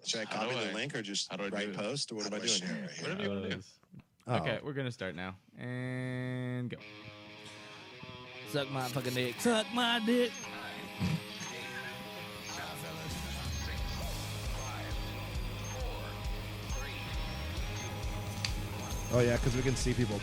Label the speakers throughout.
Speaker 1: Should I copy the link or just write post, or what am I doing here?
Speaker 2: Whatever you want to do. Okay, we're going to start now. And go.
Speaker 3: Suck my fucking dick. Suck my dick.
Speaker 4: Oh, yeah, because we can see people.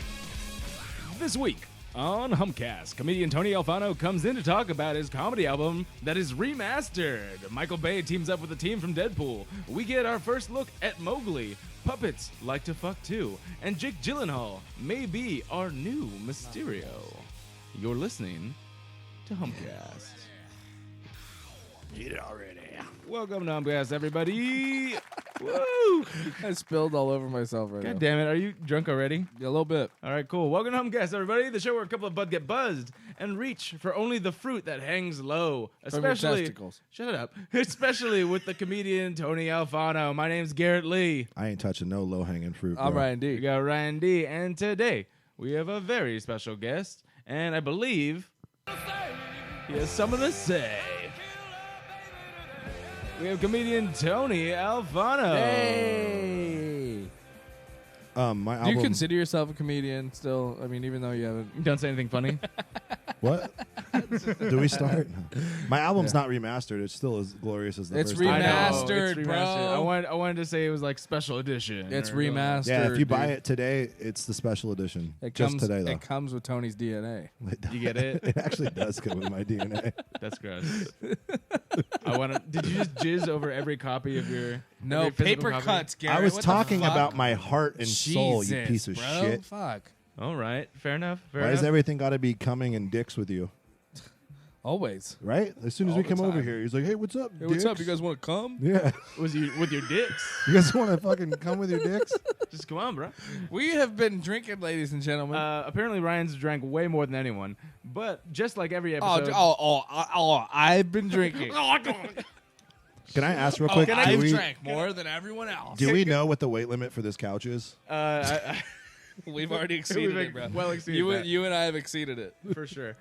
Speaker 2: This week on Humpcast, comedian Tony Alfano comes in to talk about his comedy album that is remastered. Michael Bay teams up with a team from Deadpool. We get our first look at Mowgli. Puppets like to fuck too. And Jake Gyllenhaal may be our new Mysterio. You're listening to Humpcast.
Speaker 4: Eat it already.
Speaker 2: Welcome to Humpcast, everybody. Woo!
Speaker 3: I spilled all over myself right
Speaker 2: God
Speaker 3: now.
Speaker 2: damn it. Are you drunk already?
Speaker 3: Yeah, a little bit.
Speaker 2: All right, cool. Welcome to Humpcast, everybody. The show where a couple of buds get buzzed and reach for only the fruit that hangs low.
Speaker 3: From your
Speaker 2: Especially,
Speaker 3: testicles.
Speaker 2: shut up. Especially with the comedian Tony Alfano. My name's Garrett Lee.
Speaker 4: I ain't touching no low-hanging fruit, bro.
Speaker 3: I'm Ryan
Speaker 2: We
Speaker 3: D.
Speaker 2: got Ryan D. And today we have a very special guest. And I believe he has something to say. We have comedian Tony Alfano.
Speaker 3: Hey!
Speaker 4: My
Speaker 3: Do you
Speaker 4: album...
Speaker 3: consider yourself a comedian still? I mean, even though you haven't...
Speaker 2: You don't say anything funny?
Speaker 4: What? Do we start? No. My album's not remastered. It's still as glorious as the
Speaker 3: It's
Speaker 4: first time.
Speaker 2: I know,
Speaker 3: Remastered,
Speaker 2: it's
Speaker 3: bro.
Speaker 2: I wanted to say it was like special edition.
Speaker 3: It's
Speaker 2: or-
Speaker 3: remastered.
Speaker 4: Yeah, if you buy
Speaker 3: dude.
Speaker 4: it today, it's the special edition.
Speaker 3: It
Speaker 4: Just
Speaker 3: comes,
Speaker 4: today, though.
Speaker 3: It comes with Tony's DNA.
Speaker 2: You get it?
Speaker 4: It actually does come with my DNA.
Speaker 2: That's gross. I want to. Did you just jizz over every copy of your?
Speaker 3: No,
Speaker 2: every physical
Speaker 3: paper
Speaker 2: copy?
Speaker 3: cuts, Garrett.
Speaker 4: I was
Speaker 3: What the
Speaker 4: talking
Speaker 3: fuck?
Speaker 4: about my heart and soul, you
Speaker 3: Jesus,
Speaker 4: piece of
Speaker 3: bro.
Speaker 4: shit.
Speaker 3: Fuck.
Speaker 2: All right, fair enough. Fair
Speaker 4: Why
Speaker 2: enough.
Speaker 4: does everything got to be coming in dicks with you?
Speaker 3: Always.
Speaker 4: Right? As soon as
Speaker 3: All
Speaker 4: we
Speaker 3: the
Speaker 4: come over
Speaker 3: time.
Speaker 4: here, he's like, hey, what's up,
Speaker 3: Hey, what's up? You
Speaker 4: dicks?"
Speaker 3: guys want to come?
Speaker 4: Yeah.
Speaker 2: Was you with your dicks?
Speaker 4: You guys want to fucking come with your dicks?
Speaker 2: Just come on, bro.
Speaker 3: We have been drinking, ladies and gentlemen.
Speaker 2: Apparently, Ryan's drank way more than anyone. But just like every episode,
Speaker 3: I've been drinking.
Speaker 4: Can I ask real quick?
Speaker 3: I've drank more than everyone else.
Speaker 4: Do we know what the weight limit for this couch is?
Speaker 3: We've already exceeded
Speaker 2: We've
Speaker 3: it, bro.
Speaker 2: well exceeded
Speaker 3: you,
Speaker 2: that.
Speaker 3: you and I have exceeded it.
Speaker 2: for sure.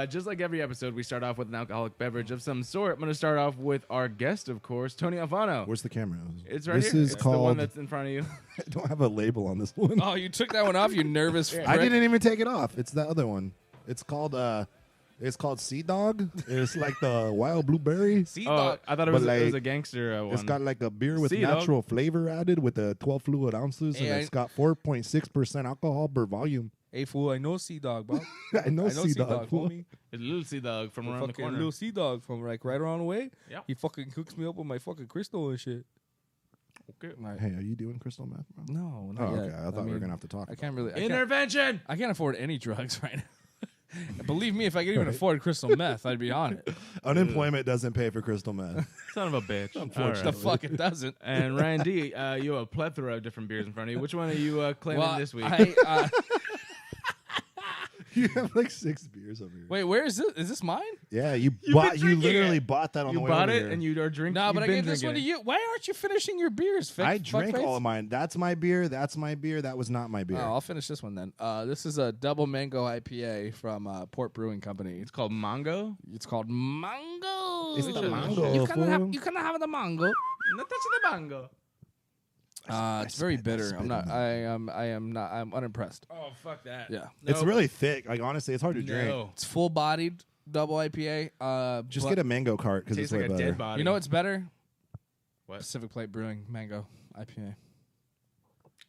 Speaker 2: Just like every episode, we start off with an alcoholic beverage of some sort. I'm going to start off with our guest, of course, Tony Alfano.
Speaker 4: Where's the camera?
Speaker 2: It's right
Speaker 4: this
Speaker 2: here.
Speaker 4: Is
Speaker 2: it's
Speaker 4: called.
Speaker 2: the one that's in front of you.
Speaker 4: I don't have a label on this one.
Speaker 3: Oh, you took that one off, you nervous prick.
Speaker 4: I didn't even take it off. It's the other one. It's called Sea Dog. It's like the wild blueberry.
Speaker 3: Sea
Speaker 2: Oh,
Speaker 3: dog.
Speaker 2: I thought it
Speaker 4: But
Speaker 2: was a
Speaker 4: like,
Speaker 2: gangster one.
Speaker 4: It's got like a beer with
Speaker 2: Sea Dog.
Speaker 4: natural flavor added with 12 fluid ounces,
Speaker 3: Hey,
Speaker 4: and it's got 4.6% alcohol per volume.
Speaker 3: Hey, fool, I know Sea Dog, bro.
Speaker 4: I know Sea Dog. fool.
Speaker 3: homie.
Speaker 2: It's a little sea dog from around the
Speaker 3: Fucking
Speaker 2: corner.
Speaker 3: little Sea Dog from like right around the way.
Speaker 2: Yeah.
Speaker 3: He fucking hooks me up with my fucking crystal and shit.
Speaker 2: Okay.
Speaker 3: Like,
Speaker 4: Hey, are you doing crystal meth, bro?
Speaker 3: no,
Speaker 4: Oh,
Speaker 3: not yet.
Speaker 4: okay. I thought we were gonna have to talk.
Speaker 3: I can't really.
Speaker 2: Intervention!
Speaker 3: I can't afford any drugs right now. Believe me, if I could even afford crystal meth, I'd be on it.
Speaker 4: Unemployment doesn't pay for crystal meth.
Speaker 2: Son of a bitch.
Speaker 3: The fuck it doesn't.
Speaker 2: And Ryan D, you have a plethora of different beers in front of you. Which one are you claiming this week?
Speaker 4: You have like 6 beers over here.
Speaker 3: Wait, where is this? Is this mine?
Speaker 4: Yeah, you
Speaker 2: been drinking
Speaker 4: literally
Speaker 2: it.
Speaker 4: bought that on
Speaker 2: You
Speaker 4: the way
Speaker 2: bought
Speaker 4: over
Speaker 2: it
Speaker 4: here.
Speaker 2: and you are drinking.
Speaker 3: No, but I
Speaker 2: you've been
Speaker 3: gave this one to
Speaker 2: drinking
Speaker 3: you. Why aren't you finishing your beers?
Speaker 4: I drank
Speaker 3: fuckface?
Speaker 4: all of mine. That's my beer. That's my beer. That was not my beer.
Speaker 3: Oh, I'll finish this one then. This is a double mango IPA from Port Brewing Company.
Speaker 2: It's called Mongo.
Speaker 3: It's called Mango.
Speaker 4: It's the
Speaker 2: Shut up.
Speaker 4: mango.
Speaker 3: You
Speaker 4: fool.
Speaker 3: cannot have the mango.
Speaker 2: Not touching the mango.
Speaker 3: It's very
Speaker 4: spit- I
Speaker 3: bitter.
Speaker 4: spit
Speaker 3: I'm not.
Speaker 4: in
Speaker 3: I am not. I'm unimpressed.
Speaker 2: Oh, fuck that.
Speaker 3: Yeah.
Speaker 4: It's
Speaker 2: Nope.
Speaker 4: really thick. Like honestly, it's hard to drink.
Speaker 2: No.
Speaker 3: It's full bodied double IPA.
Speaker 4: Just
Speaker 3: but
Speaker 4: get a mango cart because it's
Speaker 2: Tastes
Speaker 4: way
Speaker 2: like a
Speaker 4: better.
Speaker 2: dead body.
Speaker 3: You know what's better?
Speaker 2: What?
Speaker 3: Pacific Plate Brewing Mango IPA.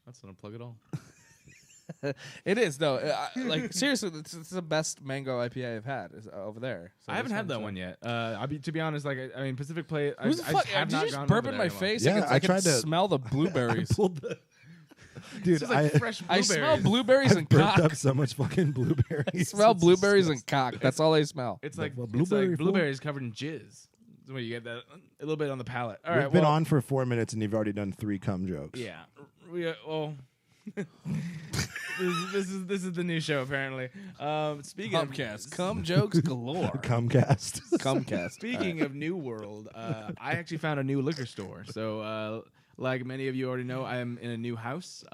Speaker 2: That's not a plug at all.
Speaker 3: It is though. Like seriously, it's the best mango IPA I've had is over there. So
Speaker 2: I haven't
Speaker 3: this
Speaker 2: had that
Speaker 3: one's,
Speaker 2: one yet. To be honest, like I mean, Pacific Plate. I
Speaker 3: Who's the
Speaker 2: just
Speaker 3: fuck?
Speaker 2: have
Speaker 3: Did
Speaker 2: not
Speaker 3: you just
Speaker 2: gone
Speaker 3: burp
Speaker 2: over
Speaker 3: in
Speaker 2: there
Speaker 3: my
Speaker 2: anymore.
Speaker 3: face?
Speaker 4: Yeah,
Speaker 3: I
Speaker 4: I tried
Speaker 3: can
Speaker 4: to-
Speaker 3: smell the blueberries.
Speaker 4: Dude,
Speaker 2: It's like fresh
Speaker 3: I
Speaker 2: blueberries.
Speaker 3: smell blueberries
Speaker 4: I
Speaker 3: and
Speaker 4: burped
Speaker 3: cock.
Speaker 4: up so much fucking blueberries.
Speaker 3: I smell
Speaker 4: It's
Speaker 3: blueberries and
Speaker 4: disgusting.
Speaker 3: cock. That's all I smell.
Speaker 2: It's like,
Speaker 4: Well,
Speaker 2: it's
Speaker 4: blueberry
Speaker 2: like
Speaker 4: fool?
Speaker 2: blueberries covered in jizz. So when you get that a little bit on the palate. All
Speaker 4: We've
Speaker 2: right,
Speaker 4: been
Speaker 2: well,
Speaker 4: on for 4 minutes and you've already done 3 cum jokes.
Speaker 2: Yeah. Well, this is the new show apparently. Speaking
Speaker 3: Humpcast.
Speaker 2: of
Speaker 3: Cum jokes galore.
Speaker 4: Cumcast.
Speaker 3: Cumcast.
Speaker 2: Speaking of New World, I actually found a new liquor store. So, like many of you already know, I am in a new house.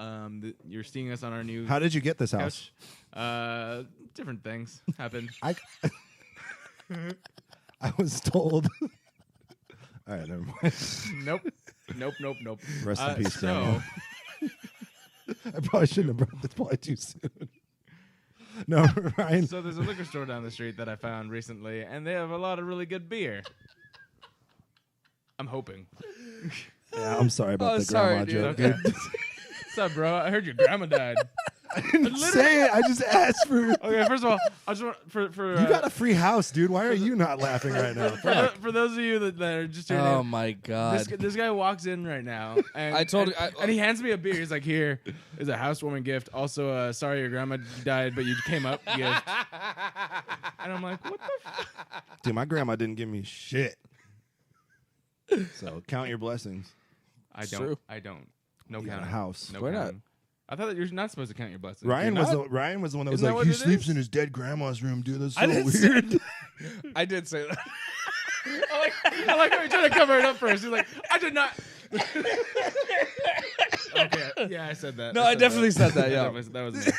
Speaker 2: You're seeing us on our new
Speaker 4: How did you get this house?
Speaker 2: couch. Different things happened.
Speaker 4: I was told. All right, never mind.
Speaker 2: Nope. Nope.
Speaker 4: Rest in peace,
Speaker 2: So,
Speaker 4: Grandma. I probably shouldn't have brought this. Probably too soon. No, Ryan.
Speaker 2: so there's a liquor store down the street that I found recently, and they have a lot of really good beer. I'm hoping.
Speaker 4: Yeah, I'm sorry about the grandma
Speaker 3: dude.
Speaker 4: joke.
Speaker 2: Okay.
Speaker 4: Dude.
Speaker 2: What's up, bro? I heard your grandma died.
Speaker 4: I didn't say it. I just asked for.
Speaker 2: Okay, first of all, I just want for
Speaker 4: You got a free house, dude. Why are you not laughing right now?
Speaker 2: for those of you that are just tuning
Speaker 3: Oh
Speaker 2: in,
Speaker 3: my god.
Speaker 2: this guy walks in right now, and
Speaker 3: I told
Speaker 2: and,
Speaker 3: you-
Speaker 2: and he hands me a beer. He's like, "Here is a housewarming gift. Also, sorry your grandma died, but you came up gift." And I'm like, "What the?"
Speaker 4: Dude, my grandma didn't give me shit. So count your blessings.
Speaker 2: I
Speaker 3: true.
Speaker 2: don't. No
Speaker 4: You got a
Speaker 2: counting.
Speaker 4: house.
Speaker 2: No
Speaker 3: Why not?
Speaker 2: counting. I thought that you're not supposed to count your blessings.
Speaker 4: Ryan
Speaker 2: You're
Speaker 4: was
Speaker 2: not?
Speaker 4: Ryan was the one that was
Speaker 2: Isn't that
Speaker 4: like,
Speaker 2: what
Speaker 4: he
Speaker 2: it
Speaker 4: sleeps
Speaker 2: is?
Speaker 4: in his dead grandma's room, dude. That's so
Speaker 3: I didn't say
Speaker 4: weird.
Speaker 3: I did say that.
Speaker 2: I like how you're trying to cover it up first. He's like, I did not. Okay, yeah, I said that.
Speaker 3: No, I definitely said that, yeah.
Speaker 2: that was me.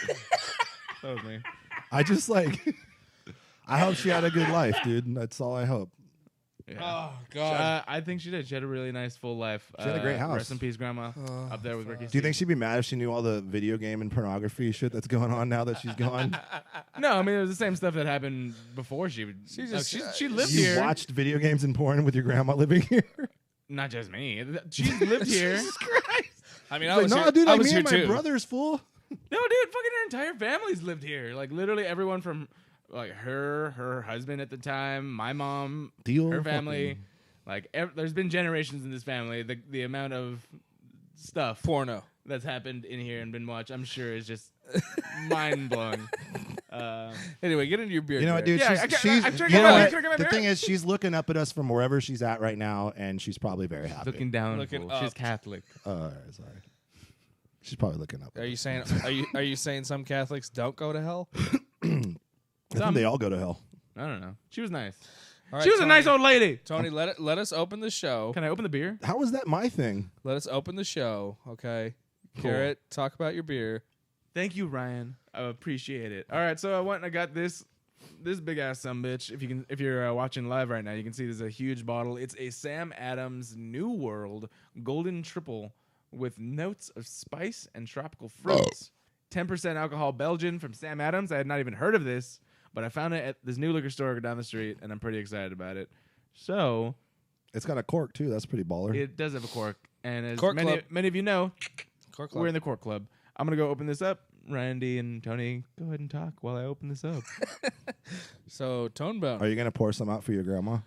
Speaker 2: That was me.
Speaker 4: I just like, I hope she had a good life, dude. That's all I hope.
Speaker 2: Yeah.
Speaker 3: Oh god.
Speaker 2: I think she did. She had a really nice full life.
Speaker 4: She had a great house.
Speaker 2: Rest in peace, Grandma. Up there with Ricky.
Speaker 4: Do you think she'd be mad if she knew all the video game and pornography shit that's going on now that she's gone?
Speaker 2: No, I mean it was the same stuff that happened before she.
Speaker 3: She just-
Speaker 2: she lived
Speaker 4: You
Speaker 2: here.
Speaker 4: watched video games and porn with your grandma living here?
Speaker 2: Not just me. She's lived here.
Speaker 3: I mean,
Speaker 4: Like, no, dude,
Speaker 3: I
Speaker 4: like
Speaker 3: was
Speaker 4: me
Speaker 3: here
Speaker 4: and my
Speaker 3: too.
Speaker 4: brother's full.
Speaker 2: No, dude, fucking her entire family's lived here. Like literally everyone from like her husband at the time, my mom,
Speaker 4: Deal
Speaker 2: her family.
Speaker 4: fucking-
Speaker 2: Like there's been generations in this family. The amount of stuff
Speaker 3: Porno.
Speaker 2: that's happened in here and been watched, I'm sure is just mind blowing.
Speaker 3: Anyway, get into your beer.
Speaker 4: You know what,
Speaker 3: Garrett.
Speaker 4: dude?
Speaker 2: Yeah,
Speaker 4: she's,
Speaker 2: I'm trying to
Speaker 4: you
Speaker 2: get
Speaker 4: know
Speaker 2: my-
Speaker 4: what?
Speaker 2: can I get my
Speaker 4: The
Speaker 2: beer?
Speaker 4: thing is, she's looking up at us from wherever she's at right now, and she's probably very happy.
Speaker 2: Looking down.
Speaker 3: Looking
Speaker 2: She's
Speaker 3: up.
Speaker 2: Catholic.
Speaker 4: Sorry. She's probably looking up.
Speaker 3: Are you saying are you saying some Catholics don't go to hell?
Speaker 4: I think they all go to hell.
Speaker 2: I don't know. She was nice.
Speaker 3: All right,
Speaker 2: She was a
Speaker 3: Tony.
Speaker 2: nice old lady.
Speaker 3: Tony, let us open the show.
Speaker 2: Can I open the beer?
Speaker 4: How is that my thing?
Speaker 3: Let us open the show, okay?
Speaker 2: Cool.
Speaker 3: Garrett, talk about your beer.
Speaker 2: Thank you, Ryan. I appreciate it. All right, so I went and I got this big ass sumbitch. If you're watching live right now, you can see there's a huge bottle. It's a Sam Adams New World Golden Triple with notes of spice and tropical fruits. 10% alcohol Belgian from Sam Adams. I had not even heard of this, but I found it at this new liquor store down the street, and I'm pretty excited about it. So
Speaker 4: It's got a cork too. That's pretty baller.
Speaker 2: it does have a cork, and as
Speaker 3: Cork Club.
Speaker 2: many of you know,
Speaker 3: Cork
Speaker 2: we're in the cork club. I'm gonna go open this up. Randy and Tony, go ahead and talk while I open this up.
Speaker 3: So, Tone Bone.
Speaker 4: Are you gonna pour some out for your grandma?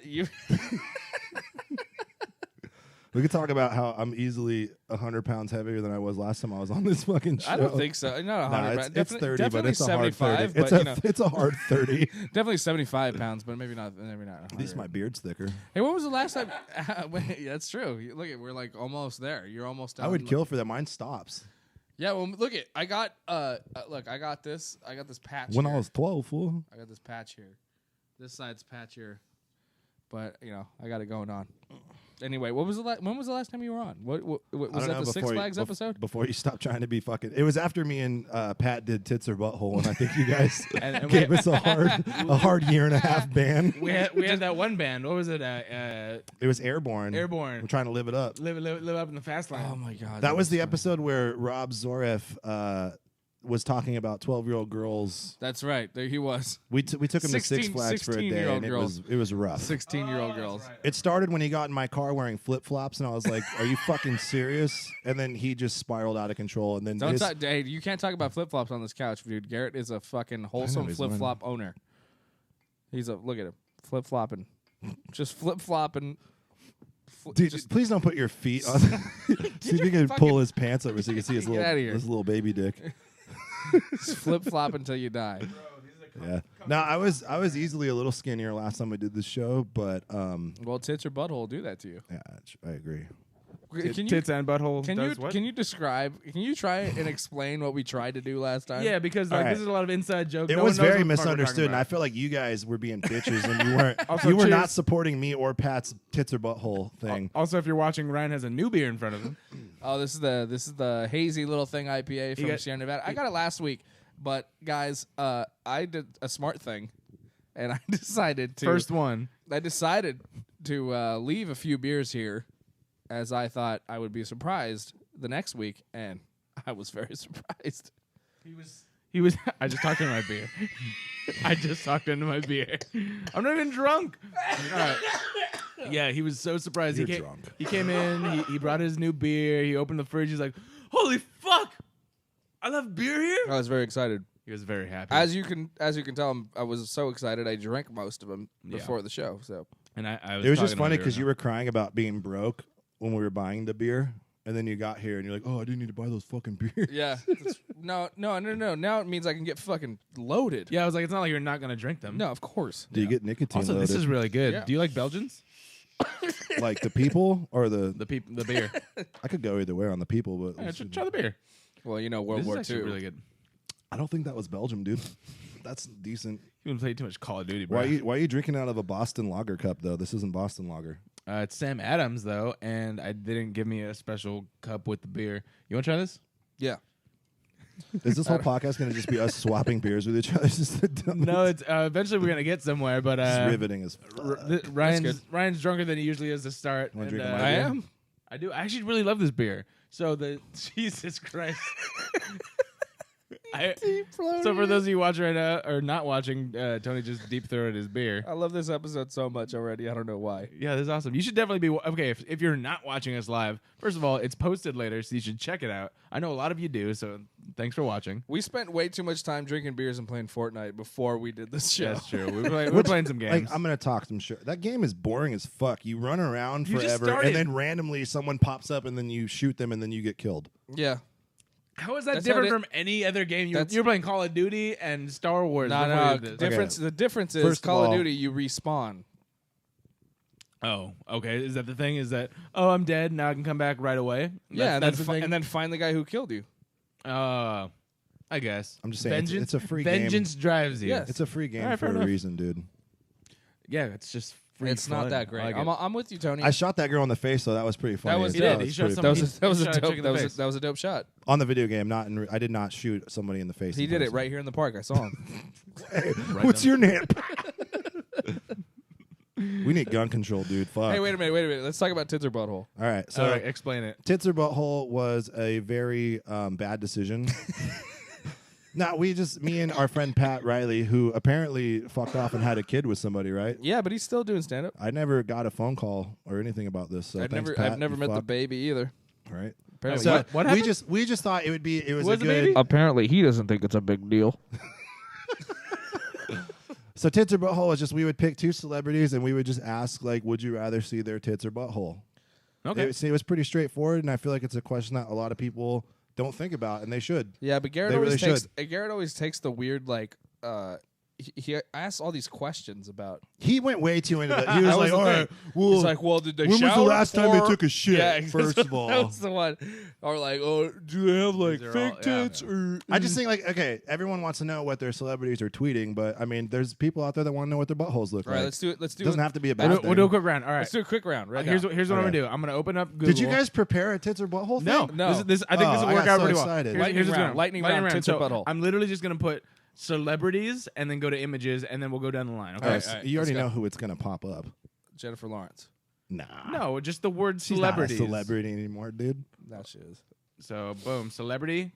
Speaker 3: You
Speaker 4: We could talk about how I'm easily 100 pounds heavier than I was last time I was on this fucking show.
Speaker 3: I don't think so. Not 100.
Speaker 4: Nah, it's 30, but
Speaker 3: definitely
Speaker 4: it's a hard
Speaker 3: 75.
Speaker 4: 30.
Speaker 3: But,
Speaker 4: It's a hard 30.
Speaker 3: definitely 75 pounds, but maybe not. 100.
Speaker 4: At least my beard's thicker.
Speaker 3: Hey, when was the last time? Wait, that's true. Look at, we're like almost there. You're almost done.
Speaker 4: I would kill for that. Mine stops.
Speaker 3: Yeah, well, look at. I got. Look, I got this. I got this patch.
Speaker 4: When
Speaker 3: here.
Speaker 4: I was 12, fool.
Speaker 3: I got this patch here. This side's patch here. But I got it going on. Anyway, when was the last time you were on? What was
Speaker 4: I don't
Speaker 3: that?
Speaker 4: know,
Speaker 3: The Six
Speaker 4: before you-
Speaker 3: Flags episode?
Speaker 4: Before you stop trying to be fucking. It was after me and Pat did Tits or Butthole, and I think you guys
Speaker 2: And
Speaker 4: gave us a hard year and a half ban.
Speaker 2: we had that one band. What was it?
Speaker 4: It was Airborne.
Speaker 2: Airborne.
Speaker 4: We're trying to live it up.
Speaker 2: Live up in the fast lane.
Speaker 3: Oh my god,
Speaker 4: That was the
Speaker 3: funny.
Speaker 4: episode where Rob Zoref was talking about 12-year-old girls.
Speaker 3: That's right. There he was.
Speaker 4: We took him to Six
Speaker 3: 16
Speaker 4: Flags for a day,
Speaker 3: 16-year-old
Speaker 4: and
Speaker 3: girls.
Speaker 4: it was rough.
Speaker 3: 16-year-old girls.
Speaker 4: It started when he got in my car wearing flip-flops, and I was like, "Are you fucking serious?" And then he just spiraled out of control. And then
Speaker 3: Don't
Speaker 4: his-
Speaker 3: talk, hey, you can't talk about flip flops on this couch, dude. Garrett is a fucking wholesome
Speaker 4: he's
Speaker 3: flip flop owner. He's a look at him, flip flopping, just flip flopping.
Speaker 4: Dude, please don't put your feet on. See if you can pull his pants over so you can see his
Speaker 3: Get outta here.
Speaker 4: little baby dick.
Speaker 3: Flip flop until you die.
Speaker 4: Yeah. No, I was easily a little skinnier last time we did this show, but
Speaker 3: Well, tits or butthole will do that to you.
Speaker 4: yeah, I agree.
Speaker 3: Can you
Speaker 2: Tits and butthole.
Speaker 3: can
Speaker 2: does
Speaker 3: you
Speaker 2: what?
Speaker 3: can you describe? Can you try and explain what we tried to do last time?
Speaker 2: Yeah, because
Speaker 4: All
Speaker 2: like
Speaker 4: right.
Speaker 2: this is a lot of inside jokes.
Speaker 4: It
Speaker 2: No
Speaker 4: was
Speaker 2: one knows
Speaker 4: very
Speaker 2: what the fuck we're talking
Speaker 4: misunderstood, and I
Speaker 2: about.
Speaker 4: feel like you guys were being bitches, and you weren't.
Speaker 2: Also,
Speaker 4: you were not
Speaker 2: cheers.
Speaker 4: supporting me or Pat's Tits or Butthole thing.
Speaker 2: Also, if you're watching, Ryan has a new beer in front of him.
Speaker 3: Oh, this is the hazy little thing IPA from
Speaker 2: got-
Speaker 3: Sierra Nevada. I got it last week, but guys, I did a smart thing. and I decided to
Speaker 2: First one.
Speaker 3: I decided to leave a few beers here, as I thought I would be surprised the next week, and I was very surprised.
Speaker 2: He was. I just talked into my beer. I just talked into my beer. I'm not even drunk. All right. Yeah, he was so surprised.
Speaker 4: You're drunk.
Speaker 2: He came in. He brought his new beer. He opened the fridge. He's like, "Holy fuck! I love beer here."
Speaker 3: I was very excited.
Speaker 2: He was very happy.
Speaker 3: As you can tell, I was so excited I drank most of them before the show. So,
Speaker 2: and I
Speaker 4: It was just funny because you were crying about being broke when we were buying the beer, and then you got here and you're like, "Oh, I didn't need to buy those fucking beers."
Speaker 3: yeah, no. Now it means I can get fucking loaded.
Speaker 2: Yeah, I was like, it's not like you're not gonna drink them.
Speaker 3: No, of course.
Speaker 4: Do you get nicotine
Speaker 2: Also,
Speaker 4: loaded?
Speaker 2: this is really good.
Speaker 3: Yeah.
Speaker 2: Do you like Belgians?
Speaker 4: Like the people or the
Speaker 2: The beer.
Speaker 4: I could go either way on the people, but
Speaker 2: Yeah, try the beer.
Speaker 3: Well, World
Speaker 2: This
Speaker 3: War
Speaker 2: is
Speaker 3: II.
Speaker 2: actually really good.
Speaker 4: I don't think that was Belgium, dude. That's decent.
Speaker 2: You haven't played too much Call of Duty, bro.
Speaker 4: Why are you drinking out of a Boston Lager cup though? This isn't Boston Lager.
Speaker 2: It's Sam Adams though, and I didn't give me a special cup with the beer. You want to try this?
Speaker 3: Yeah.
Speaker 4: Is this whole podcast going to just be us swapping beers with each other?
Speaker 2: No, it's eventually we're gonna get somewhere, but
Speaker 4: It's riveting as
Speaker 2: Ryan's drunker than he usually is to start.
Speaker 4: Wanna
Speaker 2: and,
Speaker 4: drink my
Speaker 3: I
Speaker 4: beer?
Speaker 3: am.
Speaker 2: I do. I actually really love this beer. So Jesus Christ. So for those of you watching right now or not watching, Tony just deep throated his beer.
Speaker 3: I love this episode so much already. I don't know why.
Speaker 2: Yeah, this is awesome. You should definitely be okay. If you're not watching us live, first of all, it's posted later, so you should check it out. I know a lot of you do, so thanks for watching.
Speaker 3: We spent way too much time drinking beers and playing Fortnite before we did this show.
Speaker 2: That's true. We're playing some games.
Speaker 4: Like, I'm gonna talk some shit. That game is boring as fuck. You run around
Speaker 2: You just
Speaker 4: forever,
Speaker 2: started.
Speaker 4: and then randomly someone pops up, and then you shoot them, and then you get killed.
Speaker 3: Yeah.
Speaker 2: How is that
Speaker 3: That's
Speaker 2: different
Speaker 3: how it-
Speaker 2: from any other game?
Speaker 3: That's-
Speaker 2: You're playing Call of Duty and Star Wars.
Speaker 3: No,
Speaker 2: before
Speaker 3: no.
Speaker 2: you did this.
Speaker 3: Difference. The difference is
Speaker 4: First of
Speaker 3: Call of
Speaker 4: all-
Speaker 3: Duty. You respawn.
Speaker 2: Oh, okay. Is that the thing? Is that I'm dead now? I can come back right away.
Speaker 3: Yeah,
Speaker 2: that's the thing.
Speaker 3: and then find the guy who killed you.
Speaker 2: I guess.
Speaker 4: I'm just saying, it's a free game.
Speaker 2: Vengeance drives you.
Speaker 3: Yes.
Speaker 4: It's a free game
Speaker 2: All right,
Speaker 4: for
Speaker 2: fair
Speaker 4: a
Speaker 2: enough.
Speaker 4: reason, dude.
Speaker 2: Yeah, it's just free.
Speaker 3: It's not
Speaker 2: fun.
Speaker 3: that
Speaker 2: I
Speaker 3: great.
Speaker 2: like it.
Speaker 3: I'm with you, Tony.
Speaker 4: I shot that girl in the face, though. That was pretty funny.
Speaker 3: was
Speaker 2: He
Speaker 3: dope.
Speaker 2: did. He shot
Speaker 4: pretty
Speaker 2: some-
Speaker 4: funny.
Speaker 3: that was a
Speaker 2: shot a chick in the
Speaker 3: dope.
Speaker 2: face.
Speaker 3: That was a dope shot.
Speaker 4: On the video game. Not in. I did not shoot somebody in the face.
Speaker 3: He
Speaker 4: in
Speaker 3: did it
Speaker 4: person.
Speaker 3: right here in the park. I saw him.
Speaker 4: What's your name? We need gun control, dude. Fuck.
Speaker 3: Hey, wait a minute. Let's talk about tits or butthole.
Speaker 4: All right. So
Speaker 2: All right, explain it.
Speaker 4: tits or butthole was a very bad decision. No, me and our friend Pat Riley, who apparently fucked off and had a kid with somebody, right?
Speaker 3: Yeah, but he's still doing stand up.
Speaker 4: I never got a phone call or anything about this. So
Speaker 3: I've
Speaker 4: thanks,
Speaker 3: never
Speaker 4: Pat, you
Speaker 3: met the
Speaker 4: fuck.
Speaker 3: baby either.
Speaker 4: All right.
Speaker 3: Apparently,
Speaker 4: So
Speaker 2: what
Speaker 4: we
Speaker 2: happened?
Speaker 4: just thought it was
Speaker 2: Was
Speaker 4: a
Speaker 2: the
Speaker 4: good.
Speaker 2: baby?
Speaker 3: apparently he doesn't think it's a big deal.
Speaker 4: So tits or butthole is just we would pick two celebrities and we would just ask like, would you rather see their tits or butthole?
Speaker 2: Okay.
Speaker 4: It was pretty straighthtforward, and I feel like it's a question that a lot of people don't think about, and they should.
Speaker 3: Yeah, but Garrett
Speaker 4: They
Speaker 3: always
Speaker 4: really
Speaker 3: takes Garrett always takes the weird like he asks all these questions about.
Speaker 4: He went way too into that. He was
Speaker 3: That
Speaker 4: like,
Speaker 3: the
Speaker 4: all
Speaker 3: thing.
Speaker 4: right, well,
Speaker 3: He's like, well, did they
Speaker 4: when was the
Speaker 3: shower
Speaker 4: last time they
Speaker 3: before?
Speaker 4: took a shit,
Speaker 3: Yeah,
Speaker 4: first of all?
Speaker 3: that was the one. Or like, oh, do they have like
Speaker 2: These are
Speaker 3: fake
Speaker 2: all- yeah.
Speaker 3: tits? Or
Speaker 4: I just think like, okay, everyone wants to know what their celebrities are tweeting, but I mean, there's people out there that want to know what their buttholes look
Speaker 3: all right,
Speaker 4: like.
Speaker 3: let's do it. Let's do
Speaker 4: It doesn't
Speaker 3: it.
Speaker 4: have to be a
Speaker 2: We'll
Speaker 4: bad
Speaker 2: do,
Speaker 4: thing.
Speaker 2: we'll do a quick round. All right.
Speaker 3: Let's do a quick round right
Speaker 2: Here's
Speaker 3: now.
Speaker 2: what I'm
Speaker 4: Okay.
Speaker 2: gonna do. I'm gonna open up Google.
Speaker 4: Did you guys prepare a tits or butthole
Speaker 2: No,
Speaker 4: thing?
Speaker 3: No.
Speaker 2: I think this
Speaker 4: Oh,
Speaker 2: will work
Speaker 4: I got
Speaker 2: out
Speaker 4: so
Speaker 2: pretty well.
Speaker 4: excited.
Speaker 2: Here's what's going.
Speaker 3: Lightning round, tits or
Speaker 2: So
Speaker 3: butthole.
Speaker 2: I'm literally just gonna put celebrities and then go to images and then we'll go down the line. Okay.
Speaker 4: Oh,
Speaker 3: right,
Speaker 4: so
Speaker 3: all right,
Speaker 4: you already
Speaker 3: let's go.
Speaker 4: know who it's gonna pop up.
Speaker 3: Jennifer Lawrence.
Speaker 4: Nah,
Speaker 2: No, just the word
Speaker 4: she's not a
Speaker 2: celebrities.
Speaker 4: celebrity anymore, dude.
Speaker 3: That she is.
Speaker 2: So boom, celebrity,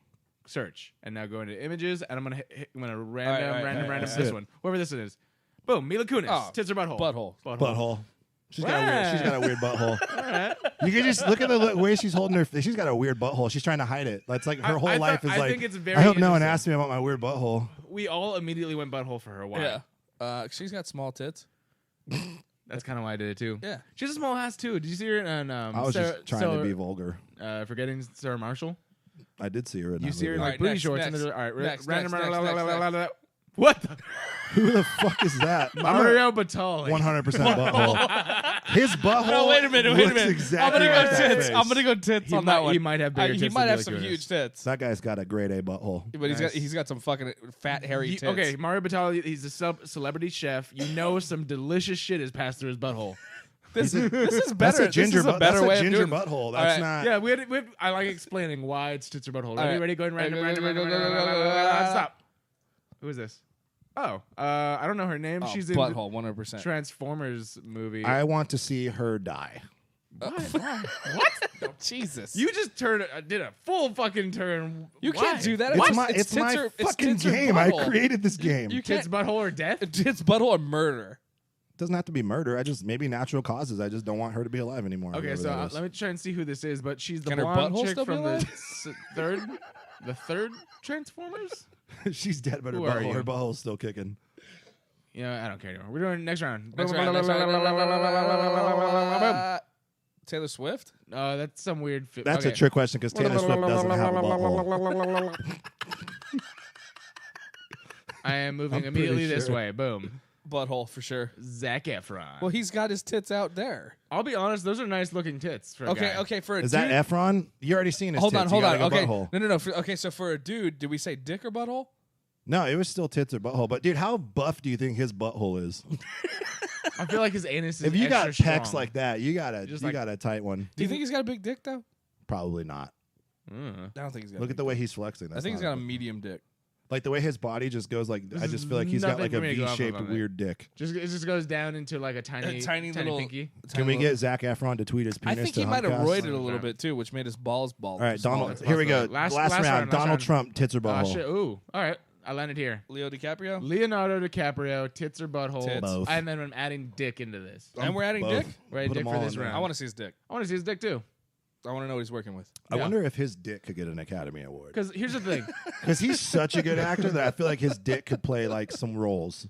Speaker 2: search, and now go into images, and I'm gonna
Speaker 3: All right,
Speaker 2: random
Speaker 4: Let's
Speaker 2: this
Speaker 4: do it.
Speaker 2: one, whoever this is. Boom, Mila Kunis,
Speaker 3: Oh,
Speaker 2: tits or butthole?
Speaker 3: Butthole.
Speaker 4: Butthole. She's got a weird butthole.
Speaker 2: All right.
Speaker 4: You can just look at the way she's holding her face. She's got a weird butthole. She's trying to hide it. That's like her whole life is
Speaker 2: I
Speaker 4: like.
Speaker 2: think it's very
Speaker 4: I hope no one
Speaker 2: interesting.
Speaker 4: asked me about my weird butthole.
Speaker 2: We all immediately went butthole for her. Why?
Speaker 3: Yeah. She's got small tits.
Speaker 2: That's kind of why I did it too.
Speaker 3: Yeah.
Speaker 2: She has a small ass too. Did you see her in
Speaker 4: I was just trying to be vulgar.
Speaker 2: forgetting Sarah Marshall?
Speaker 4: I did see her in
Speaker 2: You
Speaker 4: that
Speaker 2: see her in
Speaker 4: movie.
Speaker 2: like
Speaker 3: Alright,
Speaker 2: booty
Speaker 3: next,
Speaker 2: shorts.
Speaker 3: next,
Speaker 2: And then, all right,
Speaker 3: next,
Speaker 2: random.
Speaker 3: next.
Speaker 2: What? The?
Speaker 4: Who the fuck is that?
Speaker 2: Mario Batali.
Speaker 4: 100% butthole. His butthole.
Speaker 3: No, wait a minute.
Speaker 4: looks Exactly like that face.
Speaker 3: I'm gonna go tits
Speaker 2: He
Speaker 3: on
Speaker 2: might-
Speaker 3: that one.
Speaker 2: he might have bigger
Speaker 3: He
Speaker 2: tits
Speaker 3: might
Speaker 2: than
Speaker 3: have
Speaker 2: Mila
Speaker 3: some
Speaker 2: Kunis.
Speaker 3: huge tits.
Speaker 4: That guy's got a grade A butthole.
Speaker 3: But
Speaker 2: Nice.
Speaker 3: he's got some fucking fat hairy tits.
Speaker 2: Okay, Mario Batali. He's a celebrity chef. You know, some delicious shit has passed through his butthole.
Speaker 3: This is
Speaker 4: That's
Speaker 3: better.
Speaker 4: a ginger,
Speaker 3: This is a better
Speaker 4: that's
Speaker 3: way
Speaker 4: a
Speaker 3: of
Speaker 4: ginger
Speaker 3: doing it.
Speaker 4: butthole. That's
Speaker 3: right.
Speaker 4: not.
Speaker 2: Yeah, we had, I like explaining why it's tits or butthole. Ready?
Speaker 3: right.
Speaker 2: Ready? Go ahead. Random.
Speaker 3: Go, go,
Speaker 2: Random.
Speaker 3: go,
Speaker 2: Random.
Speaker 3: go, go, go, go, go,
Speaker 2: Random.
Speaker 3: go.
Speaker 2: Stop. Who is this? Oh, I don't know her name.
Speaker 3: Oh,
Speaker 2: She's in
Speaker 3: butthole, 100%.
Speaker 2: Transformers movie.
Speaker 4: I want to see her die.
Speaker 2: What?
Speaker 3: Jesus.
Speaker 2: You just did a full fucking turn.
Speaker 3: You
Speaker 2: Why?
Speaker 3: can't do that.
Speaker 4: It's my fucking game. I created this game.
Speaker 3: You
Speaker 2: Tits,
Speaker 3: can't.
Speaker 2: butthole, or death?
Speaker 3: It's butthole or murder.
Speaker 4: Doesn't have to be murder. Maybe natural causes. I just don't want her to be alive anymore.
Speaker 2: Okay,
Speaker 4: whatever
Speaker 2: so
Speaker 4: that is.
Speaker 2: let me try and see who this is. But she's the
Speaker 3: Can her
Speaker 2: blonde
Speaker 3: butthole
Speaker 2: chick
Speaker 3: still be
Speaker 2: from the
Speaker 3: alive?
Speaker 2: third Transformers.
Speaker 4: She's dead, but her
Speaker 2: Who are you?
Speaker 4: butthole's still kicking.
Speaker 2: Yeah, I don't care anymore. We're doing next round.
Speaker 3: Next round. Taylor Swift?
Speaker 2: That's some weird.
Speaker 4: That's a trick question because Taylor Swift doesn't have a butthole.
Speaker 2: I am moving
Speaker 4: I'm pretty
Speaker 2: immediately this
Speaker 4: sure.
Speaker 2: way. Boom.
Speaker 3: Butthole for sure.
Speaker 2: Zac Efron.
Speaker 3: Well, he's got his tits out there.
Speaker 2: I'll be honest; those are nice looking tits for a guy.
Speaker 3: Okay. For a
Speaker 4: Is
Speaker 3: dude,
Speaker 4: that Efron? You already seen his
Speaker 3: hold
Speaker 4: tits.
Speaker 3: on.
Speaker 4: You gotta go
Speaker 3: Okay,
Speaker 4: butthole.
Speaker 3: no. Okay, so for a dude, did we say dick or butthole?
Speaker 4: No, it was still tits or butthole. But dude, how buff do you think his butthole is?
Speaker 2: I feel like his anus is.
Speaker 4: If you got
Speaker 2: extra
Speaker 4: pecs
Speaker 2: strong.
Speaker 4: like that, you got
Speaker 2: Just like-
Speaker 4: a tight one.
Speaker 3: Do you think he's got a big dick though?
Speaker 4: Probably not.
Speaker 3: I don't think he's got.
Speaker 4: Look
Speaker 3: a
Speaker 4: at the
Speaker 3: big
Speaker 4: way
Speaker 3: dick.
Speaker 4: he's flexing.
Speaker 3: I
Speaker 4: That's
Speaker 3: think he's
Speaker 4: not
Speaker 3: got a medium dick.
Speaker 4: like the way his body just goes like. I
Speaker 2: is
Speaker 4: just feel like he's got
Speaker 2: nothing
Speaker 4: like a
Speaker 2: for me to go off of
Speaker 4: V-shaped
Speaker 2: on it.
Speaker 4: weird dick.
Speaker 2: it just goes down into like a tiny
Speaker 3: little
Speaker 2: pinky.
Speaker 4: Can we get Zac Efron to tweet his
Speaker 3: I
Speaker 4: penis?
Speaker 3: think
Speaker 4: to
Speaker 3: he might have
Speaker 4: Humpcast?
Speaker 3: roided a little bit too, which made his balls bald.
Speaker 4: All right, Donald.
Speaker 2: It's
Speaker 4: Here we go.
Speaker 2: possible. Last
Speaker 4: Last
Speaker 2: round.
Speaker 4: Donald Trump, tits or
Speaker 2: Oh
Speaker 4: butthole.
Speaker 2: shit! Ooh, all right. I landed here.
Speaker 3: Leo DiCaprio.
Speaker 2: Leonardo DiCaprio, tits or butthole.
Speaker 3: Tits.
Speaker 4: Both.
Speaker 2: And then I'm adding dick into this.
Speaker 3: And we're adding
Speaker 4: Both.
Speaker 3: dick.
Speaker 2: We're adding
Speaker 4: Put
Speaker 2: dick
Speaker 4: them
Speaker 2: for
Speaker 4: all
Speaker 2: this
Speaker 4: in there.
Speaker 2: round.
Speaker 3: I want to see his dick.
Speaker 2: I want to see his dick too.
Speaker 3: I want to know what he's working with.
Speaker 4: I
Speaker 2: Yeah.
Speaker 4: wonder if his dick could get an Academy Award.
Speaker 2: Because here's the thing.
Speaker 4: Because he's such a good actor that I feel like his dick could play like some roles.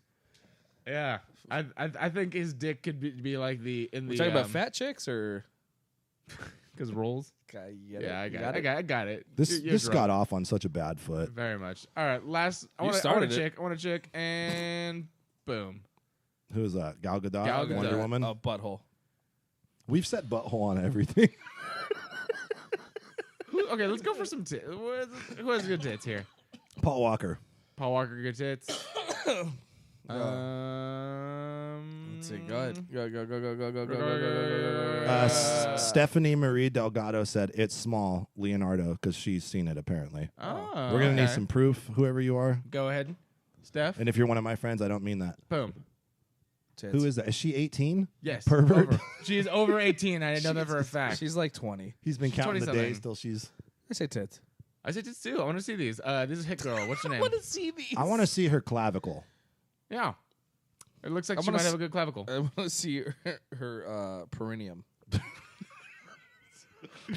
Speaker 2: Yeah, I think his dick could be like the in
Speaker 3: We're
Speaker 2: the.
Speaker 3: talking about fat chicks or?
Speaker 2: Because rolls.
Speaker 3: Yeah,
Speaker 2: I got it.
Speaker 4: This
Speaker 2: You're drunk.
Speaker 4: got off on such a bad foot.
Speaker 2: Very much. All right, last. I
Speaker 3: You
Speaker 2: want
Speaker 3: started
Speaker 2: to
Speaker 3: it.
Speaker 2: check. I want to check, and boom.
Speaker 4: Who is that? Gal Gadot?
Speaker 2: Gal Gadot.
Speaker 4: Wonder Woman?
Speaker 3: Oh, butthole.
Speaker 4: We've said butthole on everything.
Speaker 2: Okay, let's go for some tits. Who has good tits here?
Speaker 4: Paul Walker.
Speaker 2: Paul Walker, good tits.
Speaker 3: Let's see. Go ahead. Go.
Speaker 4: Stephanie Marie Delgado said it's small, Leonardo, because she's seen it apparently.
Speaker 2: Oh,
Speaker 4: We're going to need
Speaker 2: okay.
Speaker 4: some proof, whoever you are.
Speaker 2: Go ahead, Steph.
Speaker 4: And if you're one of my friends, I don't mean that.
Speaker 2: Boom.
Speaker 3: Tits.
Speaker 4: Who is that? Is she 18?
Speaker 2: Yes.
Speaker 4: Pervert.
Speaker 2: Over. She is over 18. I know that for a fact.
Speaker 3: She's like 20.
Speaker 4: He's been counting the
Speaker 2: 20-something.
Speaker 4: days till she's...
Speaker 3: I say tits.
Speaker 2: I said tits too. I want to see these. This is Hit Girl. What's your name?
Speaker 3: see these.
Speaker 4: I want to see her clavicle.
Speaker 2: Yeah. It looks like
Speaker 3: I
Speaker 2: she
Speaker 3: wanna
Speaker 2: might have
Speaker 3: s-
Speaker 2: a good clavicle.
Speaker 3: I want to see her perineum.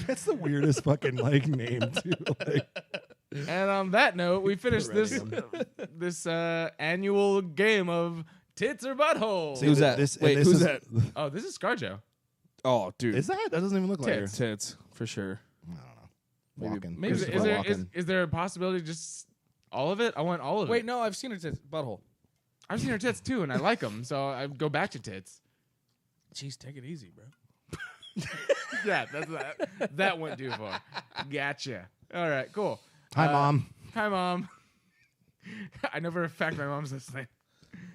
Speaker 4: That's the weirdest fucking like name too. Like,
Speaker 2: And on that note, we finished this annual game of tits or butthole.
Speaker 3: Who's that? Wait,
Speaker 4: this
Speaker 3: who's
Speaker 4: is-
Speaker 3: that?
Speaker 2: Oh, this is ScarJo.
Speaker 3: Oh, dude.
Speaker 4: Is that? That doesn't even look like her.
Speaker 2: Tits.
Speaker 3: Tits, for sure.
Speaker 4: I don't know. Walking.
Speaker 3: maybe-
Speaker 2: Is,
Speaker 4: Christopher
Speaker 2: there
Speaker 4: Walken.
Speaker 2: is there a possibility of just all of it? I want all of it.
Speaker 3: Wait, no, I've seen her tits. Butthole.
Speaker 2: I've seen her tits too, and I like them, so I go back to tits.
Speaker 3: Jeez, take it easy, bro.
Speaker 2: Yeah, that went too far. Gotcha. All right, cool.
Speaker 4: Hi, Mom.
Speaker 2: Hi, Mom. I know for a fact my mom's listening.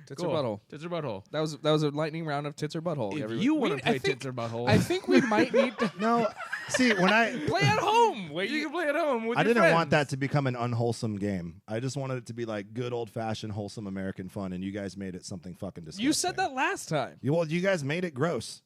Speaker 3: Tits
Speaker 2: Cool.
Speaker 3: or butthole.
Speaker 2: Tits or butthole.
Speaker 3: That was a lightning round of tits or butthole.
Speaker 2: If
Speaker 3: Everybody-
Speaker 2: you want
Speaker 3: We-
Speaker 2: to play
Speaker 3: I think-
Speaker 2: tits or butthole,
Speaker 3: I think we might need to
Speaker 4: No, see, when I
Speaker 3: play at home. Wait,
Speaker 2: you can play at home with
Speaker 4: I
Speaker 2: your
Speaker 4: didn't want that
Speaker 2: friends.
Speaker 4: to become an unwholesome game. I just wanted it to be like good old fashioned wholesome American fun, and you guys made it something fucking disgusting.
Speaker 3: you said that last time.
Speaker 4: Well, you guys made it gross.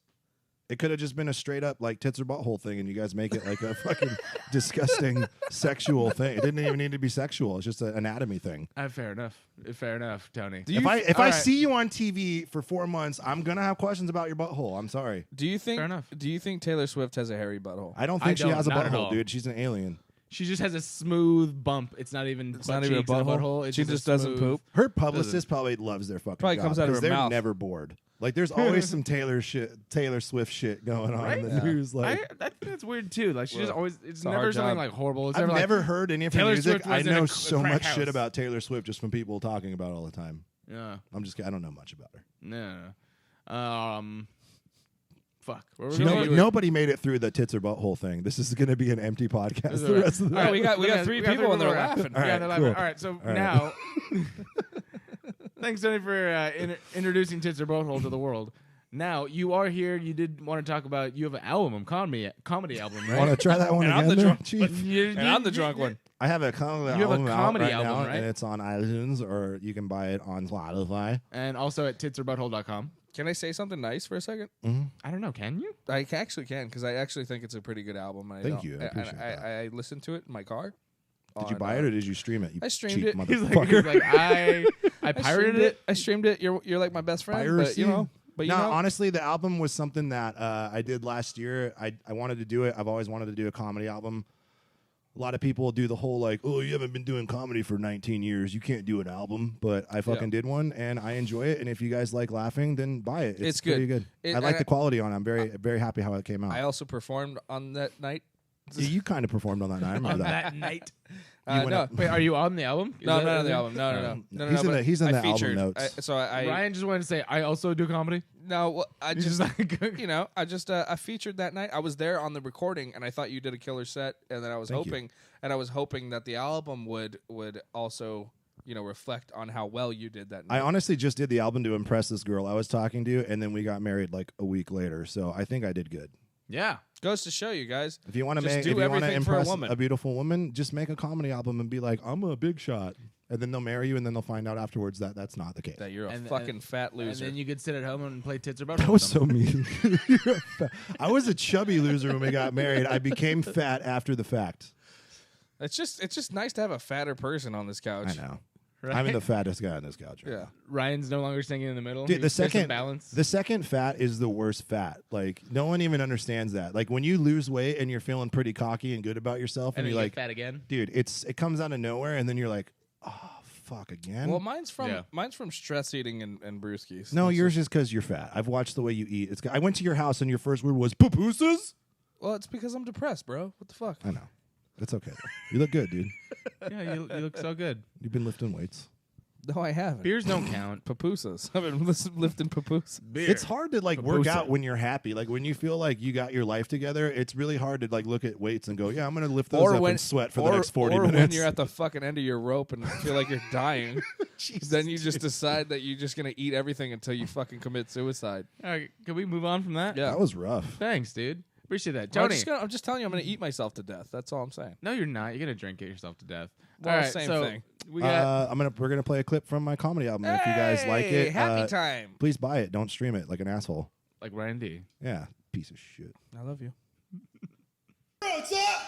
Speaker 4: It could have just been a straight up like tits or butthole thing, and you guys make it like a fucking disgusting sexual thing. It didn't even need to be sexual. It's just an anatomy thing.
Speaker 2: Fair enough. Fair enough, Tony.
Speaker 3: Do you
Speaker 4: If I
Speaker 2: all right.
Speaker 4: see you on TV for 4 months, I'm gonna have questions about your butthole. I'm sorry.
Speaker 3: Do you think?
Speaker 2: Fair enough.
Speaker 3: Do you think Taylor Swift has a hairy butthole?
Speaker 4: I don't
Speaker 2: I
Speaker 4: think she
Speaker 2: don't,
Speaker 4: has a
Speaker 2: not at
Speaker 4: butthole,
Speaker 2: all.
Speaker 4: dude. She's an alien.
Speaker 2: She just has a smooth bump. It's not even.
Speaker 3: It's
Speaker 2: butt
Speaker 3: not even a
Speaker 2: cheeks and
Speaker 3: butthole.
Speaker 2: It's
Speaker 3: She
Speaker 2: a
Speaker 3: just doesn't
Speaker 2: smooth-
Speaker 3: poop.
Speaker 4: Her publicist probably loves their fucking
Speaker 3: Probably
Speaker 4: job
Speaker 3: comes out of
Speaker 4: 'cause
Speaker 3: her
Speaker 4: they're
Speaker 3: mouth.
Speaker 4: never bored. Like there's always some Taylor Swift shit going on in the
Speaker 3: Yeah.
Speaker 4: news. Like
Speaker 2: I think that's weird too. Like she just always. It's
Speaker 3: a
Speaker 2: never
Speaker 3: hard
Speaker 2: something
Speaker 3: job.
Speaker 2: like horrible. It's
Speaker 4: I've
Speaker 2: never,
Speaker 4: never
Speaker 2: like,
Speaker 4: heard any of her
Speaker 2: Taylor
Speaker 4: music.
Speaker 2: Swift
Speaker 4: I
Speaker 2: was in
Speaker 4: know
Speaker 2: a
Speaker 4: so
Speaker 2: crack
Speaker 4: much
Speaker 2: house.
Speaker 4: shit about Taylor Swift just from people talking about it all the time.
Speaker 2: Yeah.
Speaker 4: I don't know much about her.
Speaker 2: No. Fuck. Where were we
Speaker 4: You
Speaker 2: going?
Speaker 4: know, nobody made it through the tits or butthole thing. This is going to be an empty podcast.
Speaker 2: Is it
Speaker 4: The
Speaker 2: right?
Speaker 4: rest of the
Speaker 2: All right,
Speaker 3: we got three people and they're laughing.
Speaker 4: All
Speaker 2: Yeah,
Speaker 4: right,
Speaker 2: they're laughing.
Speaker 4: cool.
Speaker 2: All right, so
Speaker 4: right.
Speaker 2: now, thanks Tony for introducing tits or butthole to the world. Now you are here. You did want to talk about. You have an album, comedy album, right?
Speaker 4: Want to try that one
Speaker 3: And I'm
Speaker 4: again,
Speaker 3: the
Speaker 4: there,
Speaker 3: drunk-
Speaker 4: Chief?
Speaker 2: You-
Speaker 3: And I'm the drunk one.
Speaker 4: I have a comedy
Speaker 2: You have a
Speaker 4: album
Speaker 2: comedy
Speaker 4: out right
Speaker 2: album,
Speaker 4: now,
Speaker 2: right?
Speaker 4: and it's on iTunes, or you can buy it on Spotify.
Speaker 2: And also at titsorbutthole.com.
Speaker 3: Can I say something nice for a second?
Speaker 2: I don't know. Can you?
Speaker 3: I actually can because I actually think it's a pretty good album.
Speaker 4: Thank you. I appreciate that.
Speaker 3: I listened to it in my car.
Speaker 4: Did you buy it or did you stream it? You
Speaker 3: I streamed
Speaker 4: cheap
Speaker 3: it.
Speaker 2: He's
Speaker 4: motherfucker.
Speaker 2: like I pirated it.
Speaker 3: I streamed it. You're like my best friend, but you know. But
Speaker 4: no,
Speaker 3: you know,
Speaker 4: honestly, the album was something that I did last year. I wanted to do it. I've always wanted to do a comedy album. A lot of people do the whole like, oh, you haven't been doing comedy for 19 years. You can't do an album. But I fucking did one, and I enjoy it. And if you guys like laughing, then buy it.
Speaker 3: It's
Speaker 4: pretty
Speaker 3: good.
Speaker 4: I like the quality on it. I'm very happy how it came out.
Speaker 3: I also performed on that night.
Speaker 4: Yeah, you kind of performed on that night. I remember that.
Speaker 2: That night.
Speaker 4: went
Speaker 3: No,
Speaker 4: up-
Speaker 2: Wait, are you on the album? Is
Speaker 3: no,
Speaker 2: that-
Speaker 3: not on
Speaker 2: is
Speaker 3: the
Speaker 2: it-
Speaker 3: album. No.
Speaker 4: He's in
Speaker 3: but
Speaker 4: he's in
Speaker 3: I
Speaker 4: the album
Speaker 3: featured.
Speaker 4: notes.
Speaker 2: Ryan just wanted to say I also do comedy.
Speaker 3: No, well, I
Speaker 2: He's
Speaker 3: just
Speaker 2: like,
Speaker 3: you know, I featured that night. I was there on the recording, and I thought you did a killer set, and then I was
Speaker 4: Thank you.
Speaker 3: hoping that the album would also reflect on how well you did that night.
Speaker 4: I honestly just did the album to impress this girl I was talking to, and then we got married like a week later. So I think I did good.
Speaker 2: yeah.
Speaker 3: Goes to show you guys.
Speaker 4: If you want to
Speaker 3: Just
Speaker 4: make,
Speaker 3: do
Speaker 4: if you want to
Speaker 3: everything for a
Speaker 4: impress
Speaker 3: woman.
Speaker 4: a beautiful woman, just make a comedy album and be like, I'm a big shot, and then they'll marry you, and then they'll find out afterwards that that's not the case.
Speaker 3: That you're a
Speaker 2: And-
Speaker 3: fucking
Speaker 2: and-
Speaker 3: fat
Speaker 2: And
Speaker 3: loser.
Speaker 2: then you could sit at home and play tits or butt.
Speaker 4: That was so mean. I was a chubby loser when we got married. I became fat after the fact.
Speaker 3: It's just nice to have a fatter person on this couch.
Speaker 4: I know.
Speaker 2: Right?
Speaker 4: I'm the fattest guy on this couch. Right
Speaker 3: Yeah.
Speaker 4: now.
Speaker 2: Ryan's no longer singing in the middle.
Speaker 4: Dude,
Speaker 2: There's some balance.
Speaker 4: the second fat is the worst fat. Like no one even understands that. Like when you lose weight and you're feeling pretty cocky and good about yourself,
Speaker 2: and
Speaker 4: and
Speaker 2: then
Speaker 4: you're
Speaker 2: you
Speaker 4: like,
Speaker 2: get fat again.
Speaker 4: dude, it comes out of nowhere, and then you're like, oh fuck again.
Speaker 3: Well, mine's from
Speaker 2: Yeah.
Speaker 3: stress eating and brewskis.
Speaker 4: no,
Speaker 3: That's
Speaker 4: yours is because you're fat. I've watched the way you eat. I went to your house, and your first word was pupusas.
Speaker 3: Well, it's because I'm depressed, bro. What the fuck?
Speaker 4: I know. It's okay. You look good, dude.
Speaker 2: Yeah, you look so good.
Speaker 4: You've been lifting weights.
Speaker 3: No, I haven't.
Speaker 2: Beers don't count.
Speaker 3: Papusas. I've been lifting papusas.
Speaker 2: Beer.
Speaker 4: It's hard to like work
Speaker 2: Papusa.
Speaker 4: out when you're happy. Like when you feel like you got your life together, it's really hard to like look at weights and go, yeah, I'm gonna lift those up and sweat for the next 40
Speaker 3: or
Speaker 4: minutes.
Speaker 3: when you're at the fucking end of your rope and feel like you're dying, then you just decide that you're just gonna eat everything until you fucking commit suicide.
Speaker 2: All right, can we move on from that?
Speaker 3: Yeah.
Speaker 4: That was rough.
Speaker 2: Thanks, dude. Appreciate that,
Speaker 3: I'm
Speaker 2: Tony.
Speaker 3: just telling you, I'm gonna eat myself to death. That's all I'm saying.
Speaker 2: No, you're not. You're gonna drink it yourself to death.
Speaker 3: Well,
Speaker 2: All right,
Speaker 3: same
Speaker 2: so
Speaker 3: thing.
Speaker 2: We got.
Speaker 4: We're gonna play a clip from my comedy album. If you guys like
Speaker 3: Hey,
Speaker 4: it,
Speaker 3: happy time.
Speaker 4: please buy it. Don't stream it like an asshole.
Speaker 2: like Ryan D.
Speaker 4: Yeah, piece of shit.
Speaker 3: I love you.
Speaker 5: What's up?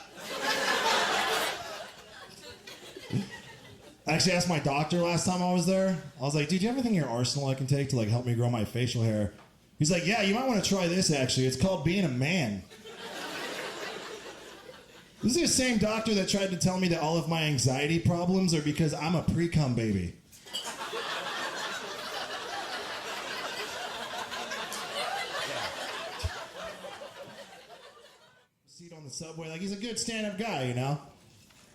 Speaker 5: I actually asked my doctor last time I was there. I was like, dude, do you have anything in your arsenal I can take to like help me grow my facial hair? He's like, yeah, you might want to try this actually. It's called being a man. This is the same doctor that tried to tell me that all of my anxiety problems are because I'm a pre-cum baby. Seat on the subway, like he's a good stand-up guy, you know?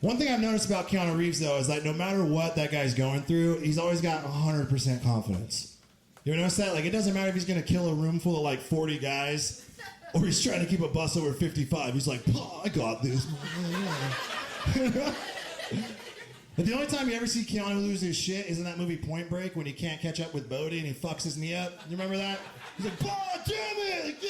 Speaker 5: One thing I've noticed about Keanu Reeves, though, is that no matter what that guy's going through, he's always got 100% confidence. You ever notice that? Like, it doesn't matter if he's going to kill a room full of, like, 40 guys, or he's trying to keep a bus over 55. He's like, oh, I got this. But the only time you ever see Keanu lose his shit is in that movie Point Break when he can't catch up with Bodhi and he fucks his knee up. You remember that? He's like, oh, damn it, like, yeah.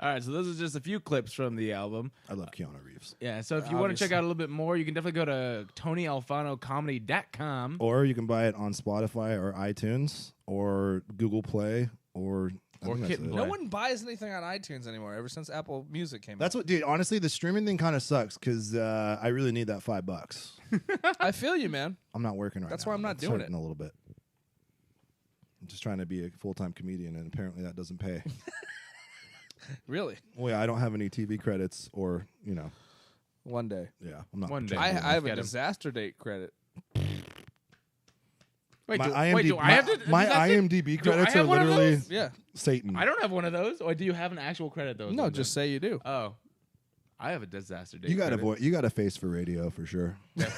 Speaker 2: All right, so those are just a few clips from the album.
Speaker 4: I love Keanu Reeves.
Speaker 2: Yeah, so if you want to check out a little bit more, you can definitely go to TonyAlfanoComedy.com.
Speaker 4: Or you can buy it on Spotify or iTunes or Google Play or I
Speaker 2: Or
Speaker 4: think that's
Speaker 2: Kitten
Speaker 4: it.
Speaker 2: Play.
Speaker 3: No one buys anything on iTunes anymore ever since Apple Music came
Speaker 4: That's what, dude. Honestly, the streaming thing kind of sucks because I really need that $5.
Speaker 3: out. I feel you, man.
Speaker 4: I'm not working right
Speaker 3: That's
Speaker 4: now.
Speaker 3: why I'm not
Speaker 4: It's
Speaker 3: doing
Speaker 4: hurting a little bit. I'm just trying to be a full-time comedian, and apparently that doesn't pay.
Speaker 3: Really?
Speaker 4: Well, yeah, I don't have any TV credits, or
Speaker 3: One day.
Speaker 4: yeah, I'm not.
Speaker 2: One day.
Speaker 3: I have a
Speaker 2: Get 'em.
Speaker 3: disaster date credit.
Speaker 2: Wait,
Speaker 4: My
Speaker 2: do,
Speaker 4: IMDb,
Speaker 2: wait, do I have to?
Speaker 4: my
Speaker 2: that's it?
Speaker 4: IMDb
Speaker 2: Do I
Speaker 4: credits are
Speaker 2: have one of
Speaker 4: literally
Speaker 2: those?
Speaker 3: Yeah.
Speaker 4: Satan.
Speaker 2: I don't have one of those. Or do you have an actual credit though?
Speaker 3: No, just say you do.
Speaker 2: Oh, I have a disaster date.
Speaker 4: You got a
Speaker 2: credit.
Speaker 4: you got a face for radio for sure.
Speaker 2: Yeah,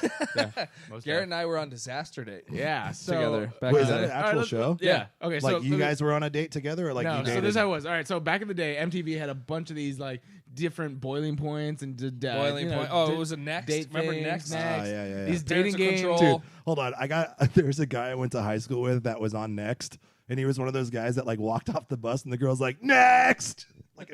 Speaker 2: most
Speaker 3: Garrett
Speaker 2: def-
Speaker 3: and I were on disaster date.
Speaker 2: Yeah, so,
Speaker 3: Together. Back
Speaker 4: Wait,
Speaker 3: in
Speaker 4: is that
Speaker 3: the
Speaker 4: an
Speaker 3: day.
Speaker 4: actual
Speaker 2: let's-
Speaker 4: show?
Speaker 2: Yeah. Okay.
Speaker 4: Like
Speaker 2: so
Speaker 4: you guys were on a date together, or like
Speaker 2: no,
Speaker 4: you
Speaker 2: so
Speaker 4: dated?
Speaker 2: this is how it was. All right, so back in the day, MTV had a bunch of these like different boiling points and
Speaker 3: Boiling point. Oh, it was a Next.
Speaker 2: Date
Speaker 3: Remember
Speaker 2: things,
Speaker 3: Next?
Speaker 2: These
Speaker 3: Parents
Speaker 2: dating
Speaker 3: of
Speaker 2: games.
Speaker 3: Control.
Speaker 4: Dude, hold on. There's a guy I went to high school with that was on Next, And he was one of those guys that like walked off the bus, and the girl's like, "Next!" Like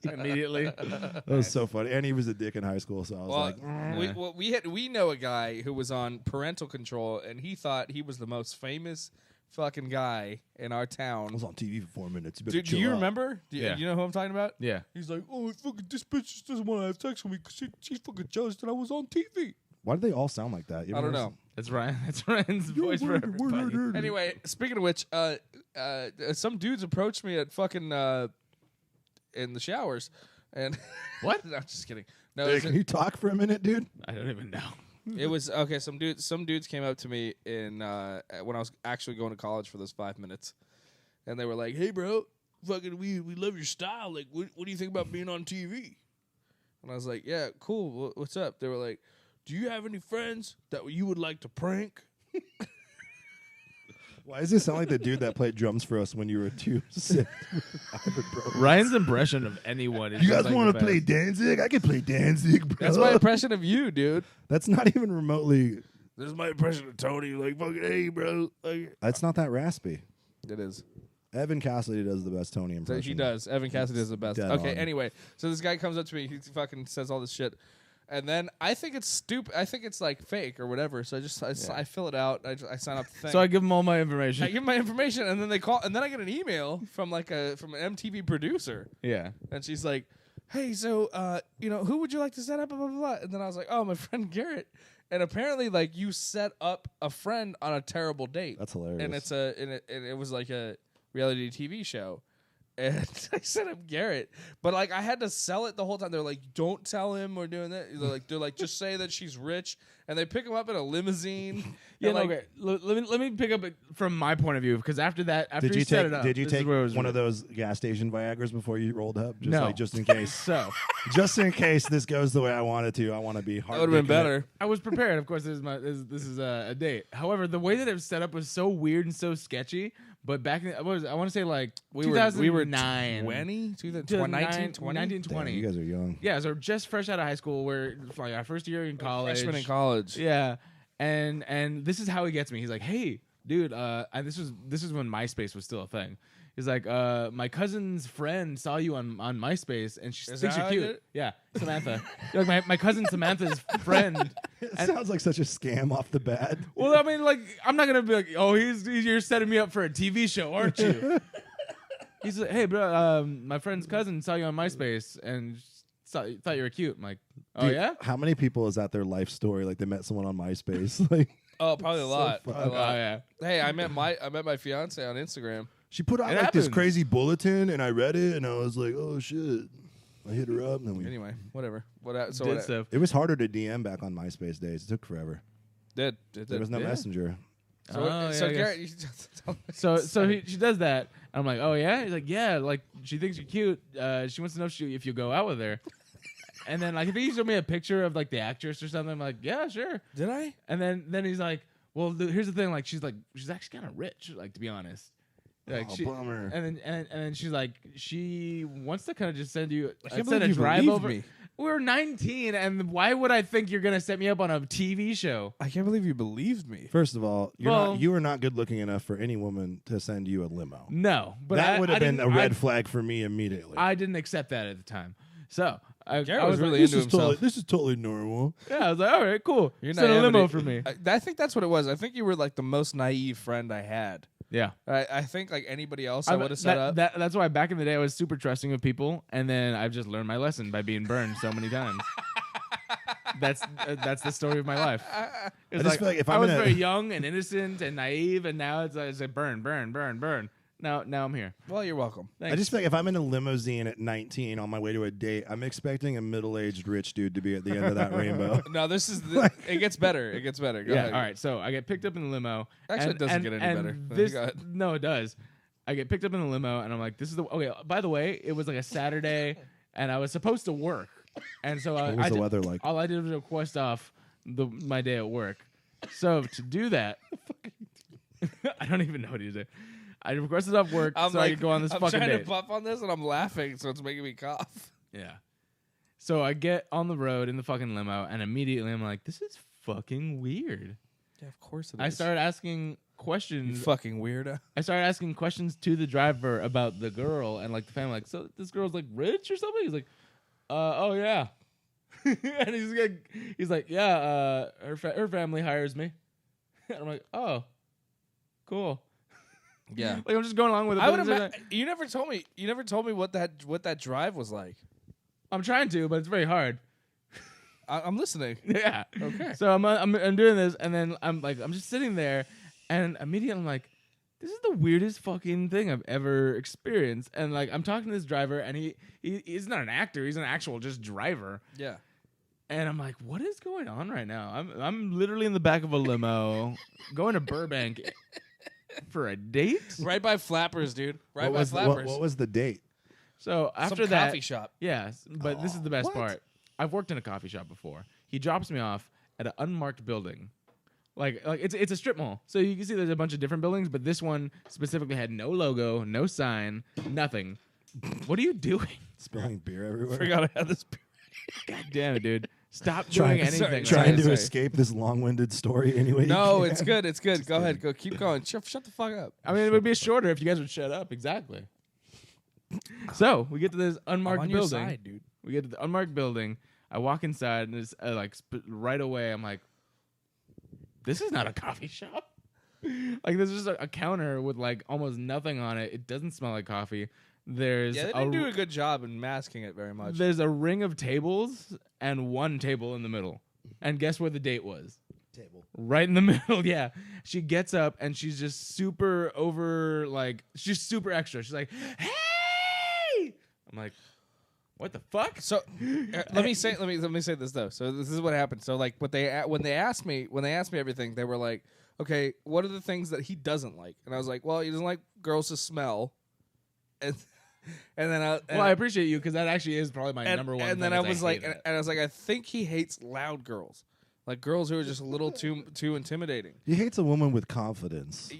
Speaker 2: Immediately.
Speaker 4: That was so funny. And he was a dick in high school, so I was
Speaker 3: we know a guy who was on parental control, and he thought he was the most famous fucking guy in our town.
Speaker 4: I was on TV for 4 minutes.
Speaker 3: Do you remember? Do you know who I'm talking about?
Speaker 2: Yeah.
Speaker 3: He's like, oh, fucking this bitch just doesn't want to have sex with me because she's fucking jealous that I was on TV.
Speaker 4: Why do they all sound like that?
Speaker 3: I don't know.
Speaker 2: That's Ryan. That's Ryan's voice for everybody.
Speaker 3: Anyway, speaking of which, some dudes approached me at fucking in the showers, and
Speaker 2: What?
Speaker 3: No, I'm just kidding. No,
Speaker 4: Hey, can you talk for a minute, dude?
Speaker 2: I don't even know.
Speaker 3: it was okay. Some dudes came up to me in when I was actually going to college for those 5 minutes, and they were like, "Hey, bro, fucking, we love your style. Like, what do you think about being on TV?" And I was like, "Yeah, cool. What's up?" They were like, "Do you have any friends that you would like to prank?"
Speaker 4: Why does this sound like the dude that played drums for us when you were 2 sick?
Speaker 2: Ryan's impression of anyone is
Speaker 4: You
Speaker 2: just
Speaker 4: guys
Speaker 2: like
Speaker 4: want
Speaker 2: the
Speaker 4: to play
Speaker 2: best.
Speaker 4: Danzig? I can play Danzig, bro.
Speaker 3: That's my impression of you, dude.
Speaker 4: That's not even remotely.
Speaker 3: This is my impression of Tony. Like, fucking, hey, bro. Like,
Speaker 4: That's not that raspy.
Speaker 3: it is.
Speaker 4: Evan Cassidy does the best Tony impression.
Speaker 3: He does. Evan Cassidy is the best.
Speaker 4: Dead
Speaker 3: Okay,
Speaker 4: on.
Speaker 3: anyway. So this guy comes up to me. He fucking says all this shit. And then I think it's stupid. I think it's like fake or whatever. So I fill it out. I sign up the thing.
Speaker 2: So I give him all my information.
Speaker 3: I give my information, and then they call, and then I get an email from an MTV producer,
Speaker 2: Yeah.
Speaker 3: and she's like, "Hey, so who would you like to set up?" Blah blah blah. And then I was like, "Oh, my friend Garrett." And apparently, like, you set up a friend on a terrible date.
Speaker 4: That's hilarious.
Speaker 3: And it was like a reality TV show. And I set up Garrett, but like I had to sell it the whole time. They're like, "Don't tell him we're doing that." They're like, "Just say that she's rich." And they pick him up in a limousine.
Speaker 2: Yeah,
Speaker 3: and, like,
Speaker 2: okay. Let me pick up it from my point of view, because after that, after
Speaker 4: Did you
Speaker 2: set
Speaker 4: take
Speaker 2: it up,
Speaker 4: Did you
Speaker 2: this is
Speaker 4: take
Speaker 2: where it was
Speaker 4: one of
Speaker 2: real.
Speaker 4: those gas station Viagra's before you rolled up? Just
Speaker 2: No.
Speaker 4: just in case.
Speaker 2: So
Speaker 4: Just in case this goes the way I want it to. I want to be hard.
Speaker 3: that would have been better.
Speaker 2: I was prepared. Of course, this is a date. However, the way that it was set up was so weird and so sketchy. But back in I want to say like
Speaker 3: We
Speaker 2: 2009,
Speaker 3: were 20,
Speaker 2: 2019,
Speaker 3: 19,
Speaker 2: 20.
Speaker 4: You guys are young.
Speaker 2: Yeah, so just fresh out of high school. We're like our first year in college.
Speaker 3: Freshman in college.
Speaker 2: Yeah, and this is how he gets me. He's like, "Hey, dude," and this was when MySpace was still a thing. He's like, "My cousin's friend saw you on MySpace, and she
Speaker 3: Is
Speaker 2: thinks
Speaker 3: that
Speaker 2: you're
Speaker 3: how I
Speaker 2: cute."
Speaker 3: did it?
Speaker 2: Yeah, Samantha. You're like my cousin Samantha's friend.
Speaker 4: It sounds like such a scam off the bat.
Speaker 2: Well, I mean, like, I'm not gonna be like, "Oh, you're setting me up for a TV show, aren't you?" He's like, "Hey, bro, my friend's cousin saw you on MySpace and thought you were cute." I'm like, "Oh
Speaker 4: Dude,
Speaker 2: yeah."
Speaker 4: How many people is that their life story? Like they met someone on MySpace. Like
Speaker 3: Oh, probably a lot.
Speaker 4: fun.
Speaker 3: Probably a
Speaker 2: Oh
Speaker 3: lot.
Speaker 2: yeah.
Speaker 3: Hey, I met my fiance on Instagram.
Speaker 4: she put out
Speaker 2: It
Speaker 4: like this
Speaker 2: happens.
Speaker 4: crazy bulletin, and I read it, and I was like, "Oh shit!" I hit her up, and then we.
Speaker 3: Anyway, whatever. So
Speaker 2: Did
Speaker 3: what
Speaker 2: stuff.
Speaker 4: It was harder to DM back on MySpace days. It took forever.
Speaker 3: did.
Speaker 4: There was no
Speaker 2: Yeah.
Speaker 4: messenger.
Speaker 3: So,
Speaker 2: Oh, yeah,
Speaker 3: so
Speaker 2: I guess.
Speaker 3: Garrett, you tell me.
Speaker 2: So she does that. I'm like, "Oh yeah." He's like, "Yeah, like she thinks you're cute. She wants to know if you go out with her." And then like I think he showed me a picture of like the actress or something. I'm like, "Yeah, sure."
Speaker 3: Did I?
Speaker 2: And then he's like, "Well, here's the thing. Like she's actually kind of rich. Like to be honest." Like
Speaker 4: Oh, bummer.
Speaker 2: And then she's like, she wants to kind of just send you
Speaker 3: can't
Speaker 2: send a
Speaker 3: believe you
Speaker 2: drive
Speaker 3: believed
Speaker 2: over.
Speaker 3: me.
Speaker 2: We're 19, and why would I think you're gonna set me up on a TV show?
Speaker 3: I can't believe you believed me.
Speaker 4: First of all,
Speaker 2: Well-
Speaker 4: you are not good looking enough for any woman to send you a limo.
Speaker 2: No, but
Speaker 4: That would have been a red
Speaker 2: I,
Speaker 4: flag for me immediately.
Speaker 2: I didn't accept that at the time. So I
Speaker 3: Garrett
Speaker 2: I
Speaker 3: was
Speaker 2: like,
Speaker 3: really
Speaker 4: this
Speaker 3: into
Speaker 4: is totally
Speaker 3: himself.
Speaker 4: this is totally normal.
Speaker 2: yeah. I was like, all right, cool.
Speaker 3: You're
Speaker 2: Send a limo
Speaker 3: naivety.
Speaker 2: for me.
Speaker 3: I think that's what it was. I think you were like the most naive friend I had.
Speaker 2: Yeah.
Speaker 3: I think like anybody else I would have set up.
Speaker 2: That's why back in the day I was super trusting of people, and then I've just learned my lesson by being burned so many times. That's the story of my life. It's
Speaker 4: I just feel like if
Speaker 2: I
Speaker 4: I'm
Speaker 2: was
Speaker 4: in a-
Speaker 2: very young and innocent and naive, and now it's like burn. Now I'm here.
Speaker 3: Well, you're welcome.
Speaker 2: Thanks.
Speaker 4: I just feel like if I'm in a limousine at 19 on my way to a date, I'm expecting a middle-aged rich dude to be at the end of that rainbow.
Speaker 3: No, this is it gets better. It gets better. Go
Speaker 2: yeah.
Speaker 3: ahead.
Speaker 2: All right. So I get picked up in the limo.
Speaker 3: Actually,
Speaker 2: and,
Speaker 3: it doesn't
Speaker 2: and-
Speaker 3: get any
Speaker 2: and
Speaker 3: better.
Speaker 2: This,
Speaker 3: Go ahead.
Speaker 2: no, it does. I get picked up in the limo, and I'm like, "This is the okay." By the way, it was like a Saturday, and I was supposed to work, and so
Speaker 4: What was the weather like?
Speaker 2: All I did was request off my day at work. So to do that, I don't even know what he did. I requested off work
Speaker 3: I'm
Speaker 2: so I could go on this
Speaker 3: I'm
Speaker 2: fucking
Speaker 3: trying
Speaker 2: date.
Speaker 3: to puff on this, and I'm laughing, so it's making me cough.
Speaker 2: Yeah. So I get on the road in the fucking limo, and immediately I'm like, "This is fucking weird."
Speaker 3: Yeah, of course it is.
Speaker 2: I started asking questions.
Speaker 3: Fucking weirdo.
Speaker 2: I started asking questions to the driver about the girl and like the family. Like, so this girl's like rich or something? He's like, oh yeah. And he's like, yeah, her family hires me. And I'm like, oh, cool.
Speaker 3: Yeah.
Speaker 2: Like I'm just going along with it.
Speaker 3: I would you never told me. You never told me what that drive was like.
Speaker 2: I'm trying to, but it's very hard.
Speaker 3: I'm listening.
Speaker 2: Yeah.
Speaker 3: Okay.
Speaker 2: So I'm doing this, and then I'm just sitting there, and immediately I'm like, this is the weirdest fucking thing I've ever experienced. And like I'm talking to this driver, and he's not an actor, he's an actual just driver.
Speaker 3: Yeah.
Speaker 2: And I'm like, what is going on right now? I'm literally in the back of a limo going to Burbank for a date.
Speaker 3: Right by Flappers, dude. Right by
Speaker 4: What
Speaker 3: Flappers.
Speaker 4: was the date?
Speaker 2: So after
Speaker 3: Some
Speaker 2: that,
Speaker 3: coffee shop.
Speaker 2: yes, but this is the best
Speaker 3: what?
Speaker 2: part. I've worked in a coffee shop before. He drops me off at an unmarked building. Like it's a strip mall. So you can see there's a bunch of different buildings, but this one specifically had no logo, no sign, nothing. What are you doing?
Speaker 4: Spilling beer everywhere.
Speaker 3: Forgot I had this.
Speaker 2: God damn it, dude. Stop
Speaker 4: Trying-
Speaker 2: doing anything.
Speaker 4: Trying to
Speaker 3: Sorry.
Speaker 4: escape this long-winded story anyway.
Speaker 3: No,
Speaker 4: you
Speaker 3: it's
Speaker 4: can.
Speaker 3: good. It's good. Go ahead. Go. Keep going. Shut the fuck up.
Speaker 2: I mean, it would be shorter if you guys would shut up. Exactly. So we get to this unmarked
Speaker 3: I'm on your
Speaker 2: building.
Speaker 3: side, dude.
Speaker 2: We get to the unmarked building. I walk inside, and it's right away. I'm like, this is not a coffee shop. Like, there's just a counter with like almost nothing on it. It doesn't smell like coffee. There's
Speaker 3: Yeah, they didn't do a good job in masking it very much.
Speaker 2: There's a ring of tables and one table in the middle. And guess where the date was?
Speaker 4: Table.
Speaker 2: Right in the middle, yeah. She gets up and she's just super over, like, she's super extra. She's like, hey! I'm like, what the fuck?
Speaker 3: So let me say this though. So this is what happened. So like when they asked me everything, they were like, okay, what are the things that he doesn't like? And I was like, well, he doesn't like girls to smell. And then
Speaker 2: I appreciate you because that actually is probably my number one.
Speaker 3: And
Speaker 2: thing
Speaker 3: then I
Speaker 2: is
Speaker 3: was
Speaker 2: hate
Speaker 3: like,
Speaker 2: it.
Speaker 3: and I was like, I think he hates loud girls, like girls who are just a little too intimidating.
Speaker 4: He hates a woman with confidence.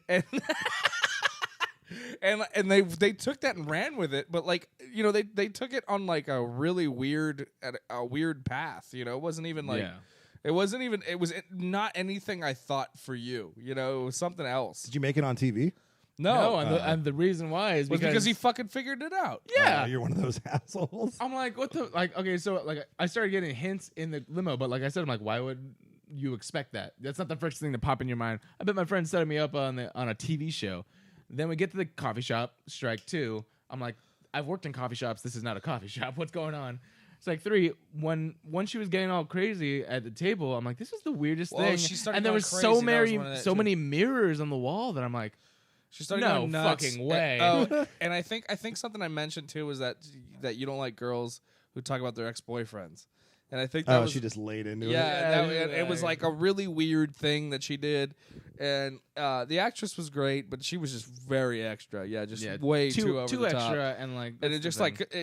Speaker 3: and and they took that and ran with it, but like they took it on like a really weird path. It wasn't even like it was not anything I thought for you. It was something else.
Speaker 4: Did you make it on TV?
Speaker 2: No, and the reason why is
Speaker 3: because he fucking figured it out.
Speaker 2: Yeah.
Speaker 4: Oh, you're one of those assholes.
Speaker 2: I'm like, what the, like, okay, so like I started getting hints in the limo, but like I said, I'm like, why would you expect that? That's not the first thing to pop in your mind. I bet my friend set me up on a TV show. Then we get to the coffee shop, strike two. I'm like, I've worked in coffee shops. This is not a coffee shop. What's going on? It's like three. When she was getting all crazy at the table, I'm like, this is the weirdest thing.
Speaker 3: She started
Speaker 2: and there
Speaker 3: going
Speaker 2: was
Speaker 3: crazy.
Speaker 2: so many mirrors on the wall that I'm like,
Speaker 3: she started
Speaker 2: no
Speaker 3: going nuts.
Speaker 2: fucking way.
Speaker 3: And I think something I mentioned too was that you don't like girls who talk about their ex-boyfriends. And I think that was,
Speaker 4: she just laid into it.
Speaker 3: yeah, it was like a really weird thing that she did. And the actress was great, but she was just very extra. Yeah, just way too over the top.
Speaker 2: extra, and like,
Speaker 3: And it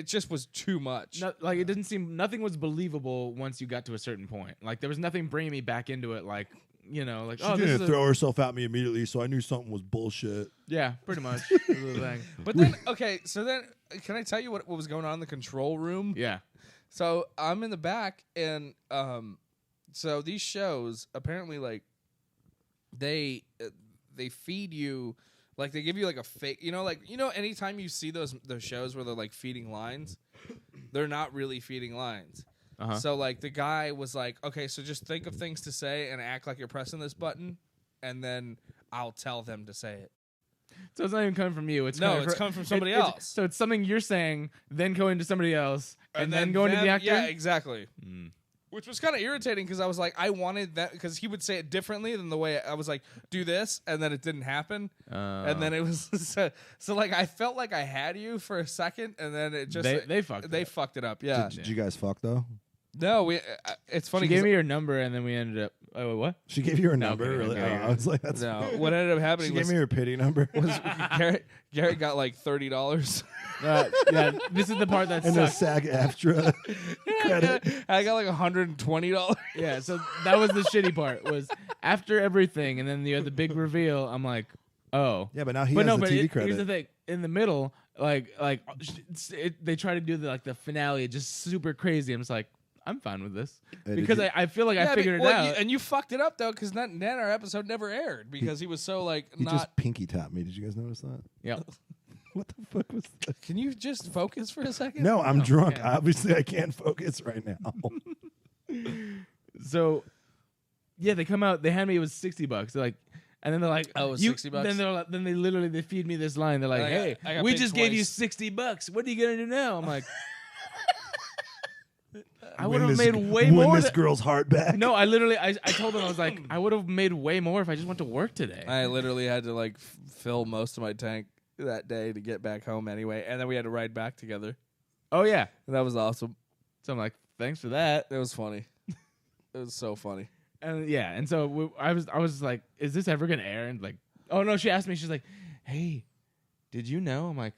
Speaker 3: just was too much.
Speaker 2: like it didn't seem, nothing was believable once you got to a certain point. Like there was nothing bringing me back into it. Like, like,
Speaker 4: She didn't throw herself at me immediately, so I knew something was bullshit.
Speaker 2: yeah, pretty much. Was the thing.
Speaker 3: But then, okay, so then, can I tell you what was going on in the control room?
Speaker 2: Yeah.
Speaker 3: So I'm in the back, and so these shows apparently like they feed you, like they give you like a fake, anytime you see those shows where they're like feeding lines, they're not really feeding lines.
Speaker 2: Uh-huh.
Speaker 3: So like the guy was like, okay, so just think of things to say and act like you're pressing this button, and then I'll tell them to say it.
Speaker 2: So it's not even coming from you. It's
Speaker 3: coming from somebody else.
Speaker 2: So it's something you're saying, then going to somebody else, and then going to the actor.
Speaker 3: Yeah, exactly. Which was kind of irritating because I was like, I wanted that because he would say it differently than the way I was like, do this, and then it didn't happen, and then it was so like I felt like I had you for a second, and then it just
Speaker 2: they fucked
Speaker 3: it up. Yeah.
Speaker 4: Did you guys fuck though?
Speaker 3: No, it's funny.
Speaker 2: She gave me your number, and then we ended up. Oh, what?
Speaker 4: She gave you her number.
Speaker 2: okay,
Speaker 4: Really?
Speaker 2: okay.
Speaker 4: I was like, that's.
Speaker 3: No, what ended up happening
Speaker 4: She
Speaker 3: was
Speaker 4: gave me her pity number.
Speaker 3: Garrett got like $30.
Speaker 2: Yeah, this is the part that
Speaker 4: And a
Speaker 2: sucks.
Speaker 4: SAG-AFTRA credit.
Speaker 3: I got like $120.
Speaker 2: Yeah, so that was the shitty part. Was after everything, and then you had the big reveal. I'm like, oh,
Speaker 4: Yeah, but now he has the TV credit.
Speaker 2: here's the thing: in the middle, they try to do the finale, just super crazy. I'm just like, I'm fine with this
Speaker 4: Did
Speaker 2: because
Speaker 4: you-
Speaker 2: I feel like I figured it out.
Speaker 3: and you fucked it up though, because then our episode never aired because he was so like
Speaker 4: He
Speaker 3: not.
Speaker 4: just pinky tapped me. Did you guys notice that?
Speaker 2: Yeah.
Speaker 4: What the fuck was that?
Speaker 3: Can you just focus for a second?
Speaker 4: No, I'm drunk.
Speaker 2: yeah.
Speaker 4: Obviously, I can't focus right now.
Speaker 2: So, yeah, they come out. They hand me it was $60. They're like, and then they're like,
Speaker 3: Oh, it was
Speaker 2: you,
Speaker 3: $60?
Speaker 2: Then they're like, then they literally they feed me this line. They're like,
Speaker 3: I got-
Speaker 2: hey,
Speaker 3: I got
Speaker 2: we
Speaker 3: paid
Speaker 2: just gave you
Speaker 3: twice.
Speaker 2: $60. What are you gonna do now? I'm like, I
Speaker 4: Win
Speaker 2: would have
Speaker 4: this-
Speaker 2: made way
Speaker 4: win
Speaker 2: more.
Speaker 4: this
Speaker 2: than-
Speaker 4: girl's heart back.
Speaker 2: No, I literally, I told them I was like, I would have made way more if I just went to work today.
Speaker 3: I literally had to like fill most of my tank that day to get back home anyway, and then we had to ride back together.
Speaker 2: Oh yeah.
Speaker 3: And that was awesome.
Speaker 2: So I'm like, thanks for that.
Speaker 3: It was funny. It was so funny.
Speaker 2: And yeah, and so I was like, is this ever gonna air? And like, oh no, she asked me, she's like, hey, did you know? I'm like,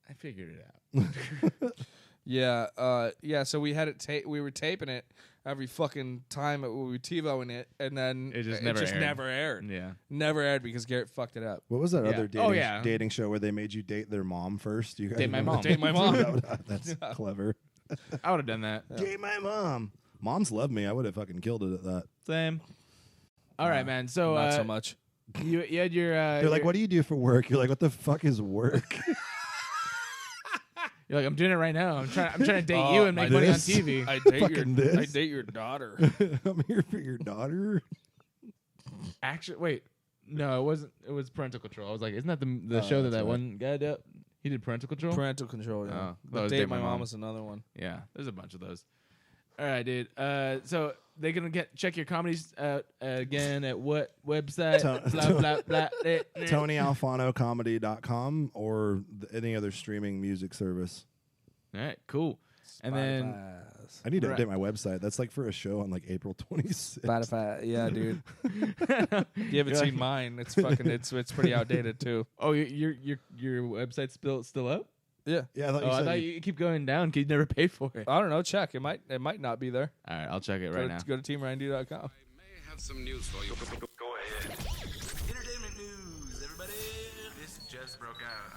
Speaker 2: I figured it out.
Speaker 3: Yeah, so we had it. We were taping it every fucking time we were TiVoing it, and then
Speaker 2: It just
Speaker 3: never
Speaker 2: never
Speaker 3: aired.
Speaker 2: Yeah.
Speaker 3: Never aired because Garrett fucked it up.
Speaker 4: What was that
Speaker 2: Yeah.
Speaker 4: other
Speaker 2: Oh,
Speaker 4: dating,
Speaker 2: yeah.
Speaker 4: dating show where they made you date their mom first? You guys
Speaker 2: Date my
Speaker 4: remember
Speaker 2: mom.
Speaker 4: that?
Speaker 3: Date my mom.
Speaker 4: That's clever.
Speaker 2: I would have done that.
Speaker 4: Date my mom. Moms love me. I would have fucking killed it at that.
Speaker 2: Same. All right, man. So
Speaker 3: Not so much.
Speaker 2: You had your.
Speaker 4: They're like, "What do you do for work?" You're like, "What the fuck is work?"
Speaker 2: You're like, I'm doing it right now. I'm trying to date you and make money on
Speaker 4: this?
Speaker 2: TV.
Speaker 3: I date
Speaker 4: Fucking this.
Speaker 3: I date your daughter.
Speaker 4: I'm here for your daughter.
Speaker 2: Actually, wait. No, it wasn't. It was Parental Control. I was like, isn't that the show that
Speaker 4: that's right.
Speaker 2: one guy did? He did Parental Control.
Speaker 3: Parental control. Yeah.
Speaker 2: Oh, that
Speaker 3: But
Speaker 2: was
Speaker 3: Date My Mom was another one.
Speaker 2: Yeah, there's a bunch of those. All right, dude. So they're gonna check your comedies out again at what website? Blah blah blah.
Speaker 4: TonyAlfanoComedy.com or any other streaming music service.
Speaker 2: All right, cool. And then
Speaker 3: Spotify.
Speaker 4: I need to
Speaker 2: Right.
Speaker 4: update my website. That's like for a show on like April 26th.
Speaker 3: Spotify. Yeah, dude. You haven't seen mine. It's fucking. It's pretty outdated too.
Speaker 2: oh, your website's still up?
Speaker 3: Yeah.
Speaker 4: Yeah, I thought
Speaker 2: Oh,
Speaker 4: you
Speaker 2: I
Speaker 4: said
Speaker 2: thought you keep going down because you never pay for it.
Speaker 3: I don't know. Check. It might not be there.
Speaker 2: All right, I'll check it right now.
Speaker 3: Go to teamrandy.com.
Speaker 6: may have some news for you. Go ahead.
Speaker 7: Entertainment news, everybody. This just broke out.